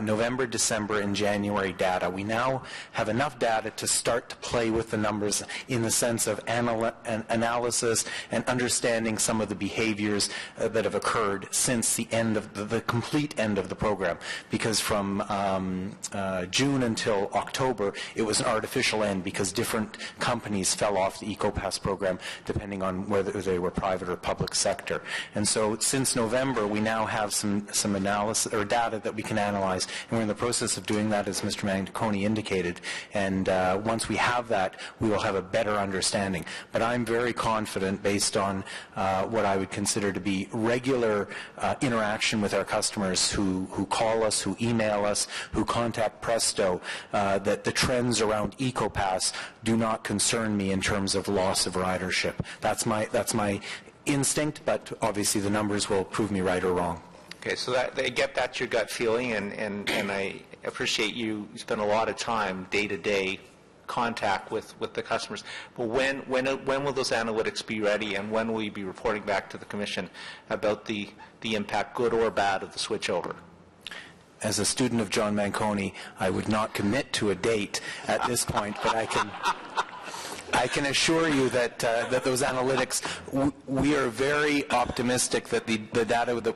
November, December, and January data. We now have enough data to start to play with the numbers in the sense of analysis and understanding some of the behaviors that have occurred since the end of the complete end of the program. Because from June until October, it was an artificial end because different companies fell off the EcoPass program depending on whether they were private or public sector. And so since November, we now have some analysis or data that we can analyze, and we're in the process of doing that, as Mr. Manconi indicated. And once we have that, we will have a better understanding. But I'm very confident, based on what I would consider to be regular interaction with our customers who call us, who email us, who contact Presto, that the trends around EcoPass do not concern me in terms of loss of ridership. That's my instinct, but obviously the numbers will prove me right or wrong. Okay, so I get that's your gut feeling, and I appreciate you spend a lot of time day-to-day contact with the customers. But when will those analytics be ready, and when will you be reporting back to the Commission about the impact, good or bad, of the switchover? As a student of John Manconi, I would not commit to a date at this point, but I can assure you that those analytics, we are very optimistic that the data that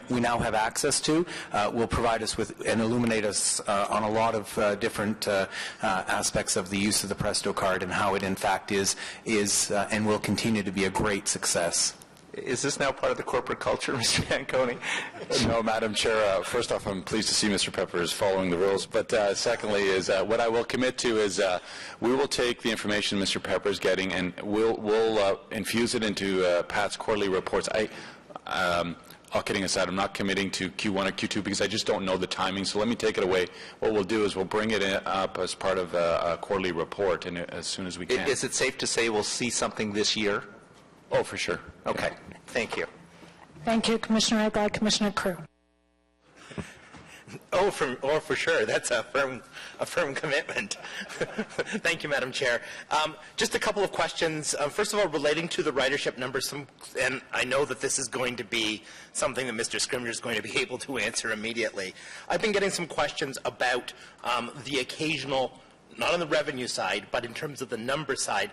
we now have access to will provide us with and illuminate us on a lot of different aspects of the use of the Presto card and how it in fact is and will continue to be a great success. Is this now part of the corporate culture, Mr. Manconi? No, Madam Chair. First off, I'm pleased to see Mr. Pepper is following the rules. But secondly, is what I will commit to is we will take the information Mr. Pepper is getting and we'll infuse it into Pat's quarterly reports. All kidding aside, I'm not committing to Q1 or Q2 because I just don't know the timing. So let me take it away. What we'll do is we'll bring it up as part of a quarterly report and as soon as we can. Is it safe to say we'll see something this year? Oh, for sure. Okay. Thank you. Thank you, Commissioner Egli. Commissioner Crew. For sure. That's a firm commitment. Thank you, Madam Chair. Just a couple of questions. First of all, relating to the ridership numbers, and I know that this is going to be something that Mr. Scrimger is going to be able to answer immediately. I've been getting some questions about the occasional, not on the revenue side, but in terms of the number side,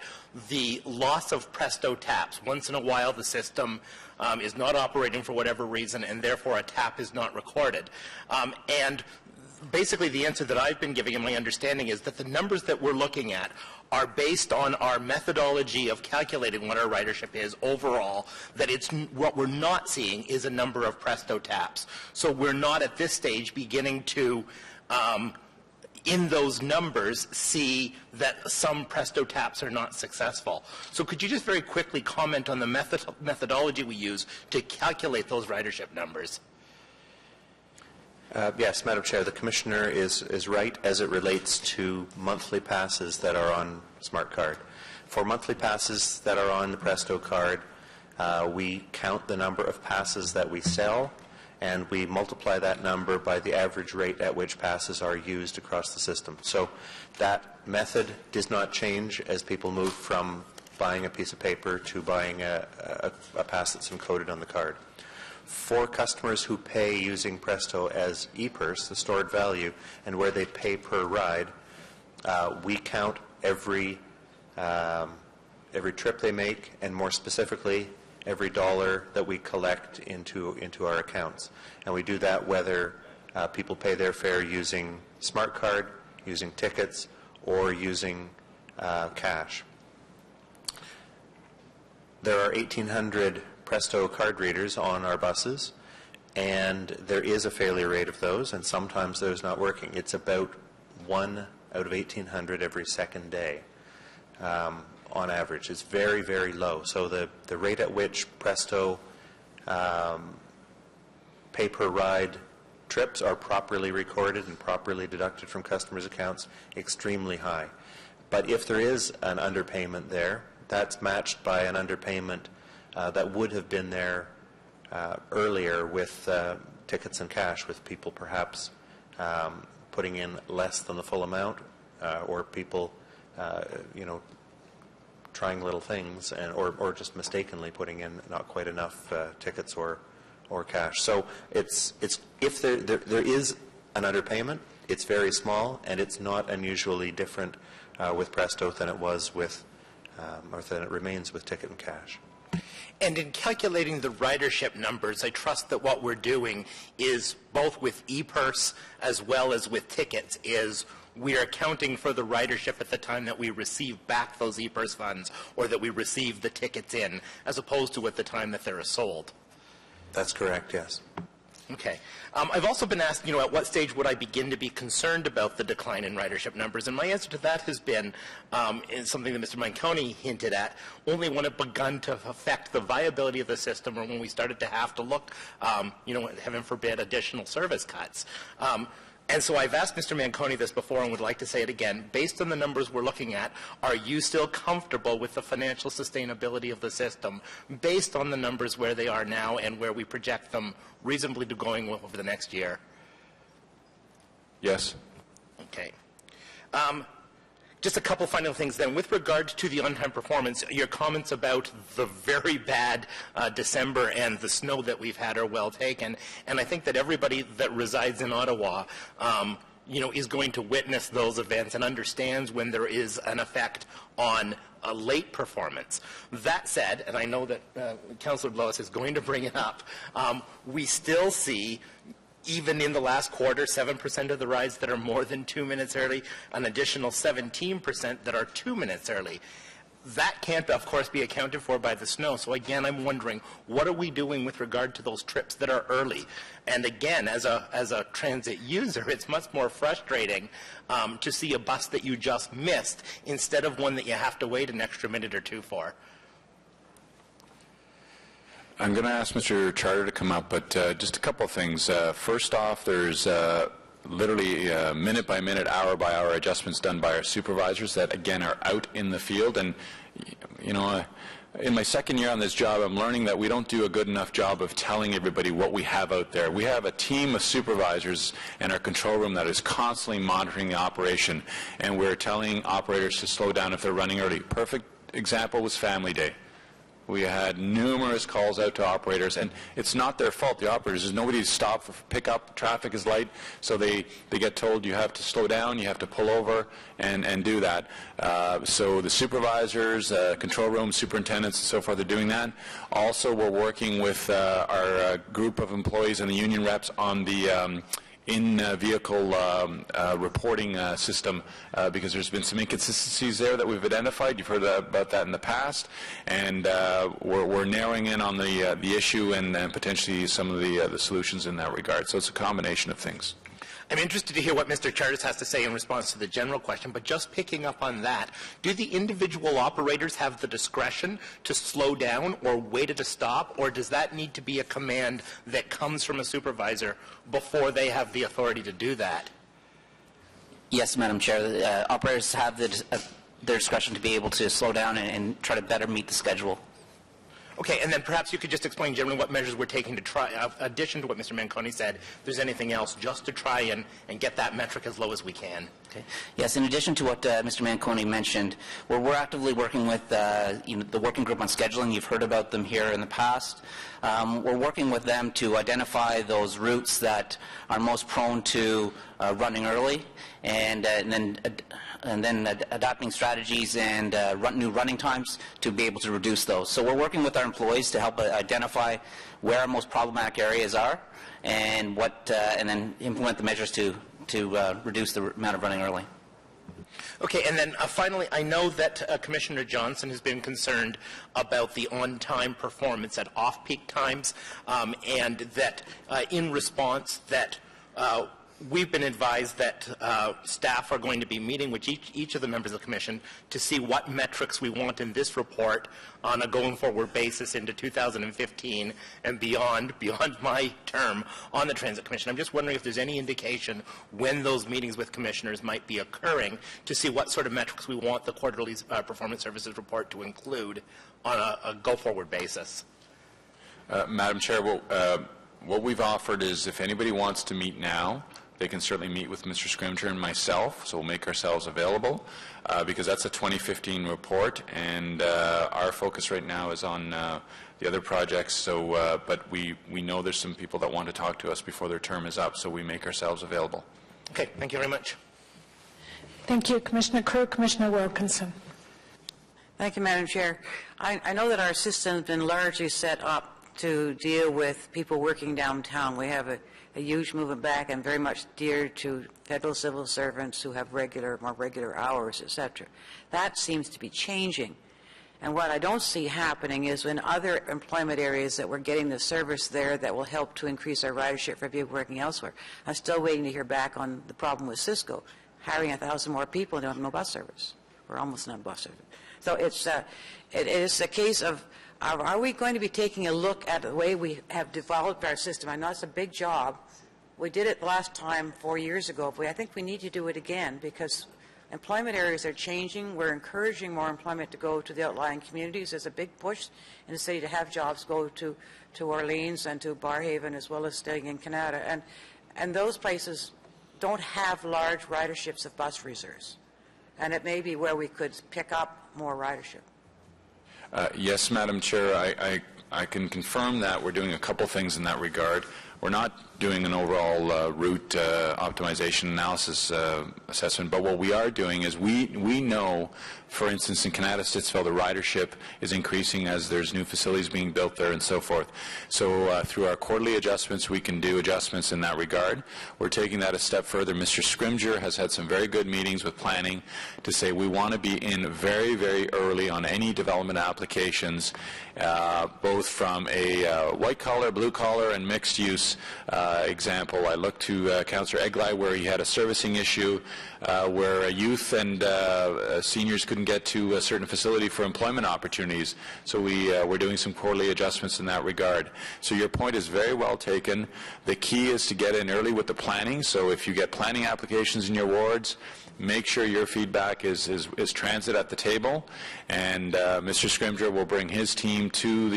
the loss of Presto taps. Once in a while, the system is not operating for whatever reason, and therefore a tap is not recorded. And basically the answer that I've been giving and my understanding is that the numbers that we're looking at are based on our methodology of calculating what our ridership is overall, that it's what we're not seeing is a number of Presto taps. So we're not at this stage beginning to in those numbers see that some Presto taps are not successful. So could you just very quickly comment on the methodology we use to calculate those ridership numbers? Yes, Madam Chair, the Commissioner is right as it relates to monthly passes that are on Smart Card. For monthly passes that are on the Presto card, we count the number of passes that we sell, and we multiply that number by the average rate at which passes are used across the system. So that method does not change as people move from buying a piece of paper to buying a pass that's encoded on the card. For customers who pay using Presto as ePurse, the stored value, and where they pay per ride, we count every trip they make, and more specifically, every dollar that we collect into our accounts. And we do that whether people pay their fare using Smart Card, using tickets, or using cash. There are 1,800 Presto card readers on our buses, and there is a failure rate of those, and sometimes those not working. It's about 1 out of 1,800 every second day. On average. It's very, very low. So the rate at which Presto pay per ride trips are properly recorded and properly deducted from customers' accounts, extremely high. But if there is an underpayment there, that's matched by an underpayment that would have been there earlier with tickets and cash, with people perhaps putting in less than the full amount, or people, trying little things, or just mistakenly putting in not quite enough tickets or cash. So it's if there is an underpayment, it's very small, and it's not unusually different with Presto than it was with, or than it remains with ticket and cash. And in calculating the ridership numbers, I trust that what we're doing is, both with ePurse as well as with tickets, is we are accounting for the ridership at the time that we receive back those ePurse funds, or that we receive the tickets in, as opposed to at the time that they're sold. That's correct, yes. Okay. I've also been asked, at what stage would I begin to be concerned about the decline in ridership numbers? And my answer to that has been something that Mr. Manconi hinted at, only when it begun to affect the viability of the system, or when we started to have to look, heaven forbid, additional service cuts. And so I've asked Mr. Manconi this before and would like to say it again. Based on the numbers we're looking at, are you still comfortable with the financial sustainability of the system based on the numbers where they are now and where we project them reasonably to going over the next year? Yes. Okay. Just a couple final things then. With regard to the on-time performance, your comments about the very bad December and the snow that we've had are well taken. And I think that everybody that resides in Ottawa, is going to witness those events and understands when there is an effect on a late performance. That said, and I know that Councillor Blois is going to bring it up, we still see, even in the last quarter, 7% of the rides that are more than 2 minutes early, an additional 17% that are 2 minutes early. That can't, of course, be accounted for by the snow. So again, I'm wondering, what are we doing with regard to those trips that are early? And again, as a transit user, it's much more frustrating to see a bus that you just missed instead of one that you have to wait an extra minute or two for. I'm going to ask Mr. Charter to come up, but just a couple of things. First off, there's literally minute-by-minute, hour-by-hour adjustments done by our supervisors that, again, are out in the field. And, in my second year on this job, I'm learning that we don't do a good enough job of telling everybody what we have out there. We have a team of supervisors in our control room that is constantly monitoring the operation, and we're telling operators to slow down if they're running early. Perfect example was Family Day. We had numerous calls out to operators, and it's not their fault, the operators. There's nobody to stop for pickup. Traffic is light, so they get told you have to slow down, you have to pull over and do that. So the supervisors, control room superintendents, and so forth are doing that. Also, we're working with our group of employees and the union reps on the in-vehicle reporting system, because there's been some inconsistencies there that we've identified. You've heard about that in the past, and we're narrowing in on the issue and potentially some of the solutions in that regard. So it's a combination of things. I'm interested to hear what Mr. Charters has to say in response to the general question, but just picking up on that, do the individual operators have the discretion to slow down or wait at a stop, or does that need to be a command that comes from a supervisor before they have the authority to do that? Yes, Madam Chair. Operators have their discretion to be able to slow down and try to better meet the schedule. Okay, and then perhaps you could just explain generally what measures we're taking to try, in addition to what Mr. Manconi said, if there's anything else, just to try and get that metric as low as we can. Okay. Yes, in addition to what Mr. Manconi mentioned, we're actively working with the working group on scheduling. You've heard about them here in the past. We're working with them to identify those routes that are most prone to running early, and then adapting strategies and new running times to be able to reduce those. So we're working with our employees to help identify where our most problematic areas are, and then implement the measures to reduce the amount of running early. Okay, and then finally, I know that Commissioner Johnson has been concerned about the on-time performance at off-peak times, and that in response that we've been advised that staff are going to be meeting with each of the members of the Commission to see what metrics we want in this report on a going forward basis into 2015 and beyond my term on the Transit Commission. I'm just wondering if there's any indication when those meetings with commissioners might be occurring to see what sort of metrics we want the quarterly performance services report to include on a go forward basis. Madam Chair, what we've offered is if anybody wants to meet now, they can certainly meet with Mr. Scrimger and myself, so we'll make ourselves available because that's a 2015 report, and our focus right now is on the other projects. So, but we know there's some people that want to talk to us before their term is up, so we make ourselves available. Okay, thank you very much. Thank you, Commissioner Crew. Commissioner Wilkinson. Thank you, Madam Chair. I know that our system has been largely set up to deal with people working downtown. We have a huge movement back and very much geared to federal civil servants who have more regular hours, etc. That seems to be changing. And what I don't see happening is in other employment areas that we're getting the service there that will help to increase our ridership for people working elsewhere. I'm still waiting to hear back on the problem with Cisco, hiring 1,000 more people and don't have no bus service. We're almost not bus service. So it is a case of are we going to be taking a look at the way we have developed our system? I know it's a big job. We did it last time 4 years ago. But I think we need to do it again because employment areas are changing. We're encouraging more employment to go to the outlying communities. There's a big push in the city to have jobs go to Orleans and to Barrhaven as well as staying in Canada. And those places don't have large riderships of bus reserves. And it may be where we could pick up more ridership. Yes, Madam Chair, I can confirm that we're doing a couple things in that regard. We're not doing an overall route optimization analysis assessment, but what we are doing is we know, for instance, in Canada Stittsville, the ridership is increasing as there's new facilities being built there and so forth. So through our quarterly adjustments, we can do adjustments in that regard. We're taking that a step further. Mr. Scrimger has had some very good meetings with planning to say we want to be in very, very early on any development applications, both from a white-collar, blue-collar, and mixed-use example. I looked to Councillor Eglai where he had a servicing issue where youth and seniors couldn't get to a certain facility for employment opportunities. So we're doing some quarterly adjustments in that regard. So your point is very well taken. The key is to get in early with the planning. So if you get planning applications in your wards, make sure your feedback is transit at the table, and Mr. Scrimger will bring his team to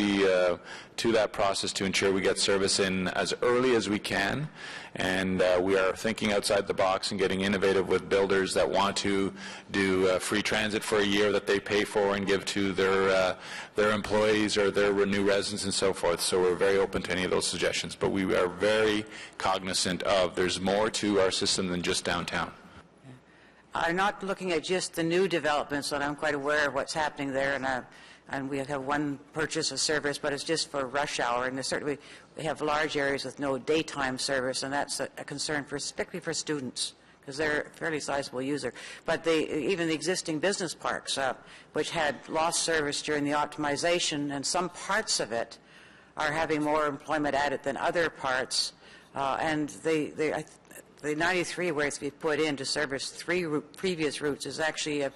that process to ensure we get service in as early as we can. And we are thinking outside the box and getting innovative with builders that want to do free transit for a year that they pay for and give to their employees or their new residents and so forth. So we're very open to any of those suggestions. But we are very cognizant of there's more to our system than just downtown. I'm not looking at just the new developments, and I'm quite aware of what's happening there, and we have one purchase of service, but it's just for rush hour, and certainly we have large areas with no daytime service, and that's a concern particularly for students, because they're a fairly sizable user. But even the existing business parks, which had lost service during the optimization, and some parts of it are having more employment at it than other parts, and the 93, where it's been put in to service 3 previous routes, is actually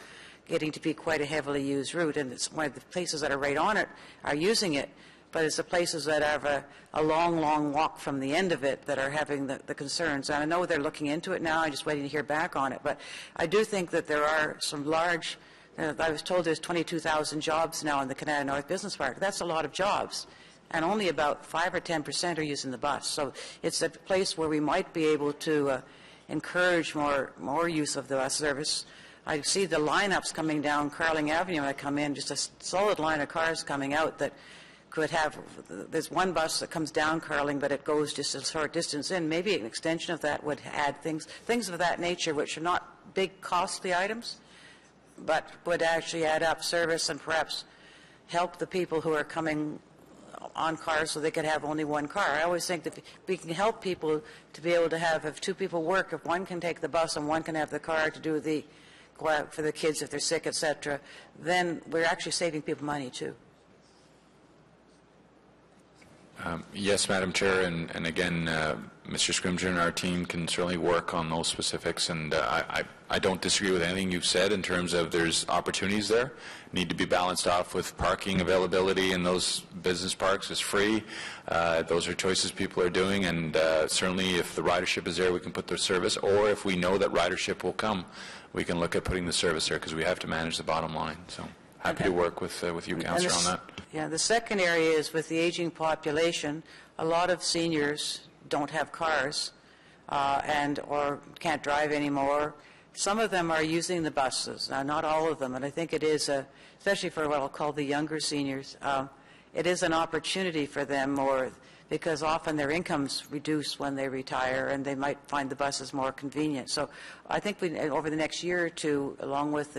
getting to be quite a heavily used route, and it's one of the places that are right on it are using it, but it's the places that have a long, long walk from the end of it that are having the concerns. And I know they're looking into it now. I'm just waiting to hear back on it. But I do think that there are some large, I was told there's 22,000 jobs now in the Canada North Business Park. That's a lot of jobs. And only about 5 or 10% are using the bus. So it's a place where we might be able to encourage more use of the bus service. I see the lineups coming down Carling Avenue when I come in, just a solid line of cars coming out that could have, there's one bus that comes down Carling, but it goes just a short distance in. Maybe an extension of that would add things of that nature, which are not big costly items, but would actually add up service and perhaps help the people who are coming on cars so they could have only one car. I always think that we can help people to be able to have, if 2 people work, if one can take the bus and one can have the car to do go out for the kids if they're sick, etc., then we're actually saving people money too. Yes, Madam Chair, and again, Mr. Scrimgeour and our team can certainly work on those specifics, and I don't disagree with anything you've said in terms of there's opportunities there, need to be balanced off with parking availability in those business parks is free. Those are choices people are doing, and certainly if the ridership is there, we can put the service, or if we know that ridership will come, we can look at putting the service there because we have to manage the bottom line. So happy to work with you, Councillor, on that. Yeah, the second area is with the aging population, a lot of seniors don't have cars or can't drive anymore. Some of them are using the buses, not all of them, and I think it is, especially for what I'll call the younger seniors, it is an opportunity for them, because often their incomes reduce when they retire and they might find the buses more convenient. So I think over the next year or two, along with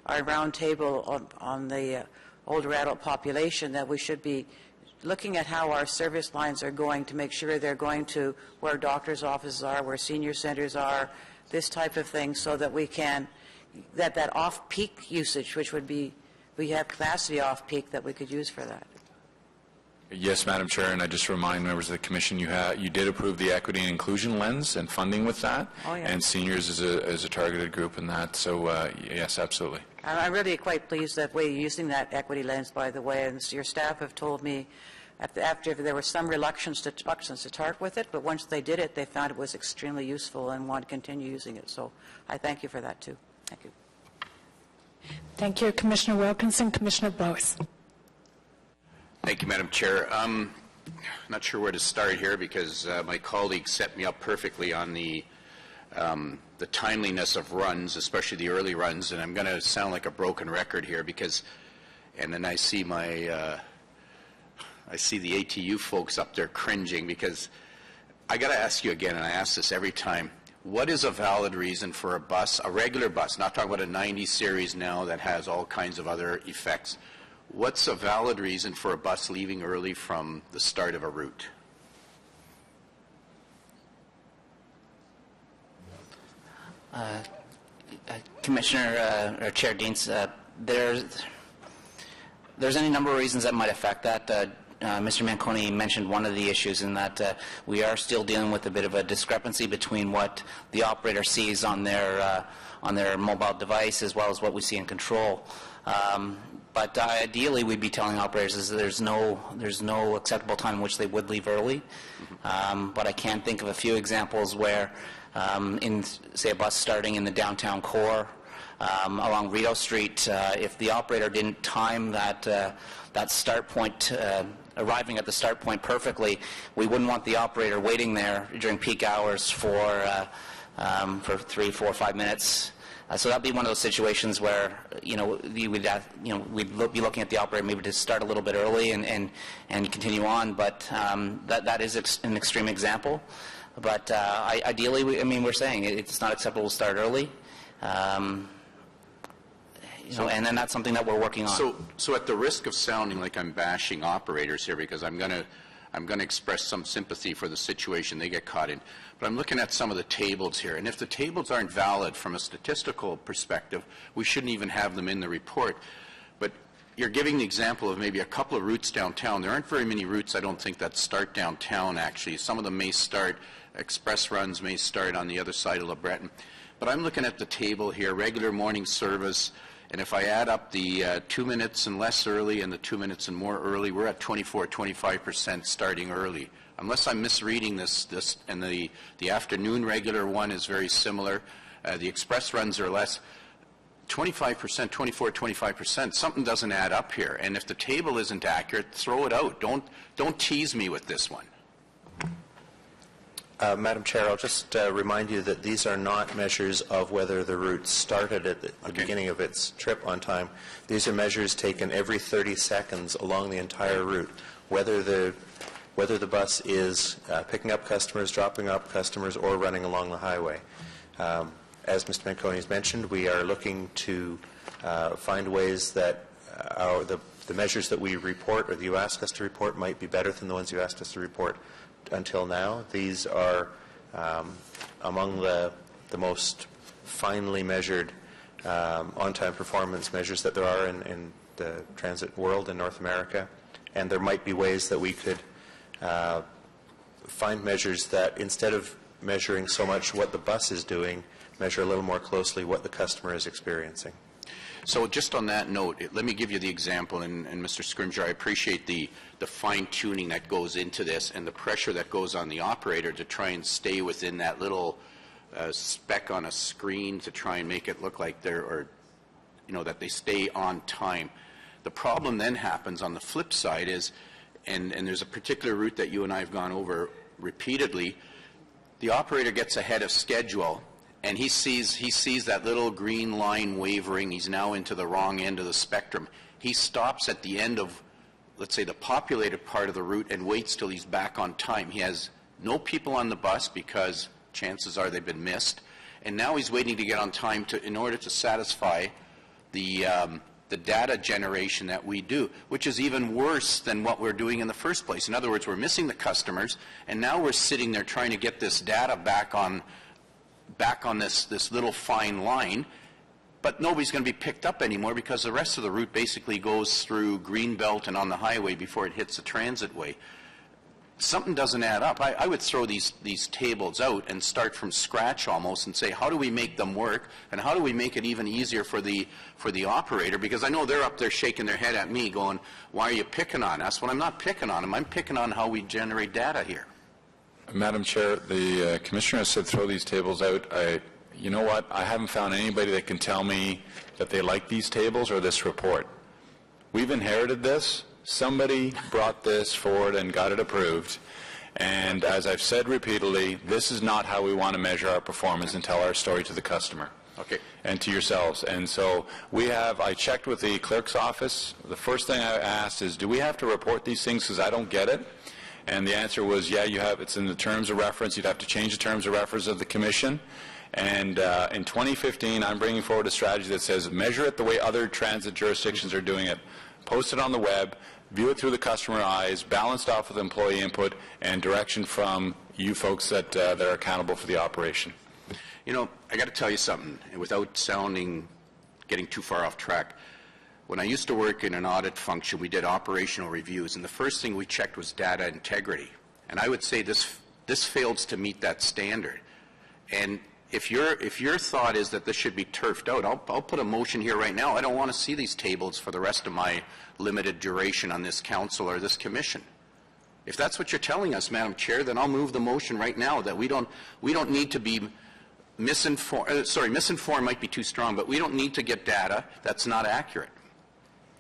our round table on the older adult population, that we should be looking at how our service lines are going to make sure they're going to where doctors' offices are, where senior centers are, this type of thing, so that we can, that off-peak usage, which would be, we have capacity off-peak that we could use for that. Yes, Madam Chair, and I just remind members of the Commission you did approve the equity and inclusion lens and funding with that, and seniors is a targeted group in that, so yes, absolutely. I'm really quite pleased that we're using that equity lens, by the way, and your staff have told me after there was some reluctance to start with it, but once they did it, they found it was extremely useful and want to continue using it. So I thank you for that, too. Thank you. Thank you, Commissioner Wilkinson. Commissioner Bose. Thank you, Madam Chair. I'm not sure where to start here because my colleague set me up perfectly on the timeliness of runs, especially the early runs, and I'm going to sound like a broken record here because, and then I see I see the ATU folks up there cringing because I got to ask you again, and I ask this every time, what is a valid reason for a bus, a regular bus, not talking about a 90 series now that has all kinds of other effects, what's a valid reason for a bus leaving early from the start of a route? Commissioner or Chair Deans, there's any number of reasons that might affect that. Mr. Manconi mentioned one of the issues in that we are still dealing with a bit of a discrepancy between what the operator sees on their mobile device as well as what we see in control. But ideally, we'd be telling operators is that there's no acceptable time in which they would leave early. But I can think of a few examples where, in say a bus starting in the downtown core along Rideau Street, if the operator didn't time that start point, arriving at the start point perfectly, we wouldn't want the operator waiting there during peak hours for 3, 4, 5 minutes. So that'd be one of those situations where we'd be looking at the operator maybe to start a little bit early and continue on. But that is an extreme example. But ideally, we're saying it's not acceptable to start early. And then that's something that we're working on. So at the risk of sounding like I'm bashing operators here, because I'm going to express some sympathy for the situation they get caught in, but I'm looking at some of the tables here, and if the tables aren't valid from a statistical perspective, we shouldn't even have them in the report. But you're giving the example of maybe a couple of routes downtown. There aren't very many routes, I don't think, that start downtown, actually. Some of them may start, express runs may start on the other side of LeBreton. But I'm looking at the table here, regular morning service, and if I add up the 2 minutes and less early and the 2 minutes and more early, we're at 25% starting early. Unless I'm misreading this and the afternoon regular one is very similar, the express runs are less. 25%, 25%, something doesn't add up here. And if the table isn't accurate, throw it out. Don't tease me with this one. Madam Chair, I'll just remind you that these are not measures of whether the route started at the beginning of its trip on time. These are measures taken every 30 seconds along the entire route, whether the bus is picking up customers, dropping off customers, or running along the highway. As Mr. Manconi has mentioned, we are looking to find ways that the measures that we report or that you ask us to report might be better than the ones you asked us to report until now. These are among the most finely measured on-time performance measures that there are in the transit world in North America, and there might be ways that we could find measures that instead of measuring so much what the bus is doing, measure a little more closely what the customer is experiencing. So just on that note, let me give you the example, and Mr. Scrimgeour, I appreciate the fine-tuning that goes into this and the pressure that goes on the operator to try and stay within that little speck on a screen to try and make it look like that they stay on time. The problem then happens on the flip side is, and there's a particular route that you and I have gone over repeatedly, the operator gets ahead of schedule, and he sees that little green line wavering. He's now into the wrong end of the spectrum. He stops at the end of, let's say, the populated part of the route and waits till he's back on time. He has no people on the bus because chances are they've been missed, and now he's waiting to get on time in order to satisfy the data generation that we do, which is even worse than what we're doing in the first place. In other words, we're missing the customers, and now we're sitting there trying to get this data back on this little fine line, but nobody's going to be picked up anymore because the rest of the route basically goes through Greenbelt and on the highway before it hits the transit way. Something doesn't add up. I would throw these tables out and start from scratch almost and say, how do we make them work, and how do we make it even easier for the operator? Because I know they're up there shaking their head at me going, why are you picking on us? Well, I'm not picking on them. I'm picking on how we generate data here. Madam Chair, the Commissioner said throw these tables out. You know what? I haven't found anybody that can tell me that they like these tables or this report. We've inherited this. Somebody brought this forward and got it approved. And as I've said repeatedly, this is not how we want to measure our performance and tell our story to the customer. Okay. And to yourselves. And so I checked with the clerk's office. The first thing I asked is, do we have to report these things because I don't get it? And the answer was, yeah, you have. It's in the terms of reference. You'd have to change the terms of reference of the Commission. And in 2015, I'm bringing forward a strategy that says measure it the way other transit jurisdictions are doing it. Post it on the web, view it through the customer eyes, balanced off with employee input, and direction from you folks that are accountable for the operation. You know, I got to tell you something, and without getting too far off track. When I used to work in an audit function, we did operational reviews, and the first thing we checked was data integrity. And I would say this fails to meet that standard. And if your thought is that this should be turfed out, I'll put a motion here right now. I don't want to see these tables for the rest of my limited duration on this council or this commission. If that's what you're telling us, Madam Chair, then I'll move the motion right now that we don't need to be misinformed. Misinformed might be too strong, but we don't need to get data that's not accurate.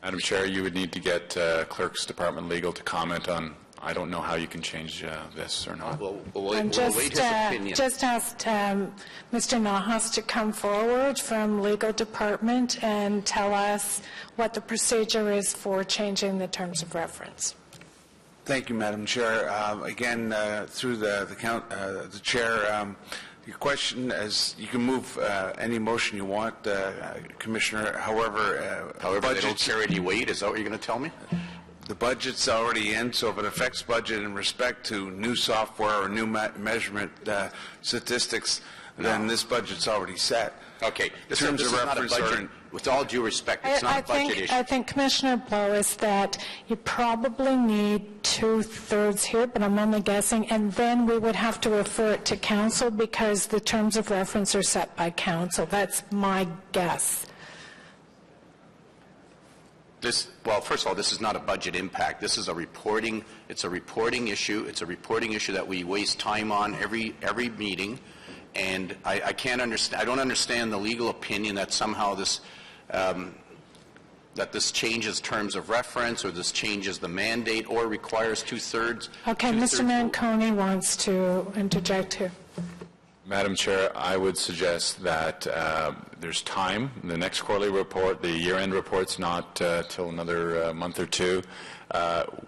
Madam Chair, you would need to get Clerk's Department Legal to comment on. I don't know how you can change this or not. We'll wait his opinion. Just asked Mr. Nahas to come forward from Legal Department and tell us what the procedure is for changing the terms of reference. Thank you, Madam Chair. Again, through the Chair, your question is you can move any motion you want, Commissioner. However, they don't carry any weight. Is that what you're going to tell me? The budget's already in, so if it affects budget in respect to new software or new measurement statistics, then this budget's already set. Okay. This is not a budget. With all due respect, it's not a budget issue. I think, Commissioner Blow, is that you probably need 2/3 here, but I'm only guessing, and then we would have to refer it to Council because the terms of reference are set by Council. That's my guess. Well, first of all, this is not a budget impact. This is a reporting. It's a reporting issue. It's a reporting issue that we waste time on every meeting, and I can't understand. I don't understand the legal opinion that somehow this changes terms of reference or this changes the mandate or requires 2/3. Okay, Mr. Manconi wants to interject here. Madam Chair, I would suggest that there's time. The next quarterly report, the year-end report's not till another month or two.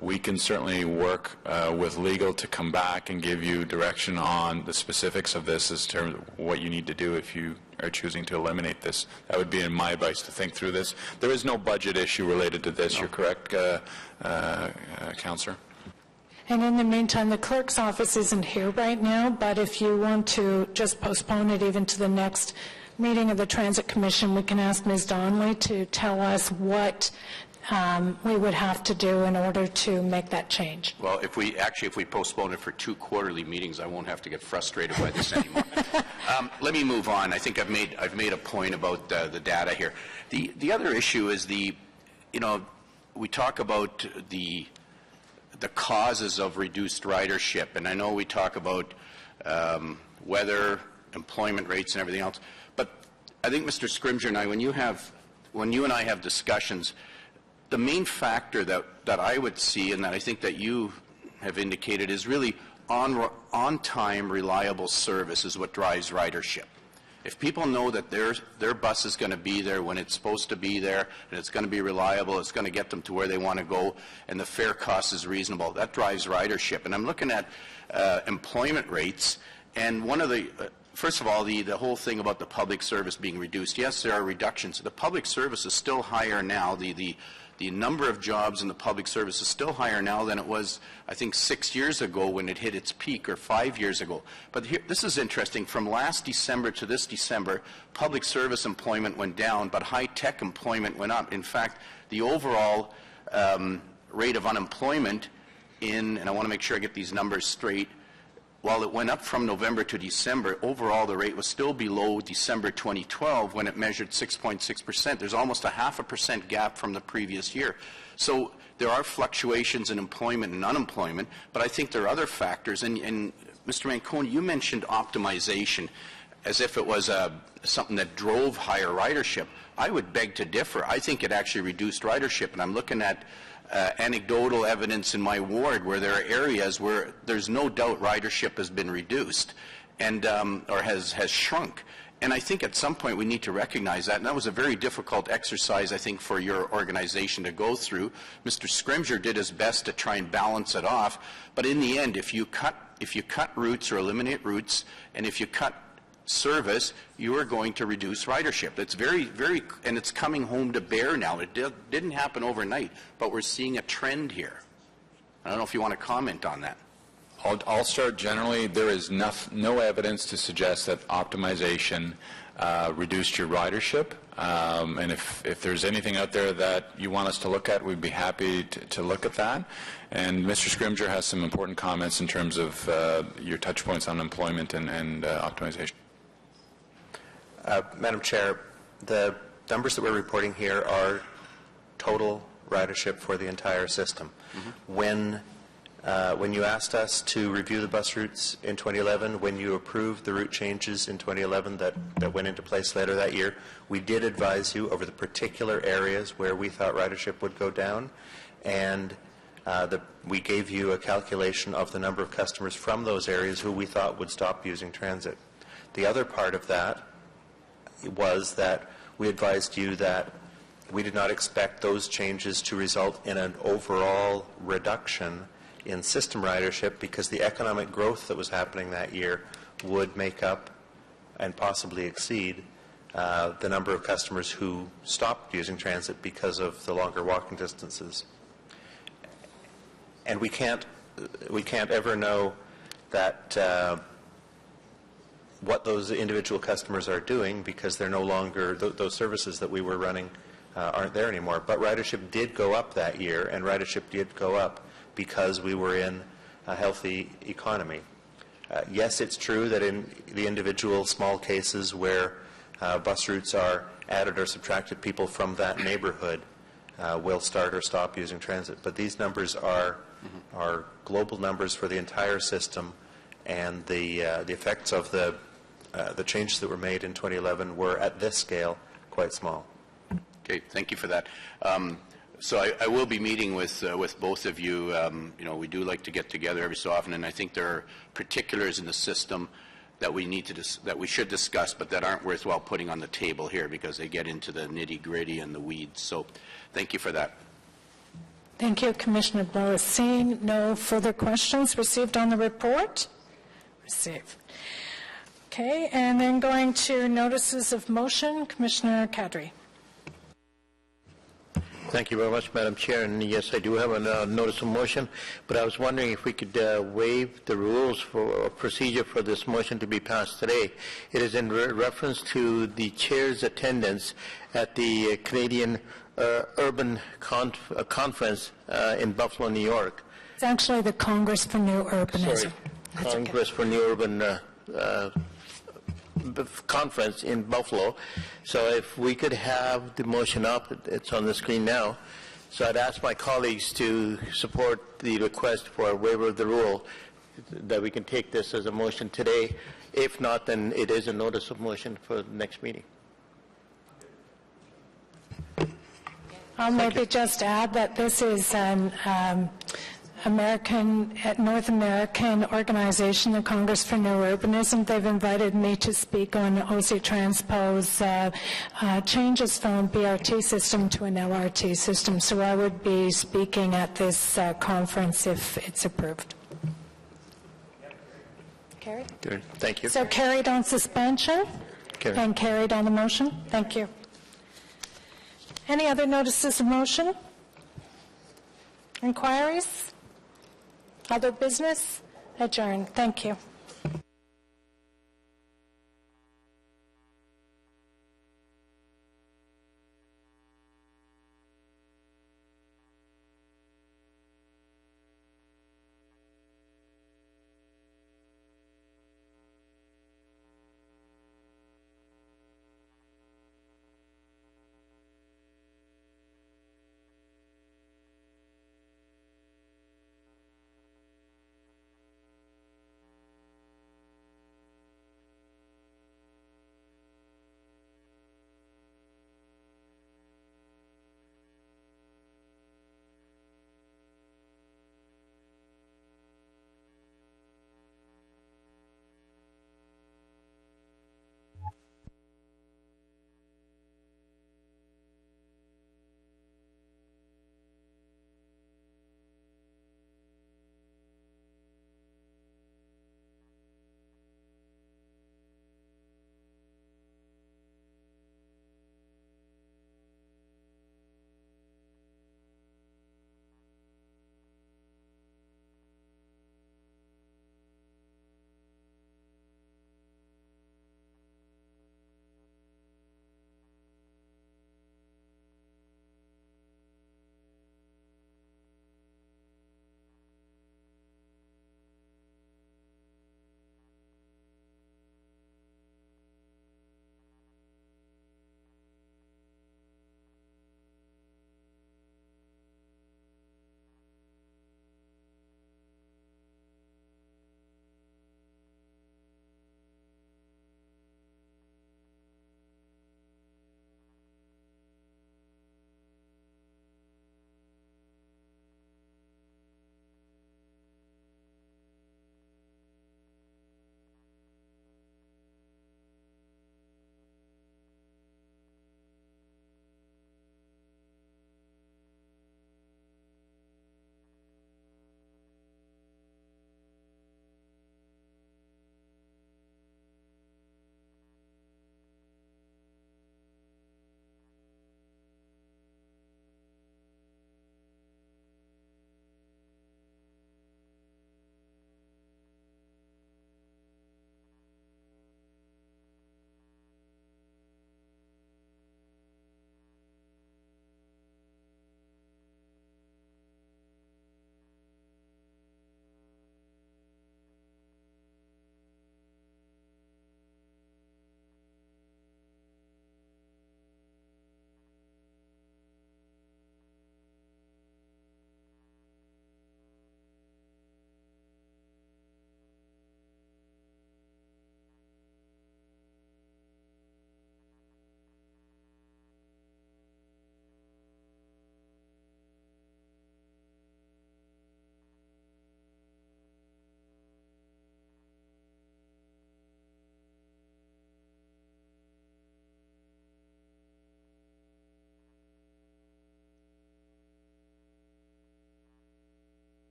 We can certainly work with legal to come back and give you direction on the specifics of this as to what you need to do if you are choosing to eliminate this. That would be my advice, to think through this. There is no budget issue related to this. No. You're correct, Councillor. And in the meantime, the clerk's office isn't here right now, but if you want to just postpone it even to the next meeting of the Transit Commission, we can ask Ms. Donnelly to tell us what we would have to do in order to make that change. Well, if we postpone it for 2 quarterly meetings, I won't have to get frustrated by this anymore. Let me move on. I think I've made a point about the data here. The other issue is we talk about the causes of reduced ridership, and I know we talk about weather, employment rates, and everything else. But I think, Mr. Scrimgeour and I, when you and I have discussions, the main factor that I would see, and that I think that you have indicated, is really on-time, reliable service is what drives ridership. If people know that their bus is going to be there when it's supposed to be there, and it's going to be reliable, it's going to get them to where they want to go, and the fare cost is reasonable, that drives ridership. And I'm looking at employment rates, and one of the first of all, the whole thing about the public service being reduced. Yes, there are reductions. The public service is still higher now. The number of jobs in the public service is still higher now than it was, I think, 6 years ago when it hit its peak, or 5 years ago. But here, this is interesting. From last December to this December, public service employment went down, but high-tech employment went up. In fact, the overall rate of unemployment and I want to make sure I get these numbers straight, while it went up from November to December, overall the rate was still below December 2012 when it measured 6.6%. There's almost a 0.5% gap from the previous year. So there are fluctuations in employment and unemployment, but I think there are other factors. And Mr. Manconi, you mentioned optimization as if it was something that drove higher ridership. I would beg to differ. I think it actually reduced ridership, and I'm looking at anecdotal evidence in my ward where there are areas where there's no doubt ridership has been reduced and or has shrunk. And I think at some point we need to recognize that. And that was a very difficult exercise, I think, for your organization to go through. Mr. Scrimgeour did his best to try and balance it off. But in the end, if you cut routes or eliminate routes, and if you cut service, you are going to reduce ridership. It's and it's coming home to bear now. It didn't happen overnight, but we're seeing a trend here. I don't know if you want to comment on that. I'll start generally. There is no evidence to suggest that optimization reduced your ridership. And if there's anything out there that you want us to look at, we'd be happy to look at that. And Mr. Scrimgeour has some important comments in terms of your touch points on employment and optimization. Madam Chair, the numbers that we're reporting here are total ridership for the entire system. Mm-hmm. When you asked us to review the bus routes in 2011, when you approved the route changes in 2011 that went into place later that year, we did advise you over the particular areas where we thought ridership would go down, and we gave you a calculation of the number of customers from those areas who we thought would stop using transit. The other part of that was that we advised you that we did not expect those changes to result in an overall reduction in system ridership because the economic growth that was happening that year would make up and possibly exceed the number of customers who stopped using transit because of the longer walking distances. And we can't ever know that what those individual customers are doing because they're no longer, those services that we were running aren't there anymore. But ridership did go up that year, and ridership did go up because we were in a healthy economy. Yes, it's true that in the individual small cases where bus routes are added or subtracted, people from that neighborhood will start or stop using transit. But these numbers are global numbers for the entire system, and the effects of the changes that were made in 2011 were, at this scale, quite small. Okay, thank you for that. So I will be meeting with both of you. We do like to get together every so often, and I think there are particulars in the system that we need that we should discuss, but that aren't worthwhile putting on the table here because they get into the nitty-gritty and the weeds. So, thank you for that. Thank you, Commissioner Blois. Seeing no further questions received on the report? Received. Okay, and then going to notices of motion, Commissioner Kadri. Thank you very much, Madam Chair. And yes, I do have a notice of motion, but I was wondering if we could waive the rules for procedure for this motion to be passed today. It is in reference to the chair's attendance at the Canadian Urban Conference in Buffalo, New York. It's actually the Congress for New Urbanism. Sorry, Congress for New Urban Conference in Buffalo. So if we could have the motion up, it's on the screen now. So I'd ask my colleagues to support the request for a waiver of the rule, that we can take this as a motion today. If not, then it is a notice of motion for the next meeting. I'll maybe just add that this is an North American organization, the Congress for New Urbanism. They've invited me to speak on OC Transpo's changes from BRT system to an LRT system. So I would be speaking at this conference if it's approved. Carried? Good. Thank you. So carried on suspension Carried. and carried on the motion. Thank you. Any other notices of motion? Inquiries? Other business? Adjourned. Thank you.